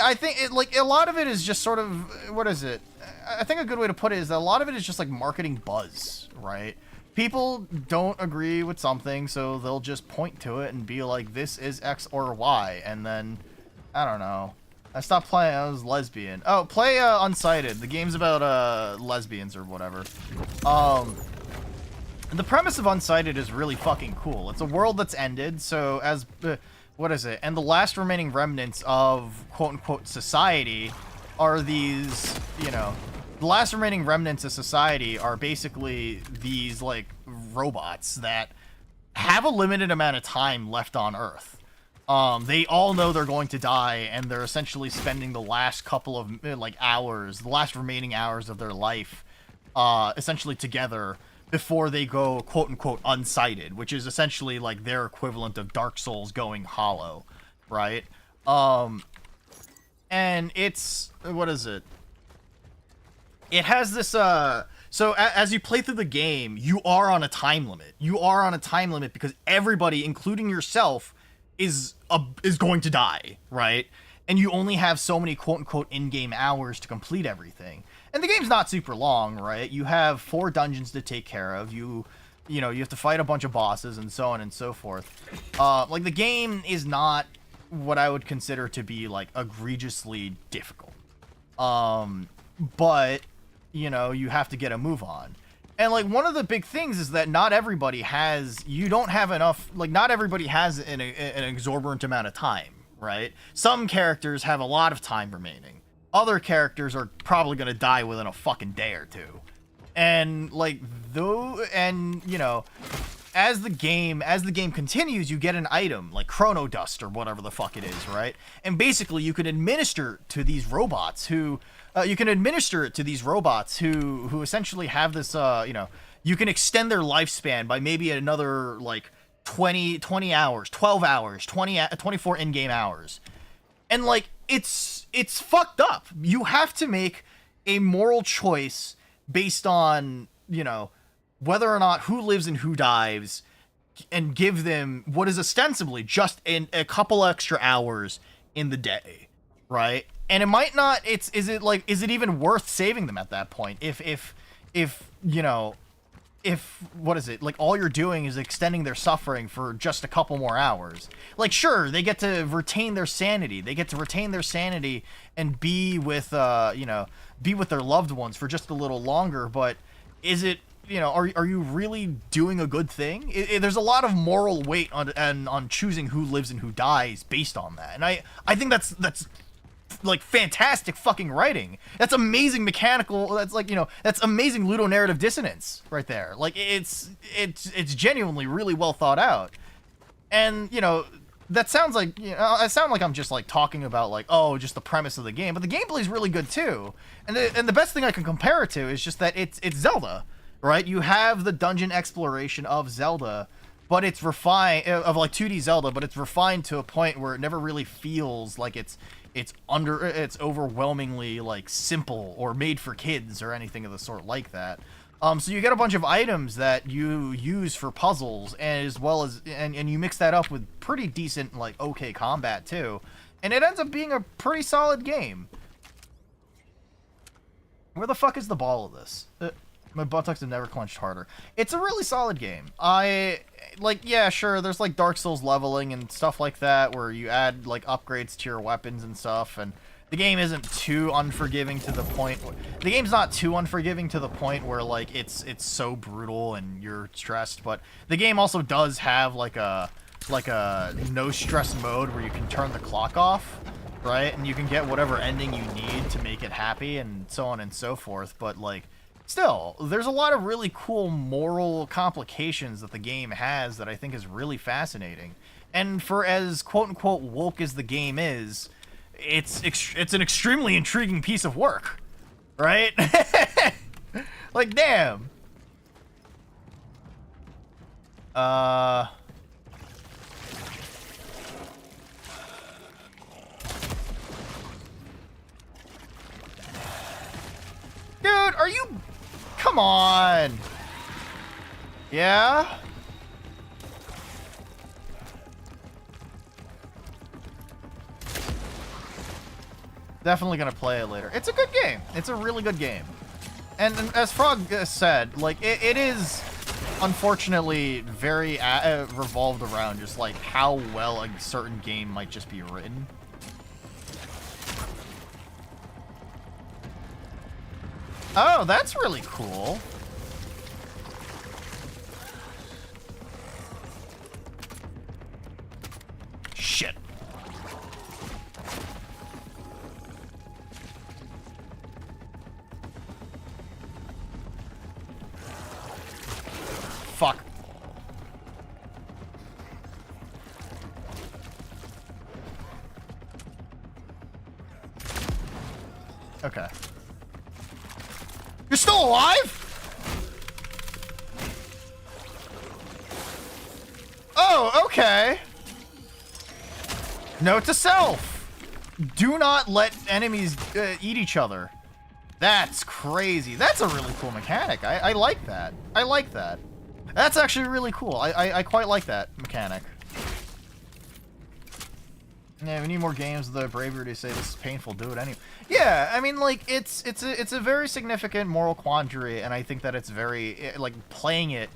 I think it, like, a lot of it is just sort of, what is it? I think a good way to put it is that a lot of it is just like marketing buzz, right? People don't agree with something, so they'll just point to it and be like, this is X or Y, and then, I don't know. I stopped playing, I was lesbian. Oh, play Unsighted. The game's about lesbians or whatever. The premise of Unsighted is really fucking cool. It's a world that's ended, so as, what is it? And the last remaining remnants of quote-unquote society are these, you know, the last remaining remnants of society are basically these, like, robots that have a limited amount of time left on Earth. They all know they're going to die, and they're essentially spending the last couple of, like, hours, the last remaining hours of their life, essentially together before they go, quote-unquote, unsighted, which is essentially, like, their equivalent of Dark Souls going hollow, right? And it's, what is it? It has this, so as you play through the game, you are on a time limit. You are on a time limit because everybody, including yourself, is going to die, right? And you only have so many quote-unquote in-game hours to complete everything. And the game's not super long, right? You have 4 dungeons to take care of. You know, you have to fight a bunch of bosses and so on and so forth. Like, the game is not what I would consider to be, like, egregiously difficult. But, you know, you have to get a move on. And, like, one of the big things is that not everybody has, you don't have enough, like, not everybody has an exorbitant amount of time, right? Some characters have a lot of time remaining. Other characters are probably going to die within a fucking day or two. And, like, you know, as the game continues, you get an item, like Chrono Dust or whatever the fuck it is, right? And basically, you can administer to these robots who, who essentially have this, you know, you can extend their lifespan by maybe another, like, 20 hours, 12 hours, 24 in-game hours. And, like, it's fucked up. You have to make a moral choice based on, you know, whether or not who lives and who dies, and give them what is ostensibly just a couple extra hours in the day, right? And it might not, is it even worth saving them at that point? If you know, what is it, like, all you're doing is extending their suffering for just a couple more hours. Like, sure, they get to retain their sanity. They get to retain their sanity and be with, you know, be with their loved ones for just a little longer, but is it, you know, are you really doing a good thing? There's a lot of moral weight on choosing who lives and who dies based on that. And I think that's like fantastic fucking writing. That's amazing mechanical. That's like, you know, that's amazing ludonarrative dissonance right there. Like it's genuinely really well thought out. And you know, that sounds like, you know, I sound like I'm just like talking about like, oh, just the premise of the game, but the gameplay is really good too. And the best thing I can compare it to is just that it's Zelda, right? You have the dungeon exploration of Zelda, but it's refined of like 2D Zelda, but it's refined to a point where it never really feels like it's overwhelmingly like simple or made for kids or anything of the sort like that. So you get a bunch of items that you use for puzzles, as well as and you mix that up with pretty decent like okay combat too, and it ends up being a pretty solid game. Where the fuck is the ball of this? My buttocks have never clenched harder. It's a really solid game. Yeah, sure, there's like Dark Souls leveling and stuff like that, where you add like upgrades to your weapons and stuff, and the game isn't too unforgiving to the point. The game's not too unforgiving to the point where like it's so brutal and you're stressed. But the game also does have like a no stress mode where you can turn the clock off, right? And you can get whatever ending you need to make it happy and so on and so forth. But like, still, there's a lot of really cool moral complications that the game has that I think is really fascinating. And for as quote unquote woke as the game is, it's an extremely intriguing piece of work, right? Like, damn. Dude, are you... Come on. Yeah? Definitely gonna play it later. It's a good game. It's a really good game. And as Frog said, like, it is unfortunately very revolved around just like how well a certain game might just be written. Oh, that's really cool. Shit. Fuck. Okay. You're still alive? Oh, okay. Note to self. Do not let enemies eat each other. That's crazy. That's a really cool mechanic. I like that. I like that. That's actually really cool. I quite like that mechanic. Yeah, we need more games with the bravery to say this is painful. Do it anyway. Yeah, I mean, like, it's a very significant moral quandary, and I think that it's very like playing it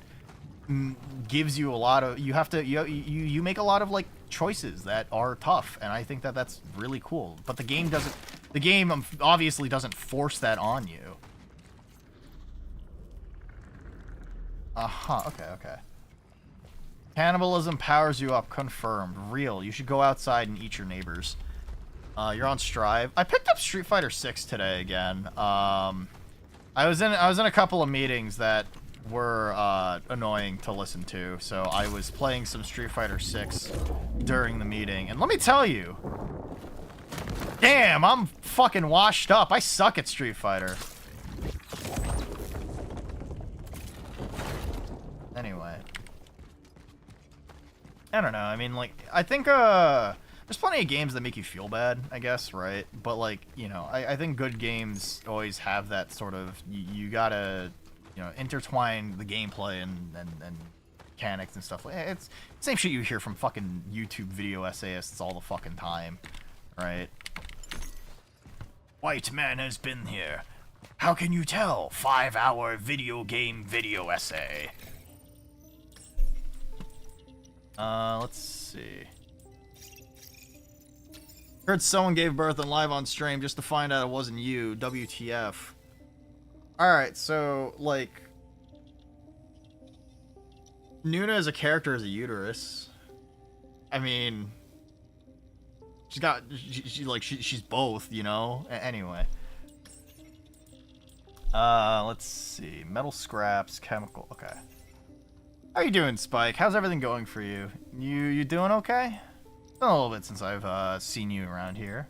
gives you a lot of you make a lot of like choices that are tough, and I think that that's really cool. But the game doesn't. The game obviously doesn't force that on you. Okay. Cannibalism powers you up. Confirmed. Real. You should go outside and eat your neighbors. You're on Strive. I picked up Street Fighter 6 today again. I was in a couple of meetings that were annoying to listen to, so I was playing some Street Fighter 6 during the meeting, and let me tell you, damn, I'm fucking washed up. I suck at Street Fighter. Anyway. I don't know, I mean, like, I think, there's plenty of games that make you feel bad, I guess, right? But, like, you know, I think good games always have that sort of, you gotta, you know, intertwine the gameplay and mechanics and stuff. It's the same shit you hear from fucking YouTube video essayists all the fucking time, right? White man has been here. How can you tell? 5-hour video game video essay. Let's see. Heard someone gave birth and live on stream just to find out it wasn't you. WTF. Alright, so, like... Nuna as a character is a uterus. I mean... she's both, you know. Anyway. Let's see. Metal scraps, chemical. Okay. How you doing, Spike? How's everything going for you? You doing okay? It's been a little bit since I've seen you around here.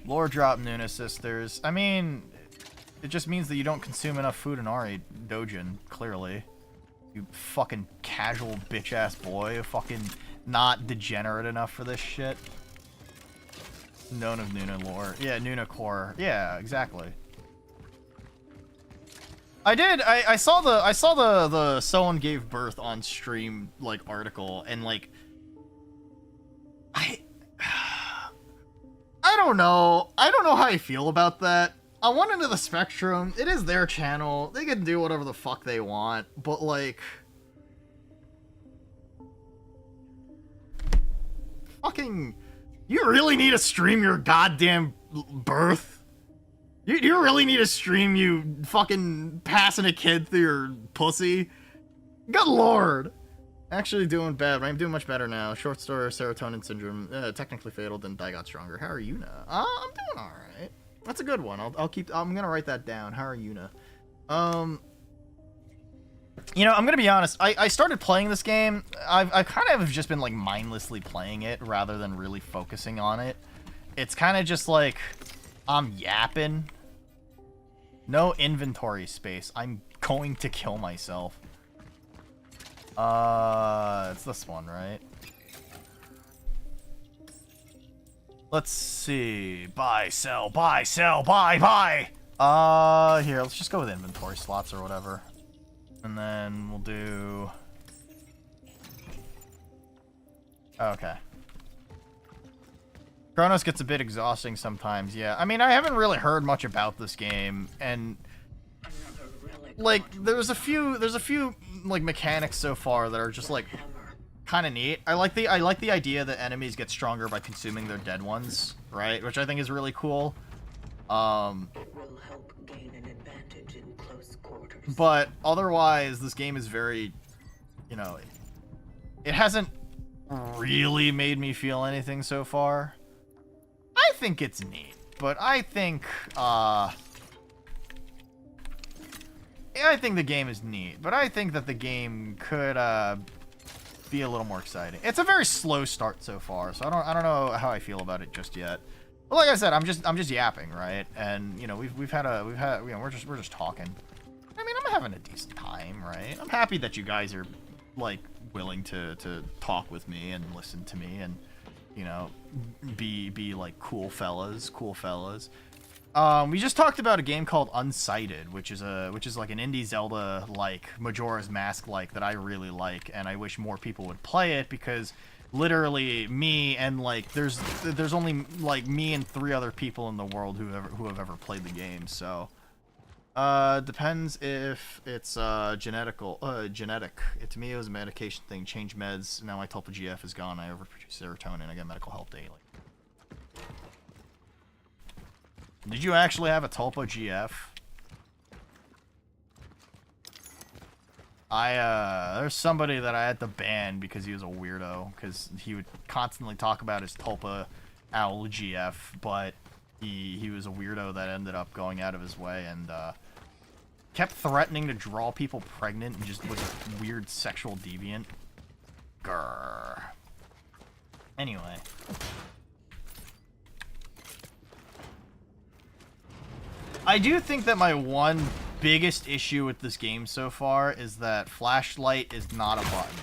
Lore drop, Nuna sisters. I mean, it just means that you don't consume enough food in Ari Dojin, clearly. You fucking casual bitch-ass boy. Fucking not degenerate enough for this shit. Known of Nuna lore. Yeah, Nuna core. Yeah, exactly. I saw the someone gave birth on stream, like, article, and, like, I don't know. I don't know how I feel about that. On one end of the spectrum, it is their channel. They can do whatever the fuck they want, but, like, fucking, you really need to stream your goddamn birth? You really need to stream you fucking passing a kid through your pussy? Good lord. Actually doing bad, but I'm doing much better now. Short story, serotonin syndrome. Technically fatal, then I got stronger. How are you now? I'm doing alright. That's a good one. I'm gonna write that down. How are you now? You know, I'm gonna be honest. I started playing this game. I kind of have just been, like, mindlessly playing it rather than really focusing on it. It's kind of just like, I'm yapping. No inventory space. I'm going to kill myself. It's this one, right? Let's see. Buy, sell, buy, sell, buy, buy! Here, let's just go with inventory slots or whatever. And then we'll do... Okay. Chronos gets a bit exhausting sometimes, yeah. I mean, I haven't really heard much about this game, and... like, there's a few, like, mechanics so far that are just, like, kind of neat. I like the idea that enemies get stronger by consuming their dead ones, right? Which I think is really cool.
It will help gain an advantage in close quarters.
But otherwise, this game is very, you know, it hasn't really made me feel anything so far. I think it's neat, but I think the game is neat, but I think that the game could be a little more exciting. It's a very slow start so far, so I don't know how I feel about it just yet. But like I said, I'm just yapping, right? And you know, we've had you know, we're just talking. I mean, I'm having a decent time, right? I'm happy that you guys are, like, willing to talk with me and listen to me and, you know, be like cool fellas. We just talked about a game called Unsighted, which is like an indie Zelda like Majora's Mask like that I really like, and I wish more people would play it because literally me and like there's only like me and 3 other people in the world who have ever played the game. So depends if it's genetic. To me it was a medication thing. Change meds. Now my Tulpa GF is gone. I overproduce serotonin. I get medical help daily. Did you actually have a Tulpa GF? There's somebody that I had to ban because he was a weirdo, because he would constantly talk about his Tulpa Owl GF, but he was a weirdo that ended up going out of his way and kept threatening to draw people pregnant and just was a weird sexual deviant. Grrr. Anyway. I do think that my one biggest issue with this game so far is that flashlight is not a button.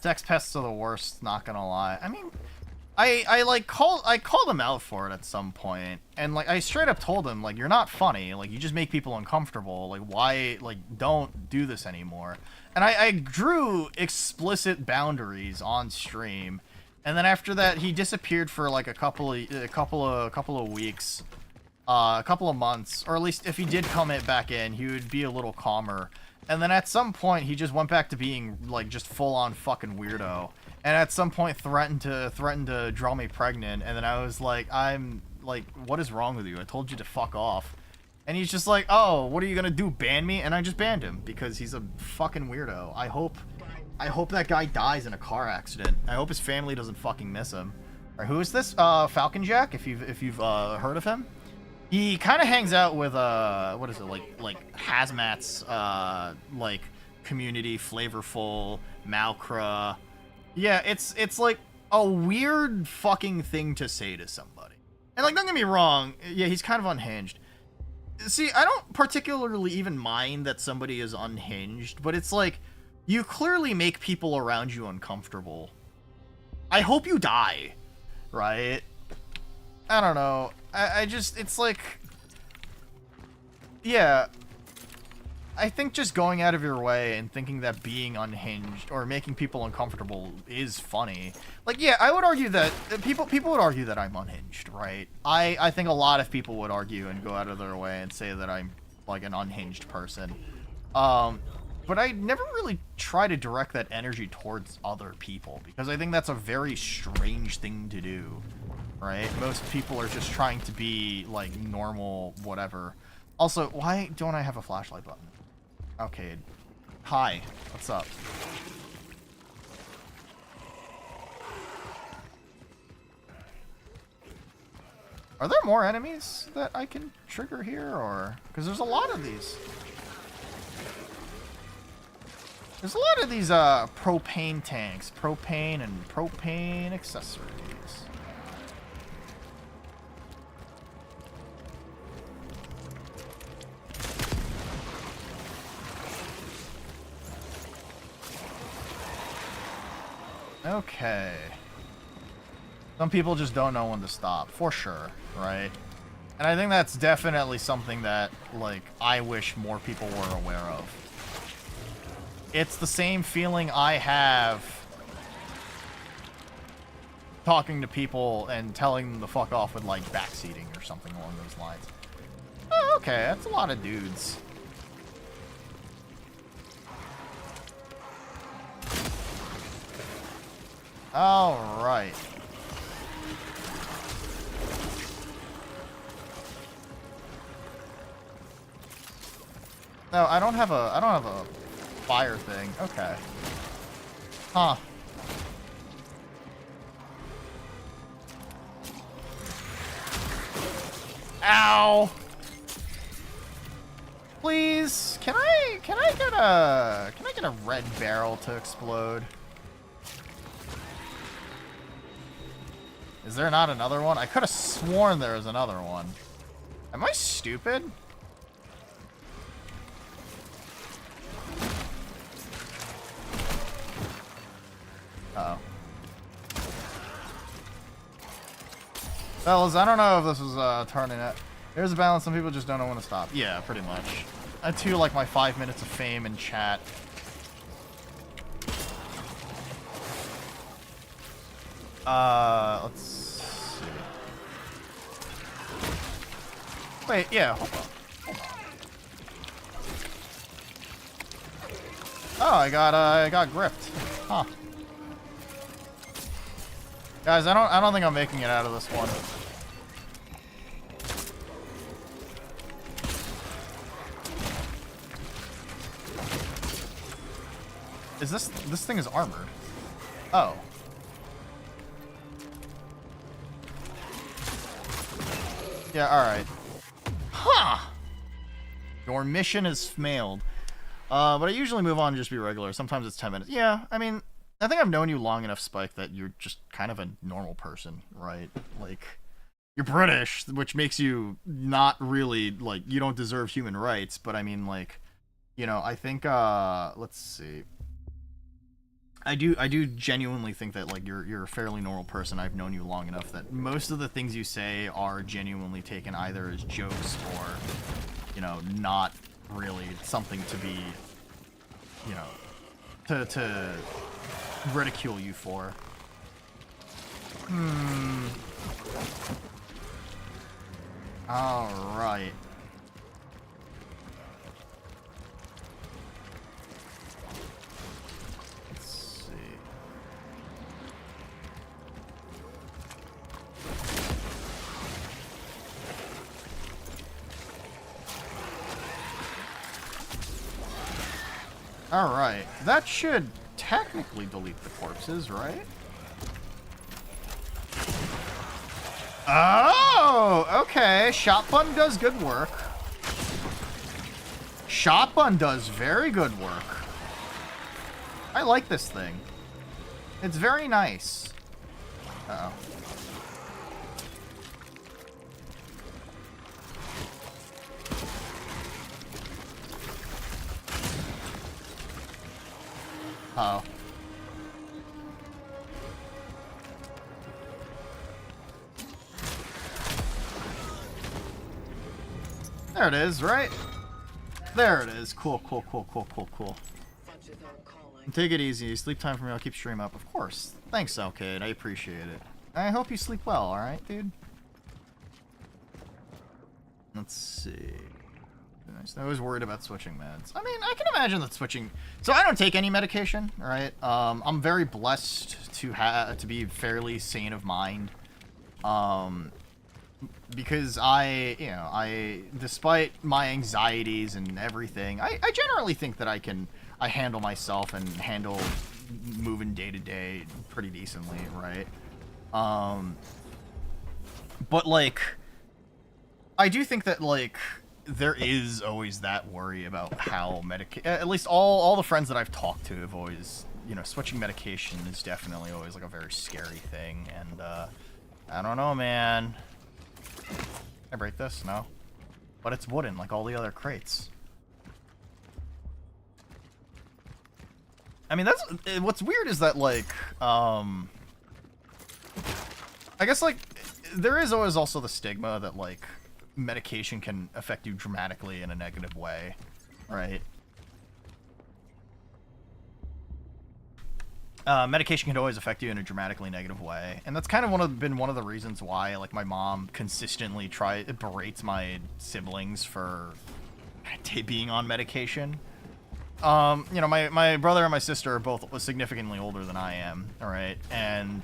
Sex pests are the worst, not gonna lie. I mean, I called him out for it at some point, and like I straight up told him, like, you're not funny, like you just make people uncomfortable, like why, like, don't do this anymore. And I drew explicit boundaries on stream, and then after that he disappeared for like a couple of weeks. A couple of months, or at least if he did come back in, he would be a little calmer. And then at some point, he just went back to being like just full-on fucking weirdo. And at some point, threatened to draw me pregnant. And then I was like, I'm like, what is wrong with you? I told you to fuck off. And he's just like, oh, what are you gonna do? Ban me? And I just banned him because he's a fucking weirdo. I hope I hope that guy dies in a car accident. I hope his family doesn't fucking miss him. Alright, who is this? Falcon Jack, if you've heard of him. He kind of hangs out with what is it, like Hazmat's like community, Flavorful, Malcra. Yeah, it's like a weird fucking thing to say to somebody. And like, don't get me wrong, yeah, he's kind of unhinged. See, I don't particularly even mind that somebody is unhinged, but it's like, you clearly make people around you uncomfortable. I hope you die, right? I don't know. I just, it's like, yeah, I think just going out of your way and thinking that being unhinged or making people uncomfortable is funny. Like, yeah, I would argue that people would argue that I'm unhinged, right? I think a lot of people would argue and go out of their way and say that I'm like an unhinged person. But I never really try to direct that energy towards other people because I think that's a very strange thing to do, right? Most people are just trying to be like normal, whatever. Also, why don't I have a flashlight button? Okay. Hi. What's up? Are there more enemies that I can trigger here, or... Because there's a lot of these. There's a lot of these, propane tanks. Propane and propane accessories. Okay. Some people just don't know when to stop, for sure, right? And I think that's definitely something that, like, I wish more people were aware of. It's the same feeling I have talking to people and telling them to fuck off with, like, backseating or something along those lines. Oh, okay, that's a lot of dudes. Alright. No, I don't have a fire thing. Okay. Huh. Ow! Please, can I get a red barrel to explode? Is there not another one? I could have sworn there was another one. Am I stupid? Uh-oh. Fellas, I don't know if this was turning it. There's a balance. Some people just don't know when to stop. Yeah, pretty much. I too like my 5 minutes of fame in chat. Let's see. Wait, yeah, hold on. Oh, I got gripped. Huh. Guys, I don't think I'm making it out of this one. Is this thing is armored? Oh. Yeah, alright. Huh! Your mission is failed. But I usually move on and just be regular. Sometimes it's 10 minutes. Yeah, I mean, I think I've known you long enough, Spike, that you're just kind of a normal person, right? Like, you're British, which makes you not really, like, you don't deserve human rights, but I mean, like, you know, I think, let's see. I do genuinely think that, like, you're a fairly normal person. I've known you long enough that most of the things you say are genuinely taken either as jokes or, you know, not really something to be, you know, to ridicule you for. Alright. Alright, that should technically delete the corpses, right? Oh, okay. Shotgun does good work. Shotgun does very good work. I like this thing. It's very nice. Uh-oh. Uh-oh. There it is, right? There it is. Cool, cool, cool, cool, cool, cool. Take it easy. Sleep time for me. I'll keep stream up. Of course. Thanks, Alkid. I appreciate it. I hope you sleep well, alright, dude? Let's see. I was worried about switching meds. I mean, I can imagine that switching... So I don't take any medication, right? I'm very blessed to be fairly sane of mind. Because despite my anxieties and everything, I generally think that I handle myself and handle moving day to day pretty decently, right? But like, I do think that like there is always that worry about how at least all the friends that I've talked to have always, switching medication is definitely always like a very scary thing, and I don't know, man. Can I break this? No. But it's wooden, like all the other crates. I mean, what's weird is that, like, I guess, like, there is always also the stigma that, like, medication can affect you dramatically in a negative way, right? Medication can always affect you in a dramatically negative way, and that's kind of been one of the reasons why, like, my mom consistently berates my siblings for being on medication. My brother and my sister are both significantly older than I am, all right, and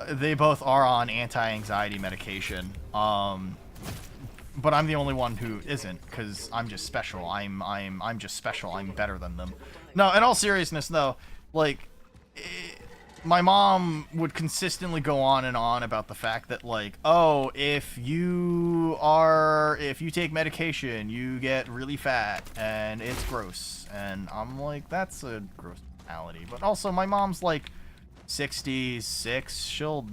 they both are on anti-anxiety medication. But I'm the only one who isn't, because I'm just special. I'm just special. I'm better than them. No, in all seriousness, though, like, my mom would consistently go on and on about the fact that, like, oh, if you take medication, you get really fat, and it's gross. And I'm like, that's a gross mentality. But also, my mom's, like, 66. She'll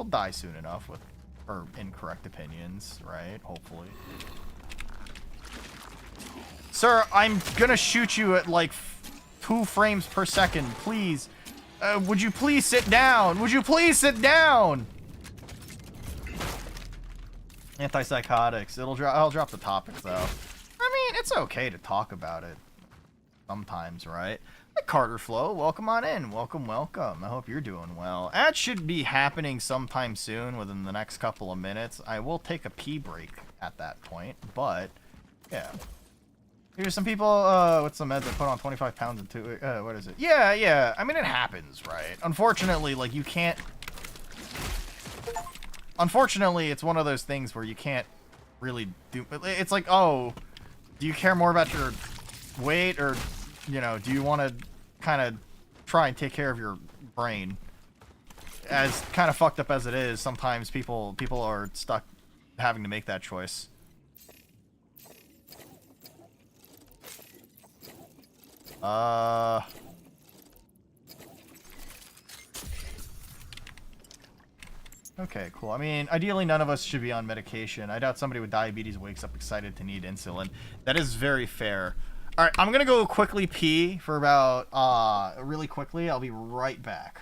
die soon enough with her incorrect opinions, right? Hopefully. Sir, I'm gonna shoot you at, like, 2 frames per second, please. Would you please sit down? Would you please sit down? Antipsychotics. I'll drop the topics, though. I mean, it's okay to talk about it sometimes, right? Like Carter Flow, welcome on in. Welcome, welcome. I hope you're doing well. That should be happening sometime soon, within the next couple of minutes. I will take a pee break at that point, but yeah. Here's some people, with some meds that put on 25 pounds into it. What is it? Yeah. I mean, it happens, right? Unfortunately, like, you can't... Unfortunately, it's one of those things where you can't really do... It's like, oh, do you care more about your weight, or, do you want to kind of try and take care of your brain? As kind of fucked up as it is, sometimes people are stuck having to make that choice. Okay, cool. I mean, ideally none of us should be on medication. I doubt somebody with diabetes wakes up excited to need insulin. That is very fair. Alright, I'm gonna go quickly pee for about, really quickly. I'll be right back.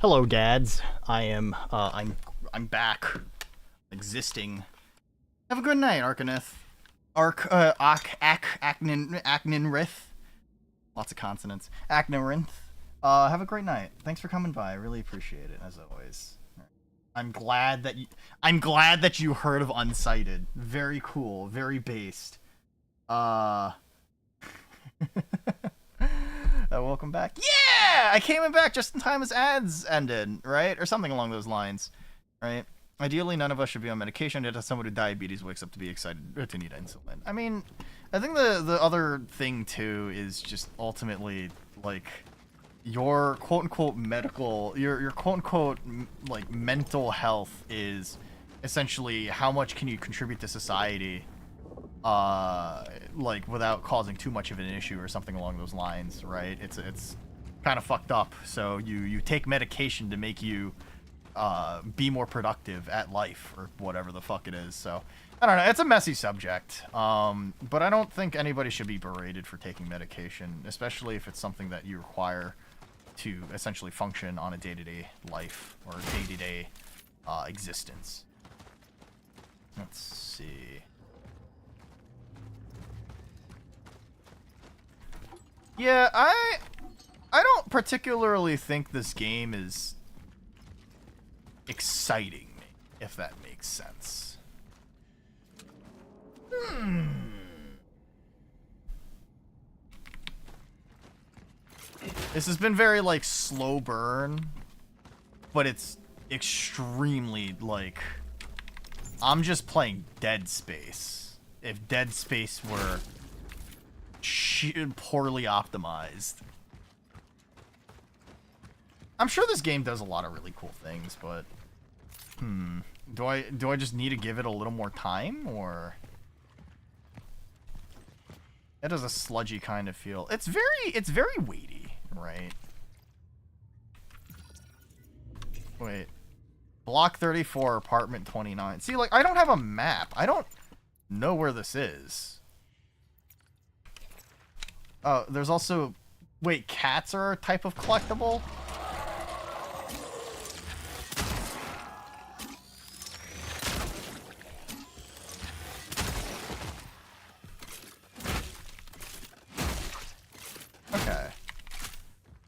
Hello, dads. I'm back, existing. Have a good night, Arcanith. Acninrith. Lots of consonants. Acnarinth. Have a great night. Thanks for coming by. I really appreciate it, as always. I'm glad that you heard of Unsighted. Very cool. Very based. Welcome back. Yeah! I came in back just in time as ads ended, right? Or something along those lines, right? Ideally, none of us should be on medication. Yet someone with diabetes wakes up to be excited to need insulin. I mean, I think the other thing, too, is just ultimately, like, your quote-unquote medical, your quote-unquote, like, mental health is essentially how much can you contribute to society, like, without causing too much of an issue or something along those lines, right? It's kind of fucked up. So you take medication to make you be more productive at life or whatever the fuck it is. So I don't know. It's a messy subject. But I don't think anybody should be berated for taking medication, especially if it's something that you require to essentially function on a day-to-day life or day-to-day existence. Let's see. Yeah, I don't particularly think this game is exciting me, if that makes sense. This has been very, like, slow burn, but it's extremely, like, I'm just playing Dead Space. If Dead Space were poorly optimized. I'm sure this game does a lot of really cool things, but do I just need to give it a little more time, or it has a sludgy kind of feel. It's very weighty, right? Wait. Block 34, apartment 29. See, like, I don't have a map. I don't know where this is. Oh, there's also... Wait, cats are a type of collectible? Okay.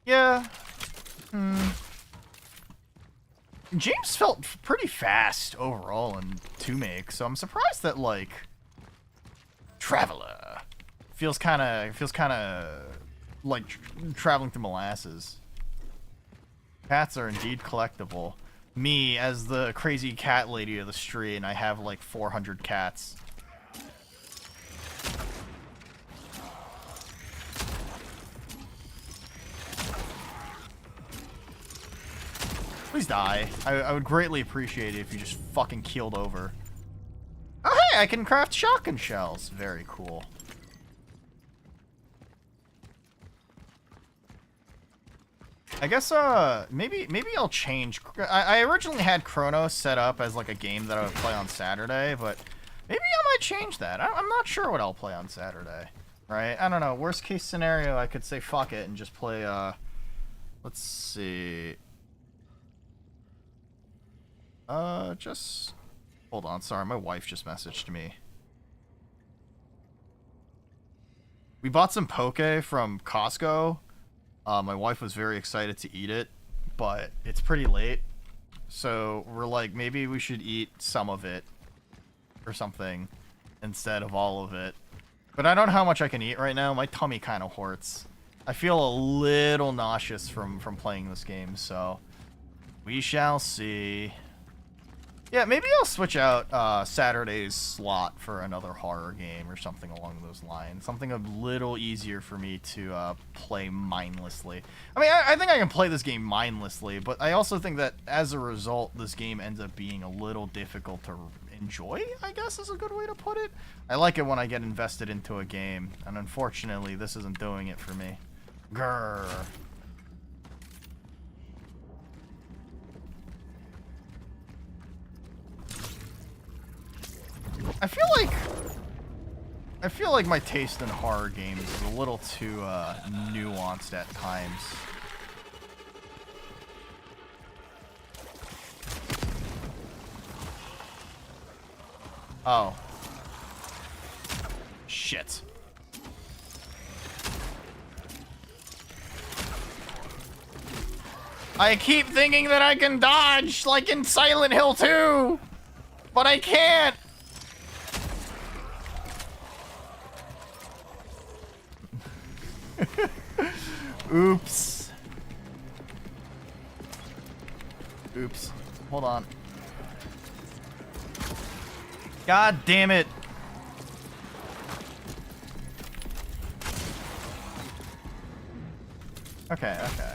Yeah. James felt pretty fast overall in 2-make, so I'm surprised that, like, Traveler feels kind of like traveling through molasses. Cats are indeed collectible. Me, as the crazy cat lady of the street, and I have like 400 cats. Please die. I would greatly appreciate it if you just fucking keeled over. Oh hey, I can craft shotgun shells. Very cool. I guess, maybe I'll change. I originally had Chronos set up as, like, a game that I would play on Saturday, but maybe I might change that. I'm not sure what I'll play on Saturday, right? I don't know. Worst case scenario, I could say fuck it and just play, let's see. Just... Hold on, sorry, my wife just messaged me. We bought some poke from Costco. My wife was very excited to eat it, but it's pretty late. So we're like, maybe we should eat some of it or something instead of all of it. But I don't know how much I can eat right now. My tummy kind of hurts. I feel a little nauseous from playing this game, so we shall see. Yeah, maybe I'll switch out Saturday's slot for another horror game or something along those lines. Something a little easier for me to play mindlessly. I mean, I think I can play this game mindlessly, but I also think that as a result, this game ends up being a little difficult to enjoy, I guess is a good way to put it. I like it when I get invested into a game, and unfortunately, this isn't doing it for me. Grrr. I feel like my taste in horror games is a little too nuanced at times. Oh. Shit. I keep thinking that I can dodge, like in Silent Hill 2, but I can't. Oops. Oops. Hold on. God damn it. Okay, okay.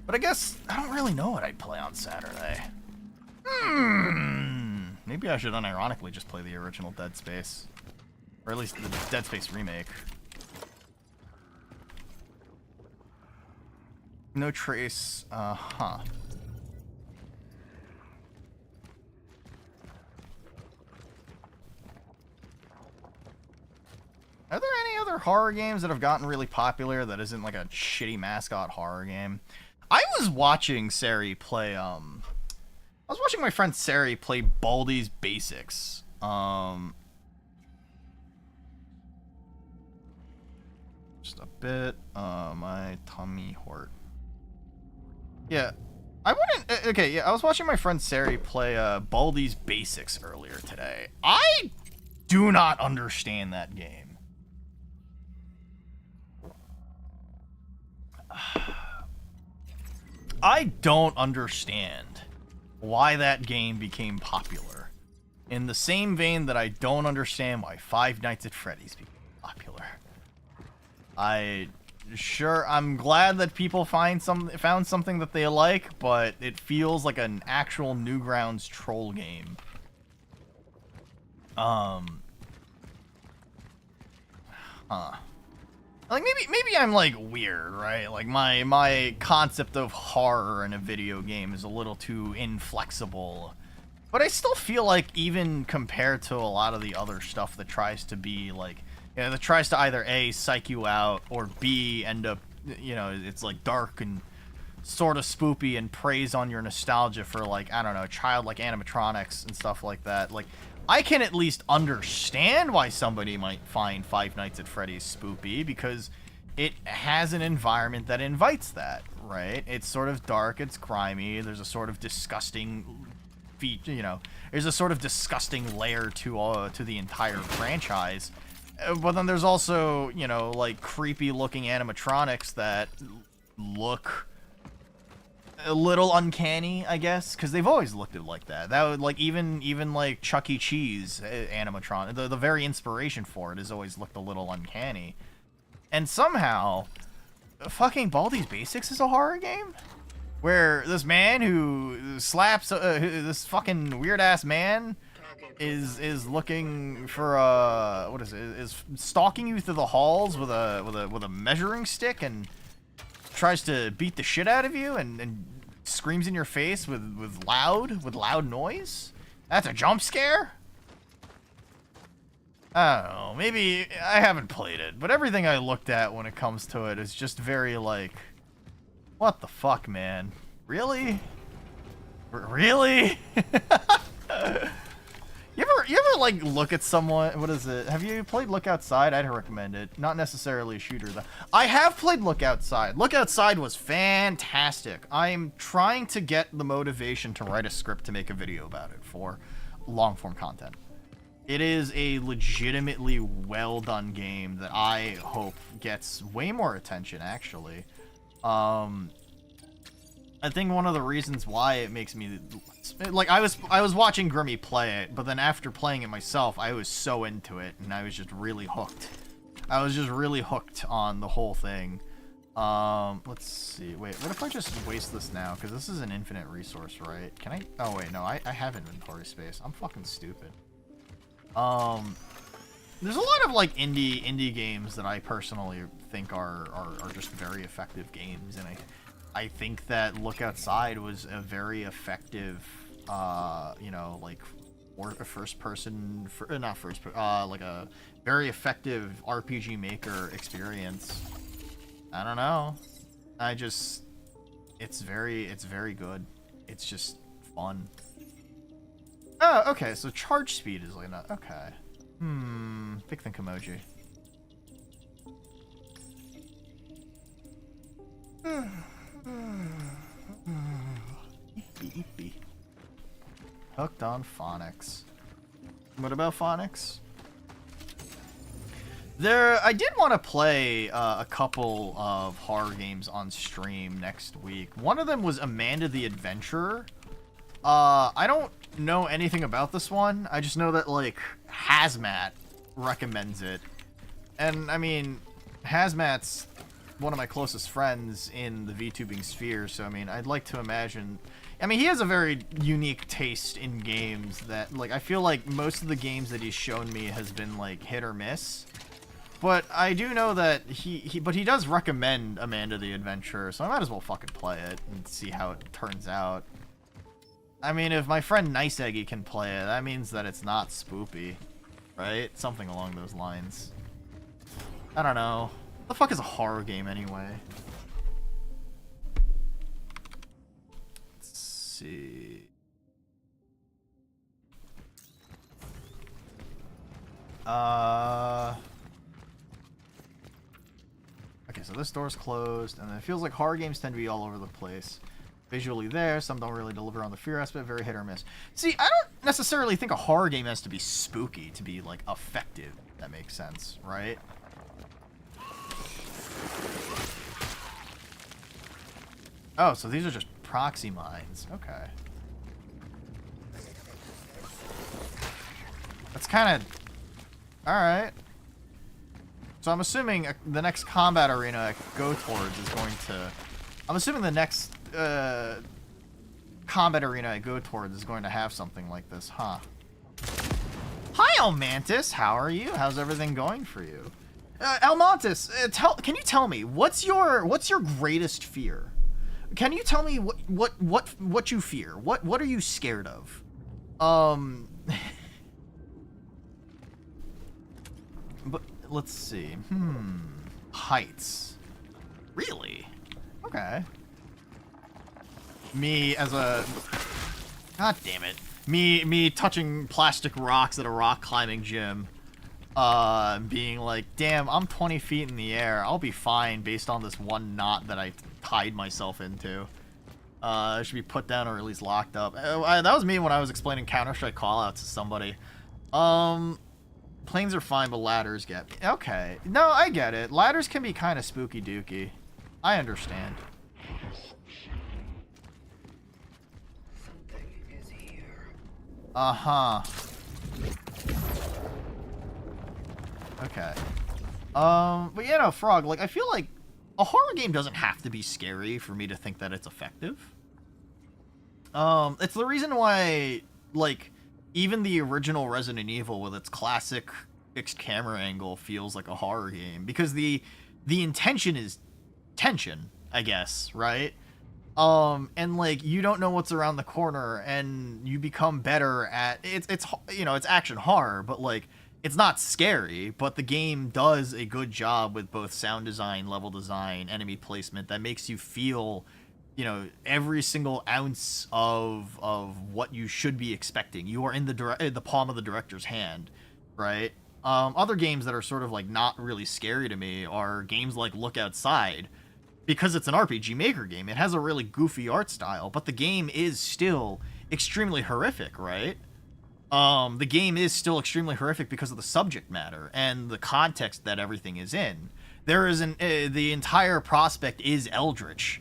But I guess I don't really know what I'd play on Saturday. Maybe I should unironically just play the original Dead Space. Or at least the Dead Space remake. No trace, huh. Are there any other horror games that have gotten really popular that isn't like a shitty mascot horror game? I was watching Sari play, I was watching my friend Sari play Baldi's Basics. Just a bit, my tummy hurt. Yeah, I wouldn't, okay, yeah, I was watching my friend Sari play, Baldi's Basics earlier today. I do not understand that game. I don't understand why that game became popular. In the same vein that I don't understand why Five Nights at Freddy's became popular. I'm glad that people found something that they like, but it feels like an actual Newgrounds troll game. Like maybe I'm like weird, right? Like my concept of horror in a video game is a little too inflexible. But I still feel like even compared to a lot of the other stuff that tries to be like, you know, that tries to either A, psych you out, or B, end up, you know, it's like dark and sort of spoopy and preys on your nostalgia for like, I don't know, childlike animatronics and stuff like that. Like, I can at least understand why somebody might find Five Nights at Freddy's spoopy, because it has an environment that invites that, right? It's sort of dark, it's grimy, there's a sort of disgusting you know, there's a sort of disgusting layer to the entire franchise. But then there's also, you know, like creepy looking animatronics that look a little uncanny, I guess, because they've always looked like that. That would, like, even like Chuck E. Cheese animatronic, the very inspiration for it has always looked a little uncanny. And somehow, fucking Baldi's Basics is a horror game? Where this man who slaps this fucking weird ass man is looking for what is it? Is stalking you through the halls with a measuring stick and tries to beat the shit out of you and screams in your face with loud noise. That's a jump scare? I don't know. Maybe I haven't played it, but everything I looked at when it comes to it is just very like, what the fuck, man? Really? Really? You ever like look at someone? What is it? Have you played Look Outside? I'd recommend it. Not necessarily a shooter though. I have played Look Outside. Look Outside was fantastic. I'm trying to get the motivation to write a script to make a video about it for long form content. It is a legitimately well done game that I hope gets way more attention actually. I think one of the reasons why it makes me like, I was watching Grimmy play it, but then after playing it myself, I was so into it and I was just really hooked. I was just really hooked on the whole thing. Let's see. Wait, what if I just waste this now? Because this is an infinite resource, right? Can I? Oh wait, no, I have inventory space. I'm fucking stupid. There's a lot of like indie games that I personally think are just very effective games, and I think that Look Outside was a very effective, you know, like, or a first-person, like a very effective RPG Maker experience. I don't know. it's very good. It's just fun. Oh, okay, so charge speed is like not... Okay. Big think emoji. Hooked on phonics. What about phonics? I did want to play a couple of horror games on stream next week. One of them was Amanda the Adventurer. I don't know anything about this one. I just know that, like, Hazmat recommends it. And, I mean, Hazmat's one of my closest friends in the VTubing sphere, so, I mean, I'd like to imagine... I mean, he has a very unique taste in games that, like, I feel like most of the games that he's shown me has been, like, hit or miss. But I do know that he does recommend Amanda the Adventurer, so I might as well fucking play it and see how it turns out. I mean, if my friend Nice Eggy can play it, that means that it's not spoopy, right? Something along those lines. I don't know. What the fuck is a horror game anyway? Let's see. Okay, so this door's closed, and it feels like horror games tend to be all over the place. Visually there, some don't really deliver on the fear aspect, very hit or miss. See, I don't necessarily think a horror game has to be spooky to be, like, effective, if that makes sense, right? Oh, so these are just proxy mines. Okay. That's kind of... Alright. So I'm assuming the next combat arena I go towards is going to... I'm assuming the next combat arena I go towards is going to have something like this, huh? Hi, Elmantis! How are you? How's everything going for you? Elmantis, can you tell me, what's your greatest fear? Can you tell me what you fear? What are you scared of? But let's see. Heights. Really? Okay. Me as a... God damn it. Me touching plastic rocks at a rock climbing gym. Being like, damn, I'm 20 feet in the air. I'll be fine based on this one knot that I tied myself into. I should be put down or at least locked up. That was me when I was explaining Counter-Strike callouts to somebody. Planes are fine, but ladders get me. Okay. No, I get it. Ladders can be kind of spooky dooky. I understand.
Something is here.
Uh-huh. Okay. But yeah, no, Frog, like, I feel like a horror game doesn't have to be scary for me to think that it's effective. It's the reason why, like, even the original Resident Evil with its classic fixed camera angle feels like a horror game, because the intention is tension, I guess, right? And like, you don't know what's around the corner, and you become better at it's you know, it's action horror, but like, it's not scary, but the game does a good job with both sound design, level design, enemy placement that makes you feel, you know, every single ounce of what you should be expecting. You are in the palm of the director's hand, right? Other games that are sort of like not really scary to me are games like Look Outside, because it's an RPG Maker game. It has a really goofy art style, but the game is still extremely horrific, right? The game is still extremely horrific because of the subject matter and the context that everything is in. There is the entire prospect is eldritch,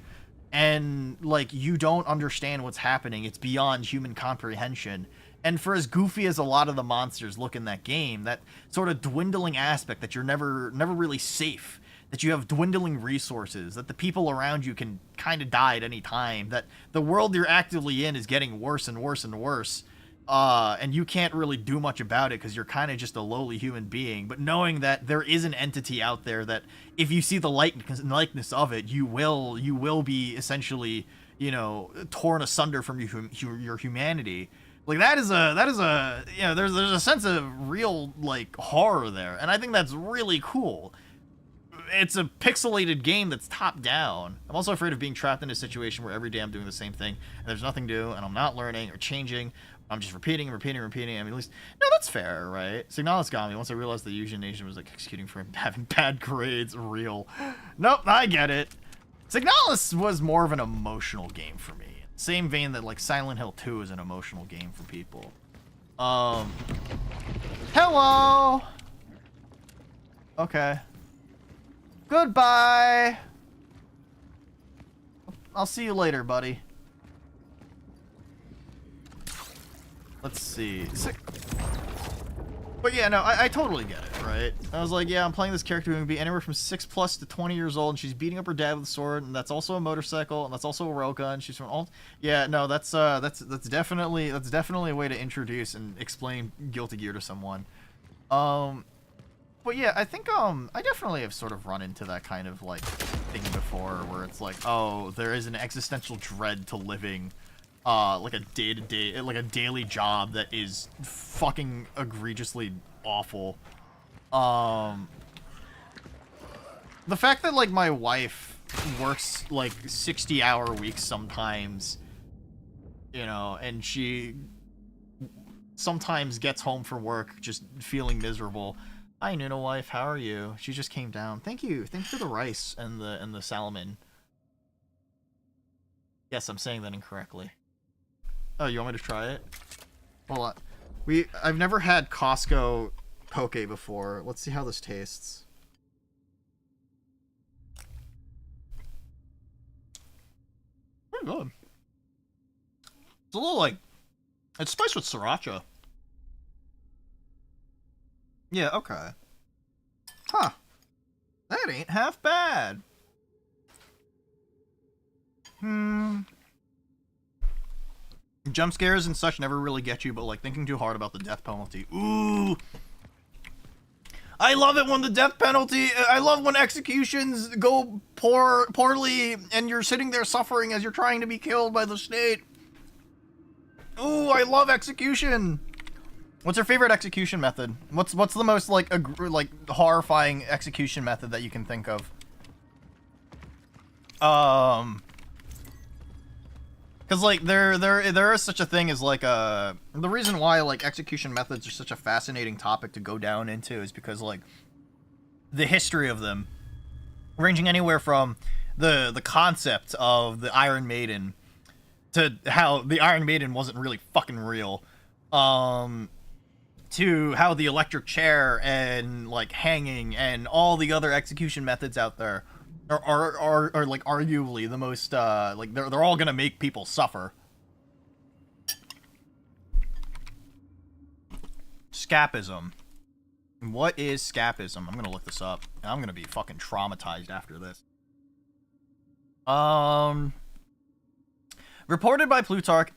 and like, you don't understand what's happening. It's beyond human comprehension. And for as goofy as a lot of the monsters look in that game, that sort of dwindling aspect that you're never really safe, that you have dwindling resources, that the people around you can kind of die at any time, that the world you're actively in is getting worse and worse and worse, and you can't really do much about it because you're kind of just a lowly human being, but knowing that there is an entity out there that if you see the likeness of it, you will be essentially, you know, torn asunder from your humanity. Like, that is a you know, there's a sense of real, like, horror there, and I think that's really cool. It's a pixelated game that's top down. I'm also afraid of being trapped in a situation where every day I'm doing the same thing and there's nothing new and I'm not learning or changing. I'm just repeating. I mean, at least... No, that's fair, right? Signalis got me once I realized the Yuuzhan Nation was, like, executing for him having bad grades. Real. Nope, I get it. Signalis was more of an emotional game for me. Same vein that, like, Silent Hill 2 is an emotional game for people. Hello! Okay. Goodbye! I'll see you later, buddy. Let's see. But yeah, no, I totally get it, right? I was like, yeah, I'm playing this character who can be anywhere from 6+ to 20 years old, and she's beating up her dad with a sword, and that's also a motorcycle, and that's also a railgun. She's from all. Yeah, no, that's definitely a way to introduce and explain Guilty Gear to someone. But yeah, I think I definitely have sort of run into that kind of like thing before, where it's like, oh, there is an existential dread to living. Like a day-to-day, like a daily job that is fucking egregiously awful. The fact that, like, my wife works, like, 60-hour weeks sometimes, you know, and she sometimes gets home from work just feeling miserable. Hi, Nuno wife, how are you? She just came down. Thank you. Thanks for the rice and the salmon. Yes, I'm saying that incorrectly. Oh, you want me to try it? Hold on. I've never had Costco poke before. Let's see how this tastes. Pretty good. It's a little like... It's spiced with sriracha. Yeah, okay. Huh. That ain't half bad. Jump scares and such never really get you, but like thinking too hard about the death penalty. Ooh. I love it when the death penalty, I love when executions go poorly and you're sitting there suffering as you're trying to be killed by the state. Ooh, I love execution. What's your favorite execution method? What's the most like horrifying execution method that you can think of? Because, like, there is such a thing as, like, the reason why, like, execution methods are such a fascinating topic to go down into is because, like, the history of them, ranging anywhere from the concept of the Iron Maiden to how the Iron Maiden wasn't really fucking real, to how the electric chair and, like, hanging and all the other execution methods out there are like arguably the most like they're all gonna make people suffer. Scapism. What is scapism? I'm gonna look this up. I'm gonna be fucking traumatized after this. Reported by Plutarch,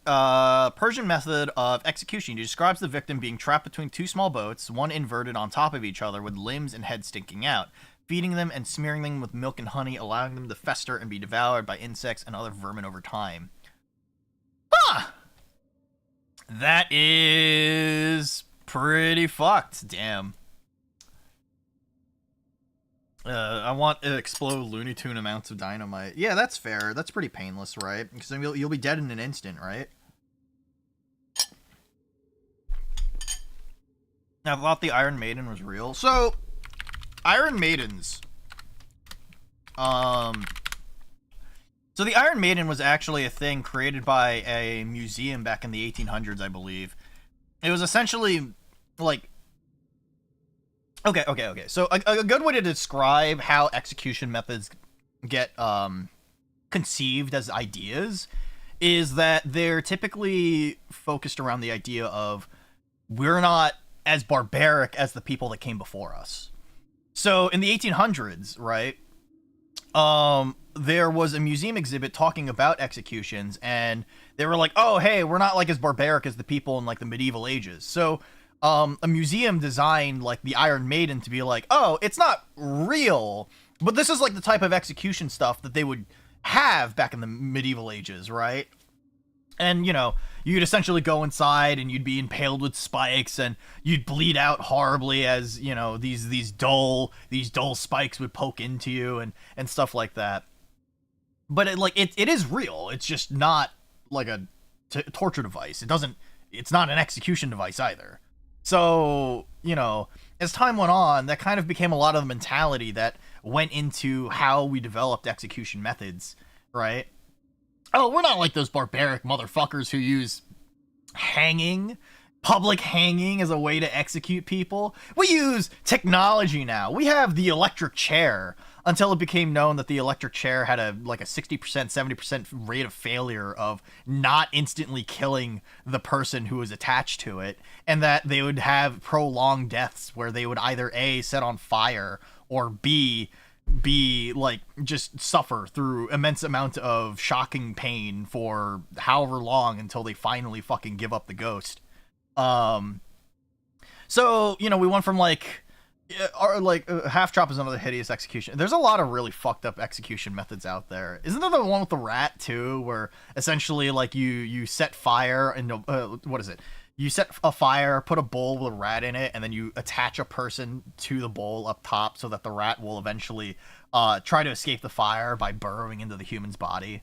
Persian method of execution. He describes the victim being trapped between two small boats, one inverted on top of each other with limbs and head sticking out, feeding them and smearing them with milk and honey, allowing them to fester and be devoured by insects and other vermin over time. Huh! That is pretty fucked. Damn. I want to explode Looney Tune amounts of dynamite. Yeah, that's fair. That's pretty painless, right? Because then you'll be dead in an instant, right? I thought the Iron Maiden was real. So, Iron Maidens. So the Iron Maiden was actually a thing created by a museum back in the 1800s, I believe. It was essentially, like... Okay. So a good way to describe how execution methods get conceived as ideas is that they're typically focused around the idea of we're not as barbaric as the people that came before us. So in the 1800s, right, there was a museum exhibit talking about executions, and they were like, oh, hey, we're not like as barbaric as the people in like the medieval ages. So a museum designed like the Iron Maiden to be like, oh, it's not real, but this is like the type of execution stuff that they would have back in the medieval ages, right? And, you know, you'd essentially go inside and you'd be impaled with spikes and you'd bleed out horribly as, you know, these dull spikes would poke into you and stuff like that. But it is real. It's just not like a torture device. it's not an execution device either. So, you know, as time went on, that kind of became a lot of the mentality that went into how we developed execution methods, right? Oh, we're not like those barbaric motherfuckers who use hanging, public hanging as a way to execute people. We use technology now. We have the electric chair, until it became known that the electric chair had a 60%, 70% rate of failure of not instantly killing the person who was attached to it, and that they would have prolonged deaths where they would either A, set on fire, or B, like just suffer through immense amount of shocking pain for however long until they finally fucking give up the ghost. So, you know, we went from half chop is another hideous execution. There's a lot of really fucked up execution methods out there. Isn't there the one with the rat too, where essentially like you set fire and what is it? You set a fire, put a bowl with a rat in it, and then you attach a person to the bowl up top so that the rat will eventually try to escape the fire by burrowing into the human's body.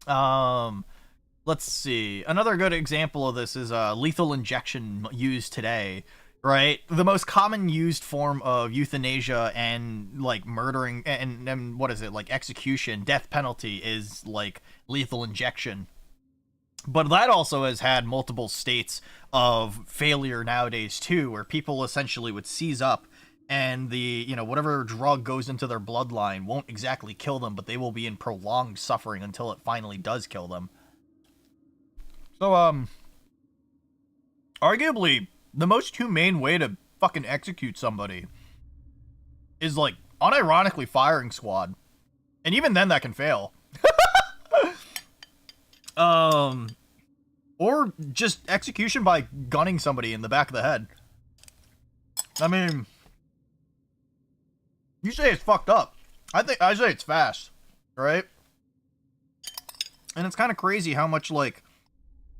Let's see. Another good example of this is lethal injection used today, right? The most common used form of euthanasia and like murdering and what is it, like execution, death penalty is like lethal injection. But that also has had multiple states of failure nowadays too, where people essentially would seize up and the, you know, whatever drug goes into their bloodline won't exactly kill them, but they will be in prolonged suffering until it finally does kill them. So, arguably, the most humane way to fucking execute somebody is, like, unironically firing squad. And even then, that can fail. Or just execution by gunning somebody in the back of the head. I mean, you say it's fucked up. I say it's fast, right? And it's kind of crazy how much, like,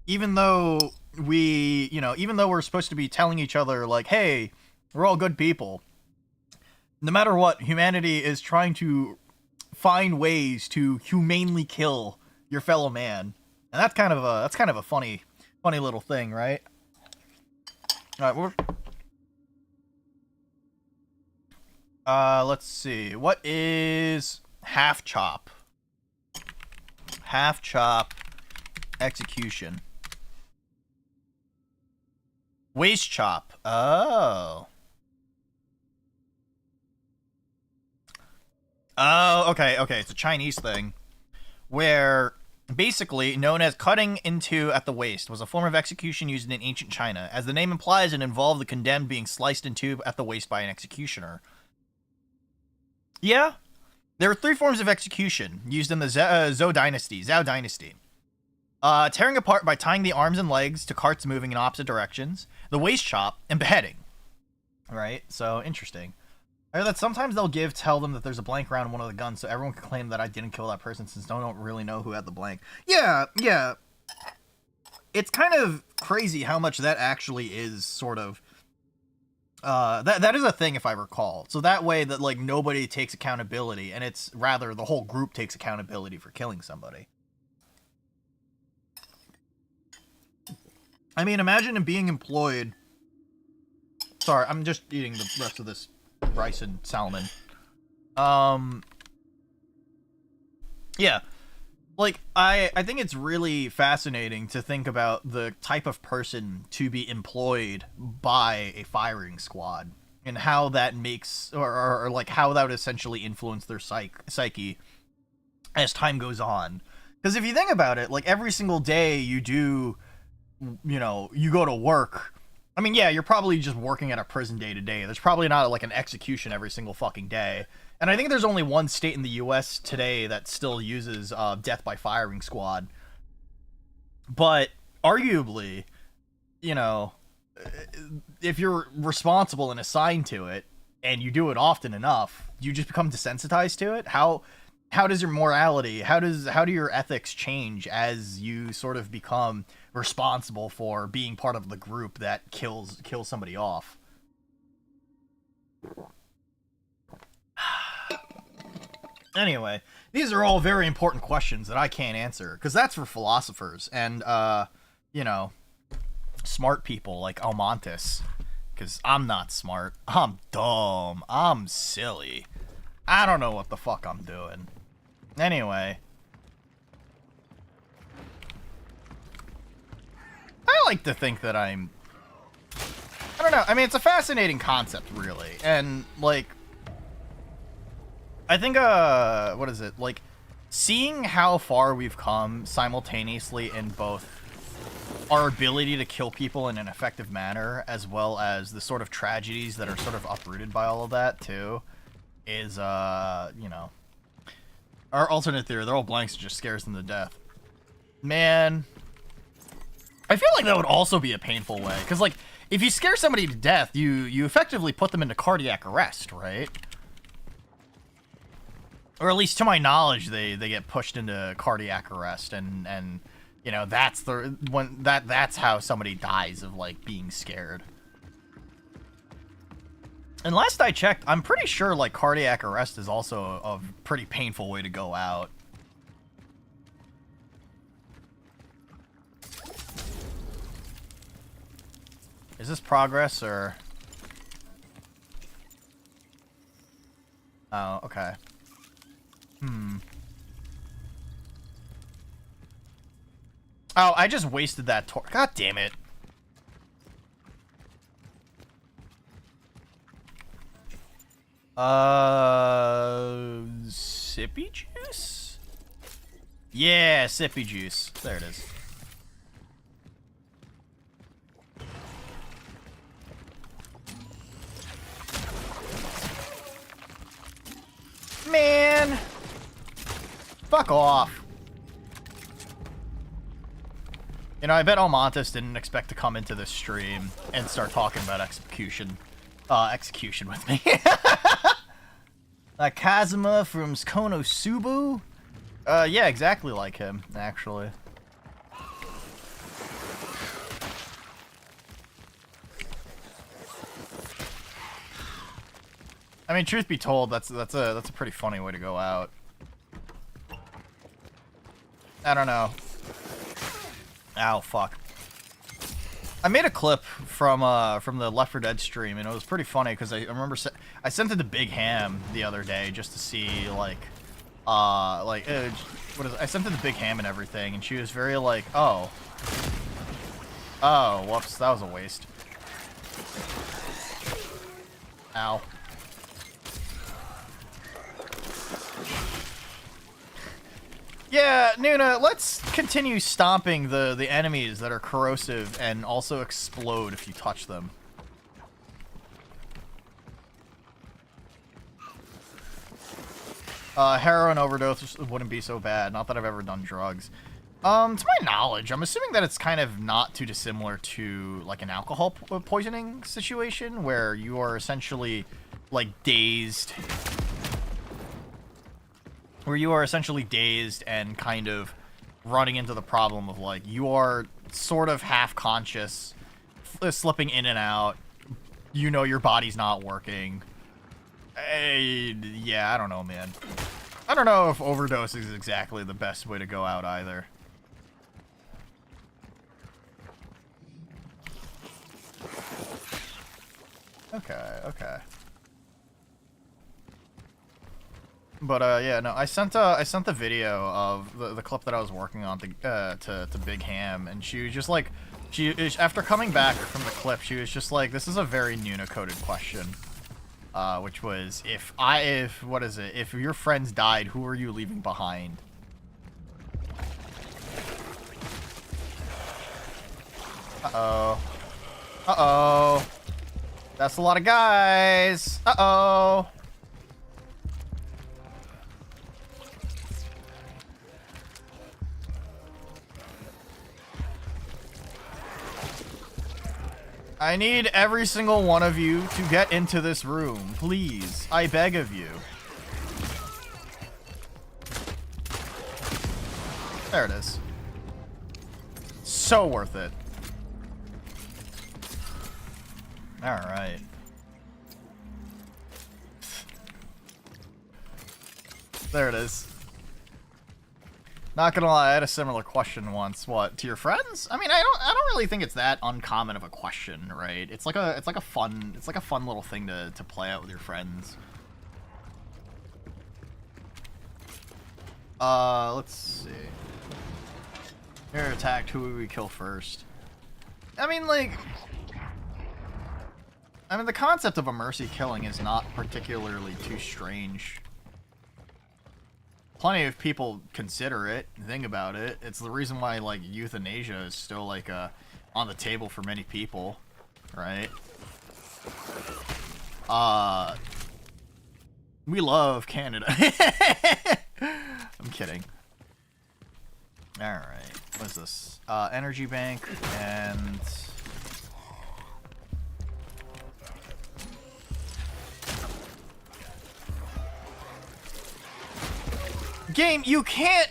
even though we're supposed to be telling each other, like, hey, we're all good people, no matter what, humanity is trying to find ways to humanely kill your fellow man. And that's kind of a funny little thing, right? All right, let's see. What is half chop? Half chop execution. Waist chop. Oh. Oh, okay. It's a Chinese thing where basically known as cutting into at the waist was a form of execution used in ancient China. As the name implies, it involved the condemned being sliced in two at the waist by an executioner. Yeah. There are three forms of execution used in the Zhou Dynasty. Tearing apart by tying the arms and legs to carts moving in opposite directions, the waist chop, and beheading. Right? So, interesting. I heard that sometimes they'll tell them that there's a blank round in one of the guns, so everyone can claim that I didn't kill that person since they don't really know who had the blank. Yeah. It's kind of crazy how much that actually is sort of... that is a thing, if I recall. So that way that, like, nobody takes accountability, and it's rather the whole group takes accountability for killing somebody. I mean, imagine him being employed... Sorry, I'm just eating the rest of this rice and salmon. Yeah. Like, I think it's really fascinating to think about the type of person to be employed by a firing squad and how that makes, or like how that would essentially influence their psyche as time goes on. Because if you think about it, like every single day you do, you know, you go to work. I mean, yeah, you're probably just working at a prison day to day. There's probably not like an execution every single fucking day. And I think there's only one state in the U.S. today that still uses death by firing squad. But arguably, you know, if you're responsible and assigned to it, and you do it often enough, you just become desensitized to it. How does your morality, how do your ethics change as you sort of become responsible for being part of the group that kills somebody off? Anyway, these are all very important questions that I can't answer, because that's for philosophers, and, you know, smart people like Almontis. Because I'm not smart. I'm dumb. I'm silly. I don't know what the fuck I'm doing. Anyway. I like to think that I don't know. I mean, it's a fascinating concept, really. And, like, I think, what is it? Like, seeing how far we've come simultaneously in both our ability to kill people in an effective manner, as well as the sort of tragedies that are sort of uprooted by all of that, too, is, you know, our alternate theory, they're all blanks, it just scares them to death. Man, I feel like that would also be a painful way, because, like, if you scare somebody to death, you effectively put them into cardiac arrest, right? Or at least to my knowledge, they get pushed into cardiac arrest, and you know, that's how somebody dies of, like, being scared. And last I checked, I'm pretty sure, like, cardiac arrest is also a pretty painful way to go out. Is this progress, or... Oh, okay. Oh, I just wasted that torch. God damn it. Sippy juice? Yeah, sippy juice. There it is. Man. Fuck off. You know, I bet Almontis didn't expect to come into this stream and start talking about execution with me. Kazuma from Konosuba? Yeah, exactly like him, actually. I mean, truth be told, that's a pretty funny way to go out. I don't know. Ow, fuck. I made a clip from the Left 4 Dead stream, and it was pretty funny because I remember I sent it to Big Ham the other day just to see, like, what is it? I sent it to Big Ham and everything, and she was very like, oh, whoops, that was a waste. Ow. Yeah, Nuna, let's continue stomping the enemies that are corrosive and also explode if you touch them. Heroin overdose wouldn't be so bad. Not that I've ever done drugs. To my knowledge, I'm assuming that it's kind of not too dissimilar to, like, an alcohol poisoning situation where you are essentially, like, dazed... Where you are essentially dazed and kind of running into the problem of, like, you are sort of half-conscious, slipping in and out, you know your body's not working. Yeah, I don't know, man. I don't know if overdose is exactly the best way to go out either. Okay. But yeah, no, I sent the video of the clip that I was working on to Big Ham, and she was just like, after coming back from the clip, she was just like, this is a very Nuna-coded question, which was, if your friends died, who are you leaving behind? Uh-oh. That's a lot of guys. Uh-oh. I need every single one of you to get into this room, please. I beg of you. There it is. So worth it. Alright. There it is. Not gonna lie, I had a similar question once. What, to your friends? I mean, I don't really think it's that uncommon of a question, right? It's like a fun little thing to play out with your friends. Let's see. You're attacked, who would we kill first? I mean, the concept of a mercy killing is not particularly too strange. Plenty of people consider it, think about it. It's the reason why, like, euthanasia is still, like, on the table for many people, right? We love Canada. I'm kidding. Alright, what is this? Energy bank, and... Game, you can't,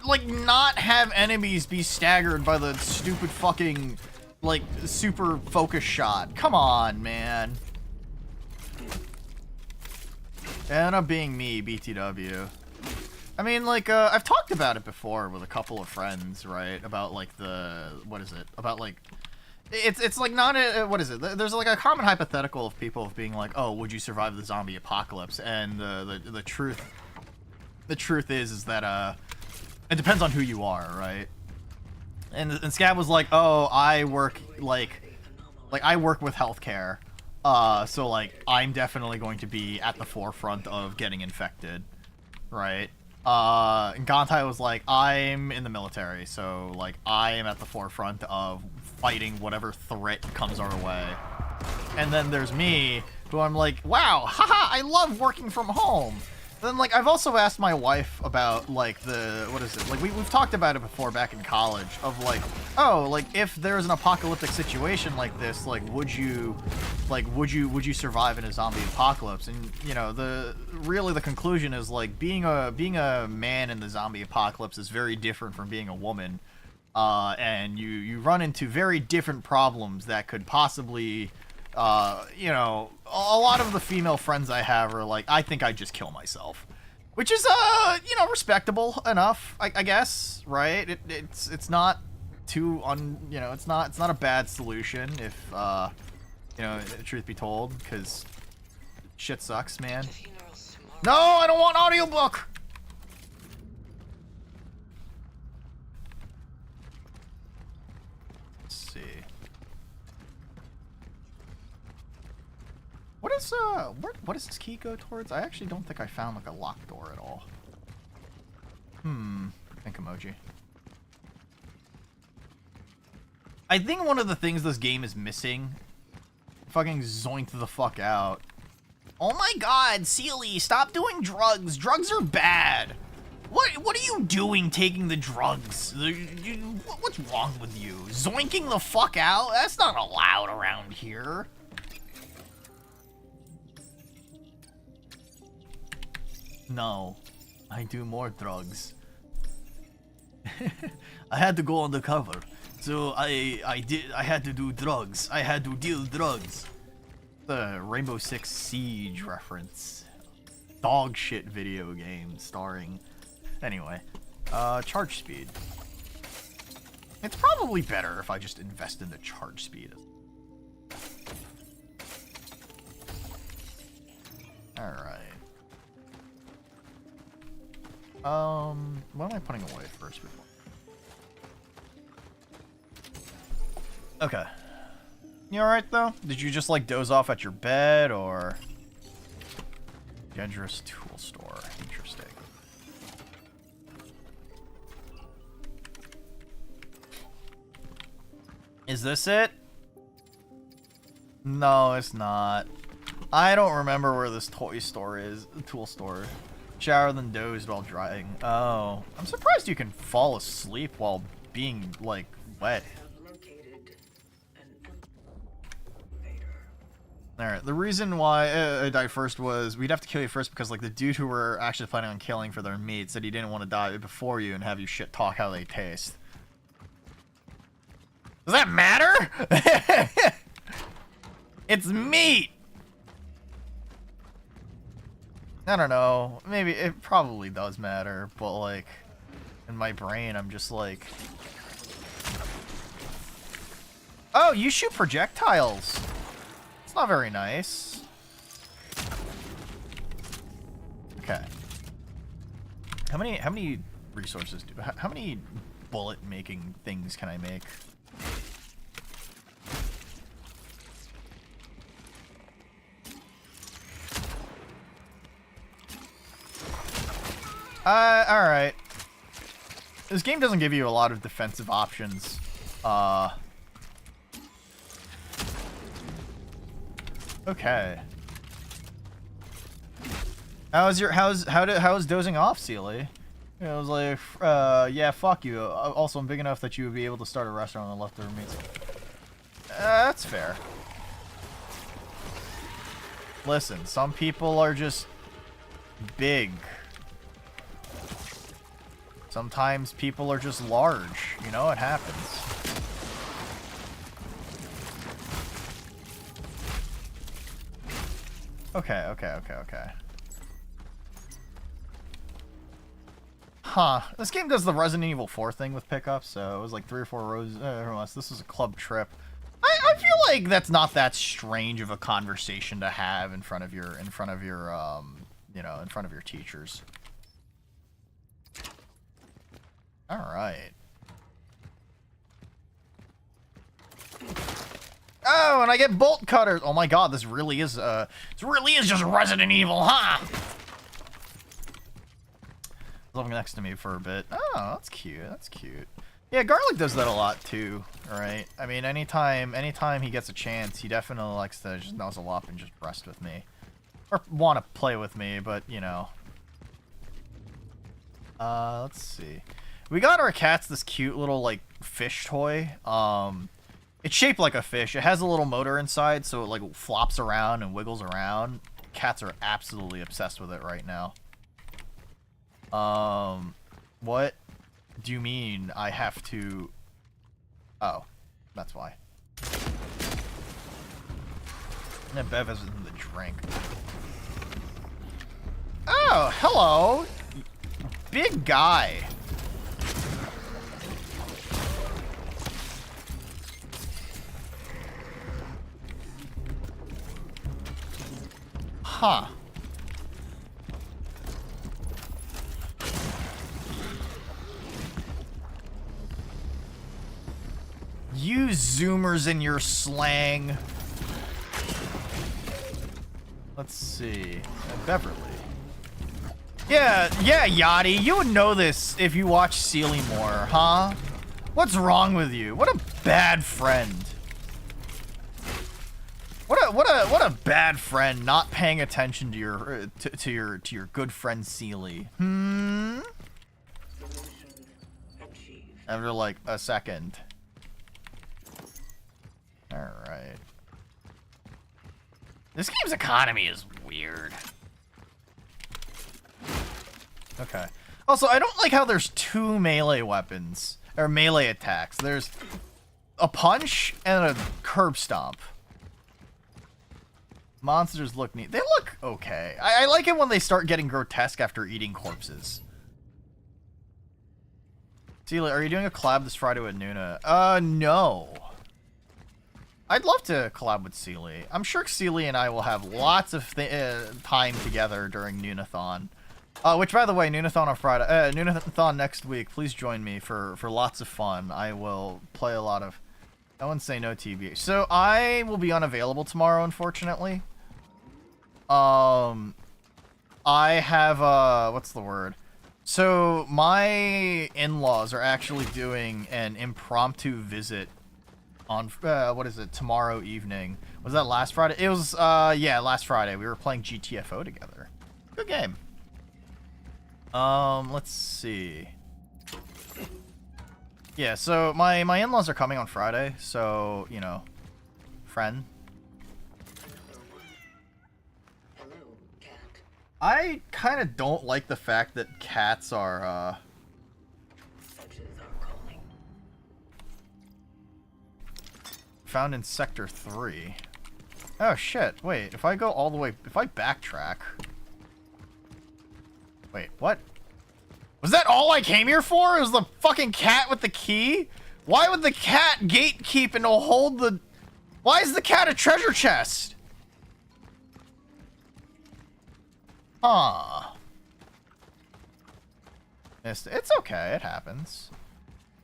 like, not have enemies be staggered by the stupid fucking, like, super focus shot. Come on, man. It ended up being me, BTW. I mean, like, I've talked about it before with a couple of friends, right? About, like, what is it? About, like, it's like not a, what is it? There's, like, a common hypothetical of people being like, oh, would you survive the zombie apocalypse? And the truth is that, it depends on who you are, right? And Scab was like, oh, I work, I work with healthcare. So, like, I'm definitely going to be at the forefront of getting infected, right? And Gontai was like, I'm in the military, so, like, I am at the forefront of fighting whatever threat comes our way. And then there's me, who I'm like, wow, haha, I love working from home. Then, like, I've also asked my wife about, like, what is it? Like, we've talked about it before back in college, of, like, oh, like, if there's an apocalyptic situation like this, like, would you survive in a zombie apocalypse? And, you know, really the conclusion is, like, being a man in the zombie apocalypse is very different from being a woman. And you run into very different problems that could possibly... you know, a lot of the female friends I have are like, I think I'd just kill myself. Which is, you know, respectable enough, I guess, right? It's not too, you know, it's not a bad solution if, you know, truth be told, because shit sucks, man. No, I don't want audiobook! Let's see. What does this key go towards? I actually don't think I found, like, a locked door at all. Think emoji. I think one of the things this game is missing... Fucking zoinked the fuck out. Oh my god, Sealy, stop doing drugs! Drugs are bad! What are you doing taking the drugs? What's wrong with you? Zoinking the fuck out? That's not allowed around here. No, I do more drugs. I had to go undercover, so I had to do drugs. I had to deal drugs. The Rainbow Six Siege reference. Dog shit video game starring. Anyway, charge speed. It's probably better if I just invest in the charge speed. Alright. What am I putting away first? Okay. You alright, though? Did you just, like, doze off at your bed, or... Dangerous tool store. Interesting. Is this it? No, it's not. I don't remember where this toy store is. Tool store. Shower, then dozed while drying. Oh. I'm surprised you can fall asleep while being, like, wet. Alright, the reason why I died first was we'd have to kill you first because, like, the dude who we're actually planning on killing for their meat said he didn't want to die before you and have you shit talk how they taste. Does that matter? It's meat! I don't know. Maybe it probably does matter, but, like, in my brain, I'm just like, oh, you shoot projectiles. It's not very nice. Okay. How many resources do? How many bullet making things can I make? Alright. This game doesn't give you a lot of defensive options. Okay. How's dozing off, Sealy? It was like, yeah, fuck you. Also, I'm big enough that you would be able to start a restaurant on the leftover meats. That's fair. Listen, some people are just big. Sometimes people are just large. You know, it happens. Okay. Huh. This game does the Resident Evil 4 thing with pickups, so it was like 3 or 4 rows. This was a club trip. I feel like that's not that strange of a conversation to have in front of your teachers. All right. Oh, and I get bolt cutters. Oh my god, this really is just Resident Evil, huh? Living next to me for a bit. Oh, that's cute. That's cute. Yeah, Garlic does that a lot too. All right. I mean, anytime he gets a chance, he definitely likes to just nuzzle up and just rest with me, or want to play with me. But you know. Let's see. We got our cats this cute little like fish toy. It's shaped like a fish. It has a little motor inside, so it like flops around and wiggles around. Cats are absolutely obsessed with it right now. What do you mean I have to... Oh, that's why. Yeah, Bev isn't in the drink. Oh, hello! Big guy. Huh. You zoomers in your slang. Let's see. Beverly. Yeah, Yachty, you would know this if you watch Sealy more, huh? What's wrong with you? What a bad friend. What a bad friend not paying attention to your good friend Sealy. After like a second. Alright. This game's economy is weird. Okay. Also, I don't like how there's 2 melee weapons. Or melee attacks. There's a punch and a curb stomp. Monsters look neat. They look okay. I like it when they start getting grotesque after eating corpses. Sealy, are you doing a collab this Friday with Nuna? No. I'd love to collab with Sealy. I'm sure Sealy and I will have lots of time together during Noonathon. Which, by the way, Noonathon on Friday. Noonathon next week. Please join me for lots of fun. I will play a lot of... I wouldn't say no TBH. So I will be unavailable tomorrow, unfortunately. I have, what's the word? So my in-laws are actually doing an impromptu visit on, what is it, tomorrow evening. Was that last Friday? It was, yeah, last Friday. We were playing GTFO together. Good game. Let's see. Yeah, so my in-laws are coming on Friday, so, you know, friend. I kind of don't like the fact that cats are, found in Sector 3. Oh, shit. Wait, if I go all the way... If I backtrack... Wait, what? Was that all I came here for? It was the fucking cat with the key? Why would the cat gatekeep and hold the... Why is the cat a treasure chest? Huh. It's okay, it happens.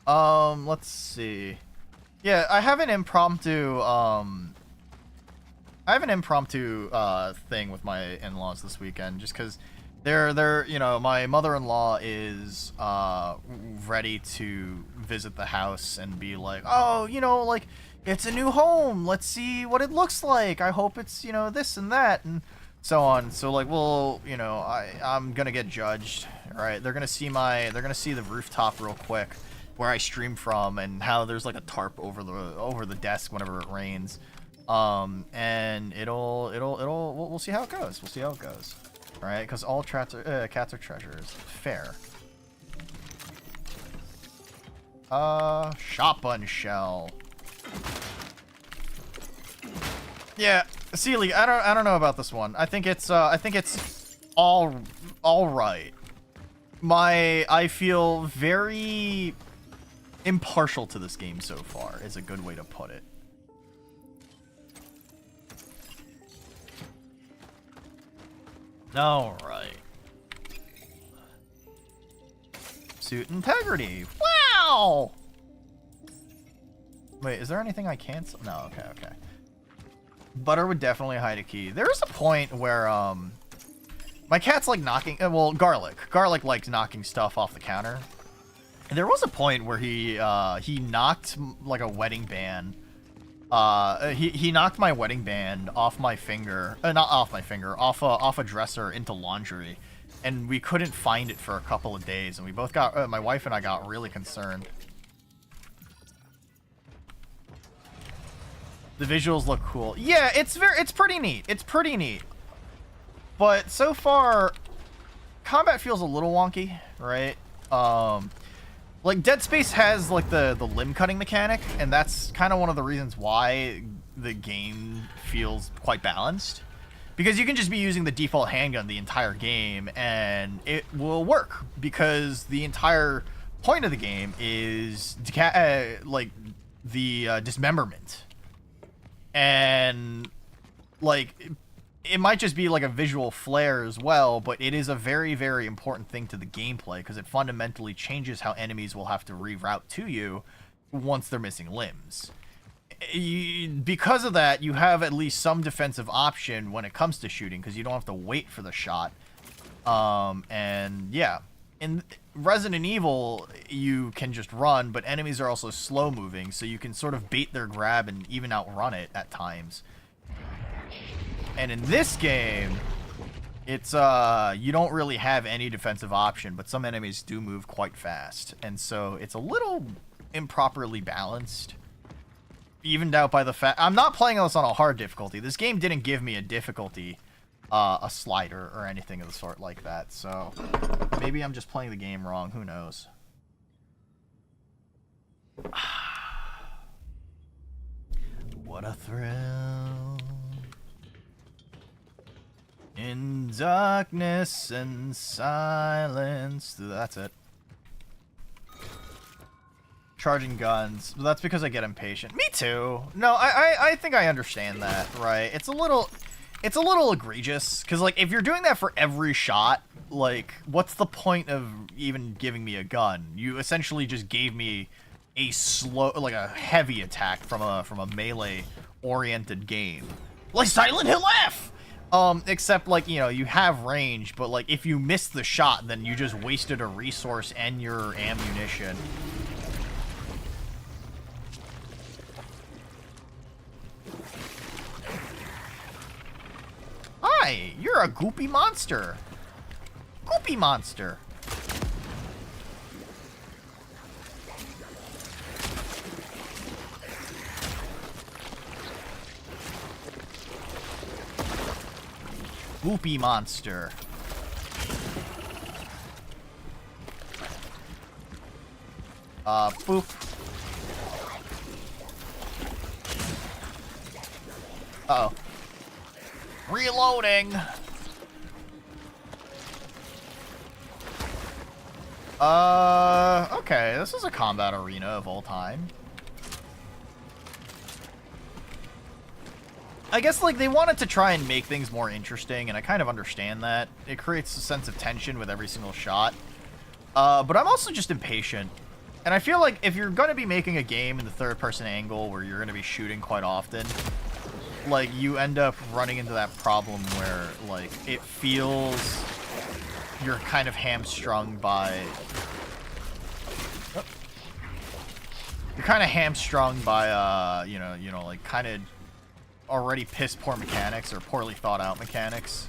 Let's see. Yeah, I have an impromptu, thing with my in-laws this weekend, just because they're, you know, my mother-in-law is, ready to visit the house and be like, oh, you know, like, it's a new home, let's see what it looks like, I hope it's, you know, this and that, and so on. So, like, well, you know, I'm gonna get judged, right? They're gonna see the rooftop real quick, where I stream from, and how there's like a tarp over the desk whenever it rains, and we'll see how it goes. We'll see how it goes, all right? Because all cats are treasures. Fair. Shotgun shell. Yeah, Sealy, I don't know about this one. I think it's all right. I feel very impartial to this game so far, is a good way to put it. All right. Suit integrity. Wow. Wait, is there anything I can't? No. Okay. Butter would definitely hide a key. There is a point where my cat's like knocking. Well, Garlic likes knocking stuff off the counter. And there was a point where he knocked like a wedding band. He knocked my wedding band off my finger. Not off my finger. Off a dresser into laundry, and we couldn't find it for a couple of days. And we both got my wife and I got really concerned. The visuals look cool. Yeah, it's pretty neat. It's pretty neat. But so far, combat feels a little wonky, right? Like Dead Space has like the limb cutting mechanic, and that's kind of one of the reasons why the game feels quite balanced. Because you can just be using the default handgun the entire game, and it will work. Because the entire point of the game is like the dismemberment. And like it might just be like a visual flair as well, but it is a very, very important thing to the gameplay because it fundamentally changes how enemies will have to reroute to you once they're missing limbs. Because of that, you have at least some defensive option when it comes to shooting because you don't have to wait for the shot. And yeah, in Resident Evil, you can just run, but enemies are also slow moving, so you can sort of bait their grab and even outrun it at times. And in this game, it's you don't really have any defensive option, but some enemies do move quite fast, and so it's a little improperly balanced. Evened out by the fact I'm not playing this on a hard difficulty. This game didn't give me a difficulty, a slider or anything of the sort like that. So maybe I'm just playing the game wrong. Who knows? What a thrill. In darkness and silence. That's it. Charging guns. That's because I get impatient. Me too. No, I think I understand that, right? It's a little egregious because like if you're doing that for every shot, like what's the point of even giving me a gun? You essentially just gave me a slow, like a heavy attack from a melee oriented game. Like Silent Hill F. Except like, you know, you have range, but like if you miss the shot, then you just wasted a resource and your ammunition. Hi, you're a goopy monster. Goopy monster. Goopy monster. Boop. Uh-oh. Reloading. Okay, this is a combat arena of all time. I guess, like, they wanted to try and make things more interesting, and I kind of understand that. It creates a sense of tension with every single shot. But I'm also just impatient. And I feel like if you're going to be making a game in the third-person angle where you're going to be shooting quite often, like, you end up running into that problem where, like, it feels you're kind of hamstrung by... You're kind of hamstrung by, you know, like, kind of already piss-poor mechanics or poorly thought-out mechanics.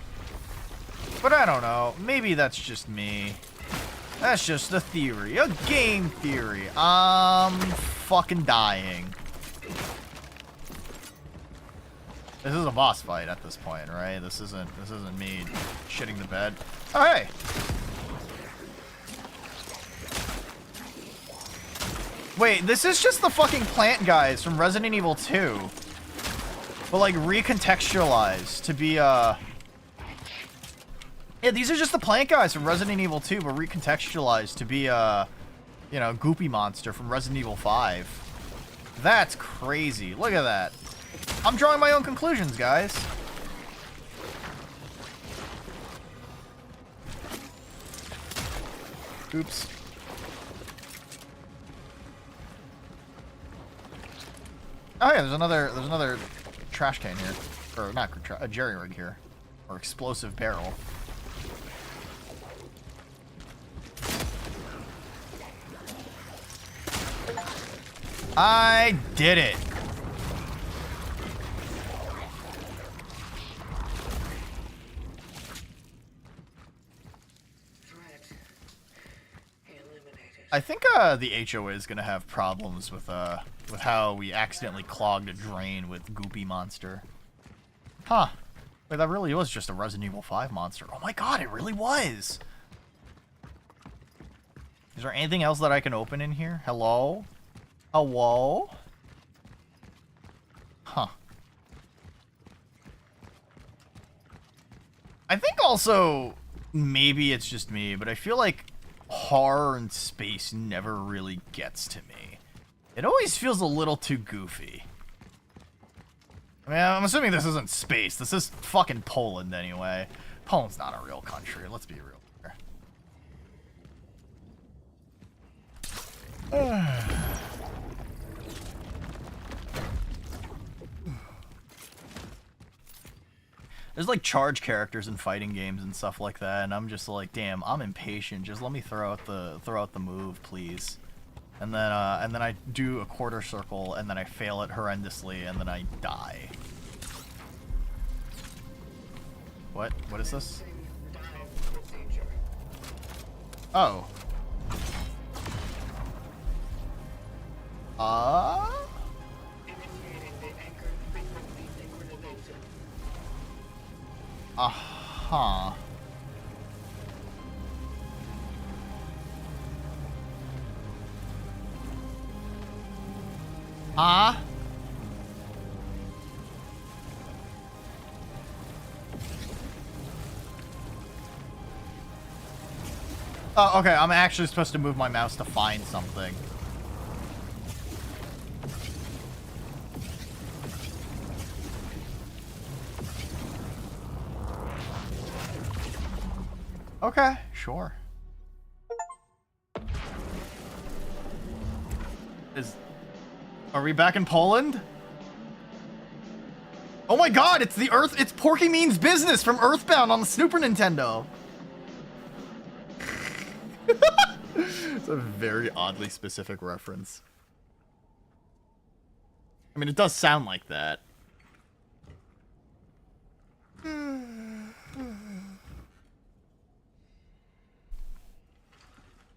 But I don't know. Maybe that's just me. That's just a theory. A game theory. I'm fucking dying. This is a boss fight at this point, right? This isn't me shitting the bed. Oh, hey! Wait, this is just the fucking plant guys from Resident Evil 2. But, like, recontextualized to be, Yeah, these are just the plant guys from Resident Evil 2, but recontextualized to be, you know, Goopy Monster from Resident Evil 5. That's crazy. Look at that. I'm drawing my own conclusions, guys. Oops. Oh yeah, there's another trash can here, or not a jerry rig here, or explosive barrel. I did it. I think the HOA is gonna have problems with how we accidentally clogged a drain with Goopy Monster. Huh. Wait, that really was just a Resident Evil 5 monster. Oh my god, it really was! Is there anything else that I can open in here? Hello? Hello? Huh. I think also, maybe it's just me, but I feel like horror in space never really gets to me. It always feels a little too goofy. I mean, I'm assuming this isn't space. This is fucking Poland anyway. Poland's not a real country, let's be real here. There's like charge characters in fighting games and stuff like that, and I'm just like, damn, I'm impatient. Just let me throw out the move, please. And then I do a quarter circle, and then I fail it horrendously, and then I die. What? What is this? Oh. Uh-huh. Oh, okay, I'm actually supposed to move my mouse to find something. Okay, sure. Are we back in Poland? Oh my god, it's it's Porky Means Business from Earthbound on the Super Nintendo. It's a very oddly specific reference. I mean, it does sound like that.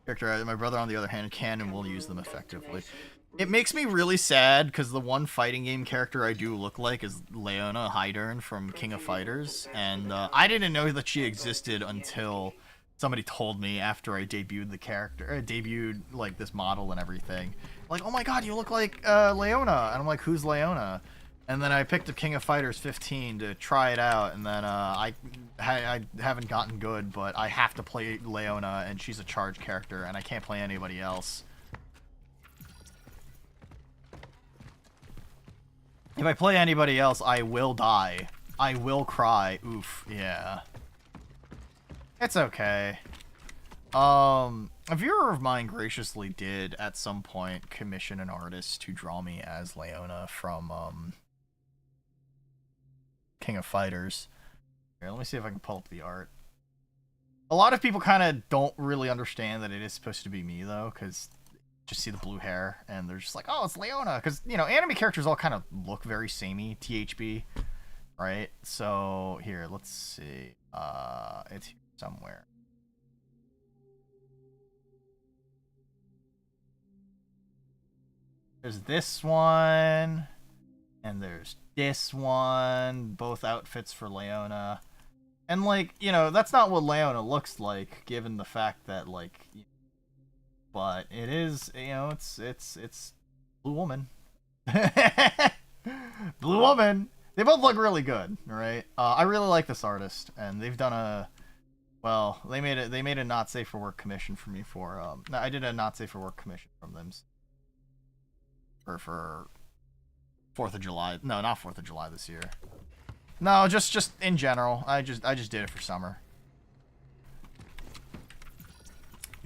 Character, my brother, on the other hand, can and will use them effectively. It makes me really sad because the one fighting game character I do look like is Leona Heidern from King of Fighters, and I didn't know that she existed until somebody told me after I debuted the character, debuted like this model and everything. Like, oh my god, you look like Leona, and I'm like, who's Leona? And then I picked up King of Fighters 15 to try it out, and then I haven't gotten good, but I have to play Leona, and she's a charge character, and I can't play anybody else. If I play anybody else, I will die. I will cry. Oof, yeah. It's okay. A viewer of mine graciously did, at some point, commission an artist to draw me as Leona from, King of Fighters. Here, let me see if I can pull up the art. A lot of people kind of don't really understand that it is supposed to be me, though, because just see the blue hair, and they're just like, oh, it's Leona, because, you know, anime characters all kind of look very samey, THB, right? So, here, let's see. It's here somewhere. There's this one, and there's this one, both outfits for Leona. And, like, you know, that's not what Leona looks like, given the fact that, like, but it is, you know, it's Blue Woman. Blue Woman! They both look really good, right? I really like this artist, and they've done a, well, they made a not safe for work commission for me for, no, I did a not safe for work commission from them. For 4th of July. No, not 4th of July this year. No, just in general. I just did it for summer.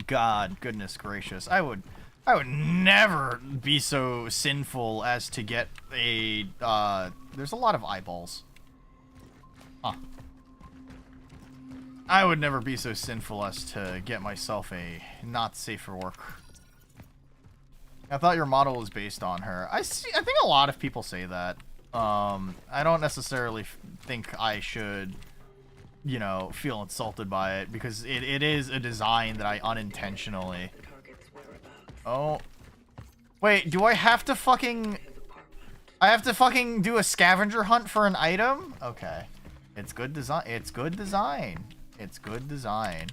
God, goodness gracious. I would never be so sinful as to get a there's a lot of eyeballs. Huh. I would never be so sinful as to get myself a not safe for work. I thought your model was based on her. I think a lot of people say that. I don't necessarily think I should, you know, feel insulted by it, because it is a design that I unintentionally... Oh. Wait, do I have to fucking... I have to fucking do a scavenger hunt for an item? Okay. It's good design. It's good design. It's good design.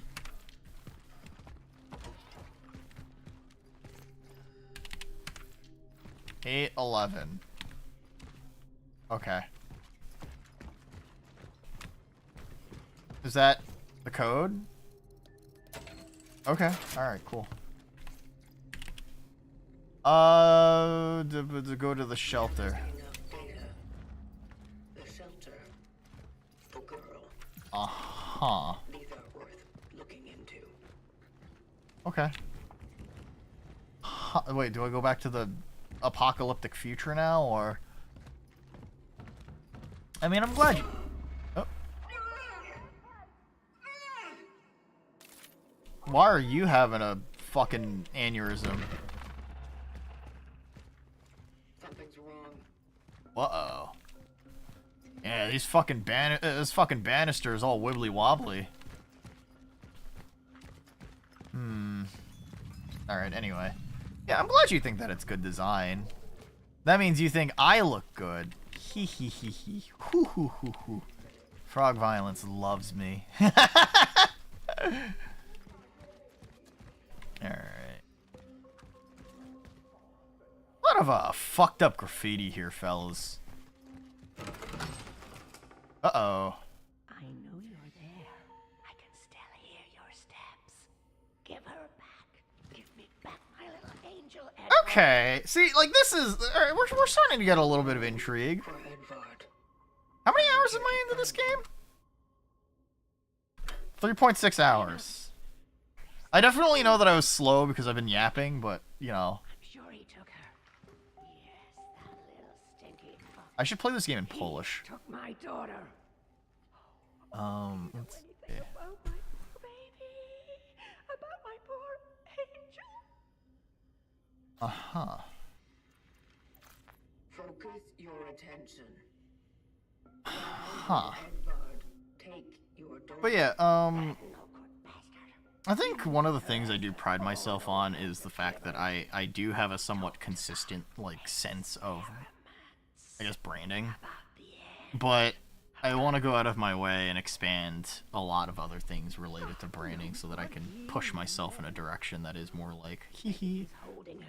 $8.11. Okay. Is that the code? Okay. Alright, cool. To go to the shelter.
The shelter. The girl.
Uh-huh.
These are worth looking into.
Okay. Wait, do I go back to the apocalyptic future now, or... I mean, I'm glad you... Oh. Why are you having a fucking aneurysm?
Something's wrong.
Uh-oh. Yeah, these fucking this fucking banister is all wibbly wobbly. Alright, anyway. Yeah, I'm glad you think that it's good design. That means you think I look good. Hee hee hee hee. Hoo hoo hoo hoo. Frog Violence loves me. Alright. A lot of fucked up graffiti here, fellas. Uh-oh.
I know you're there. I can still hear your steps. Give her back. Give me back my little angel. Edward.
Okay. See, like, this is... We're starting to get a little bit of intrigue. How many hours am I into this game? 3.6 hours. I definitely know that I was slow because I've been yapping, but, you know.
I'm sure he took her. Yes, that little stinky fuck.
I should play this game in Polish.
He took my daughter.
Let's see.
About my poor baby. About my poor angel.
Uh-huh.
Focus your attention.
Huh.
Edward, take your daughter.
But yeah, I think one of the things I do pride myself on is the fact that I do have a somewhat consistent, like, sense of, I guess, branding. But I want to go out of my way and expand a lot of other things related to branding so that I can push myself in a direction that is more like, hee hee,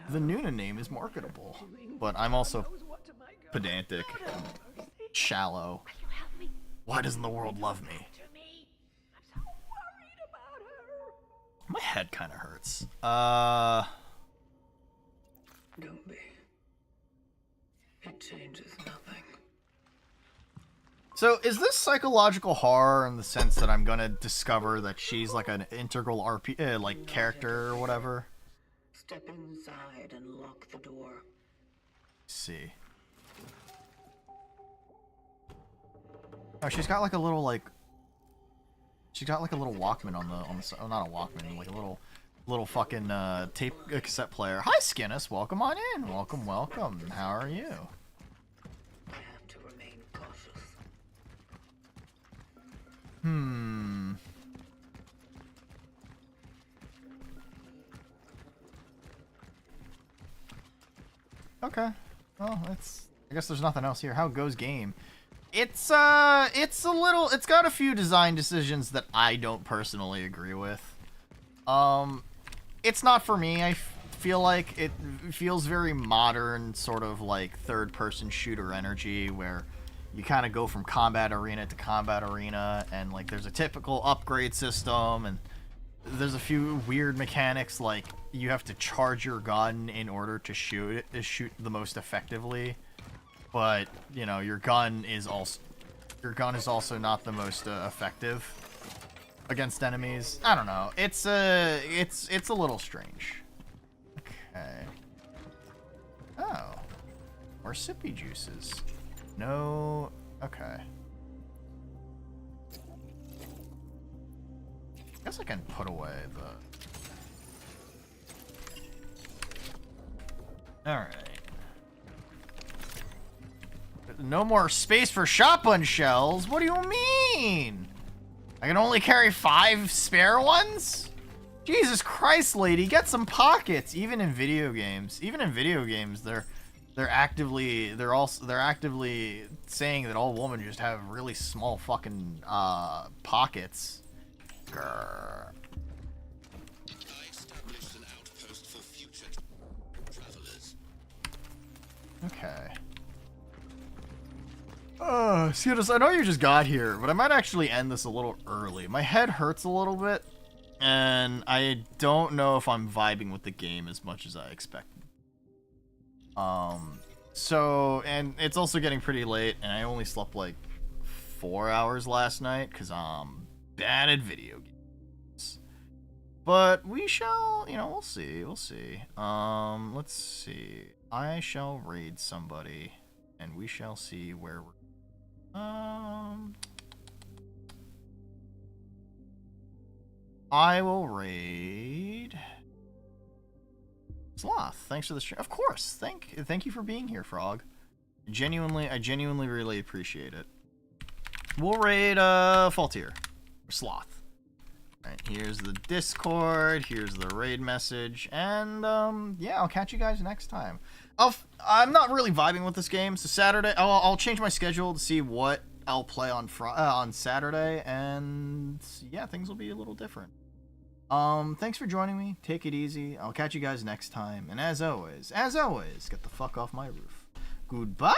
the Nuna name is marketable. But I'm also pedantic, shallow.
Will you help me?
Why doesn't the world love me?
To me. I'm so worried about her.
My head kind of hurts.
Don't be. It changes nothing.
So is this psychological horror in the sense that I'm gonna discover that she's like an integral like character or whatever?
Step inside and lock the door.
Let's see. Oh, she's got like a little like. She's got like a little Walkman on the oh, not a Walkman, like a little fucking tape cassette player. Hi, Skinnis. Welcome on in. Welcome, welcome. How are you?
I have to remain cautious.
Okay. Well, I guess there's nothing else here. How goes game? It's a little. It's got a few design decisions that I don't personally agree with. It's not for me. I feel like it feels very modern, sort of like third-person shooter energy, where you kind of go from combat arena to combat arena, and like there's a typical upgrade system, and there's a few weird mechanics, like you have to charge your gun in order to shoot the most effectively. But you know, your gun is also not the most effective against enemies. I don't know. It's a little strange. Okay. Oh, more sippy juices. No. Okay. Guess I can put away the. All right. No more space for shotgun shells? What do you mean? I can only carry 5 spare ones? Jesus Christ, lady, get some pockets. Even in video games, they're actively saying that all women just have really small fucking pockets. Grr. Okay. Scotus, I know you just got here, but I might actually end this a little early. My head hurts a little bit, and I don't know if I'm vibing with the game as much as I expected. So, and it's also getting pretty late, and I only slept like 4 hours last night, because I'm bad at video games. But we shall, we'll see, let's see. I shall raid somebody, and we shall see where we're I will raid Sloth. Thanks for the stream. Of course. Thank you for being here, Frog. I genuinely really appreciate it. We'll raid Faultier or Sloth. Alright, here's the Discord, here's the raid message, and yeah, I'll catch you guys next time. I'm not really vibing with this game, so Saturday I'll change my schedule to see what I'll play on Saturday, and yeah, things will be a little different. Thanks for joining me. Take it easy. I'll catch you guys next time, and as always, get the fuck off my roof. Goodbye.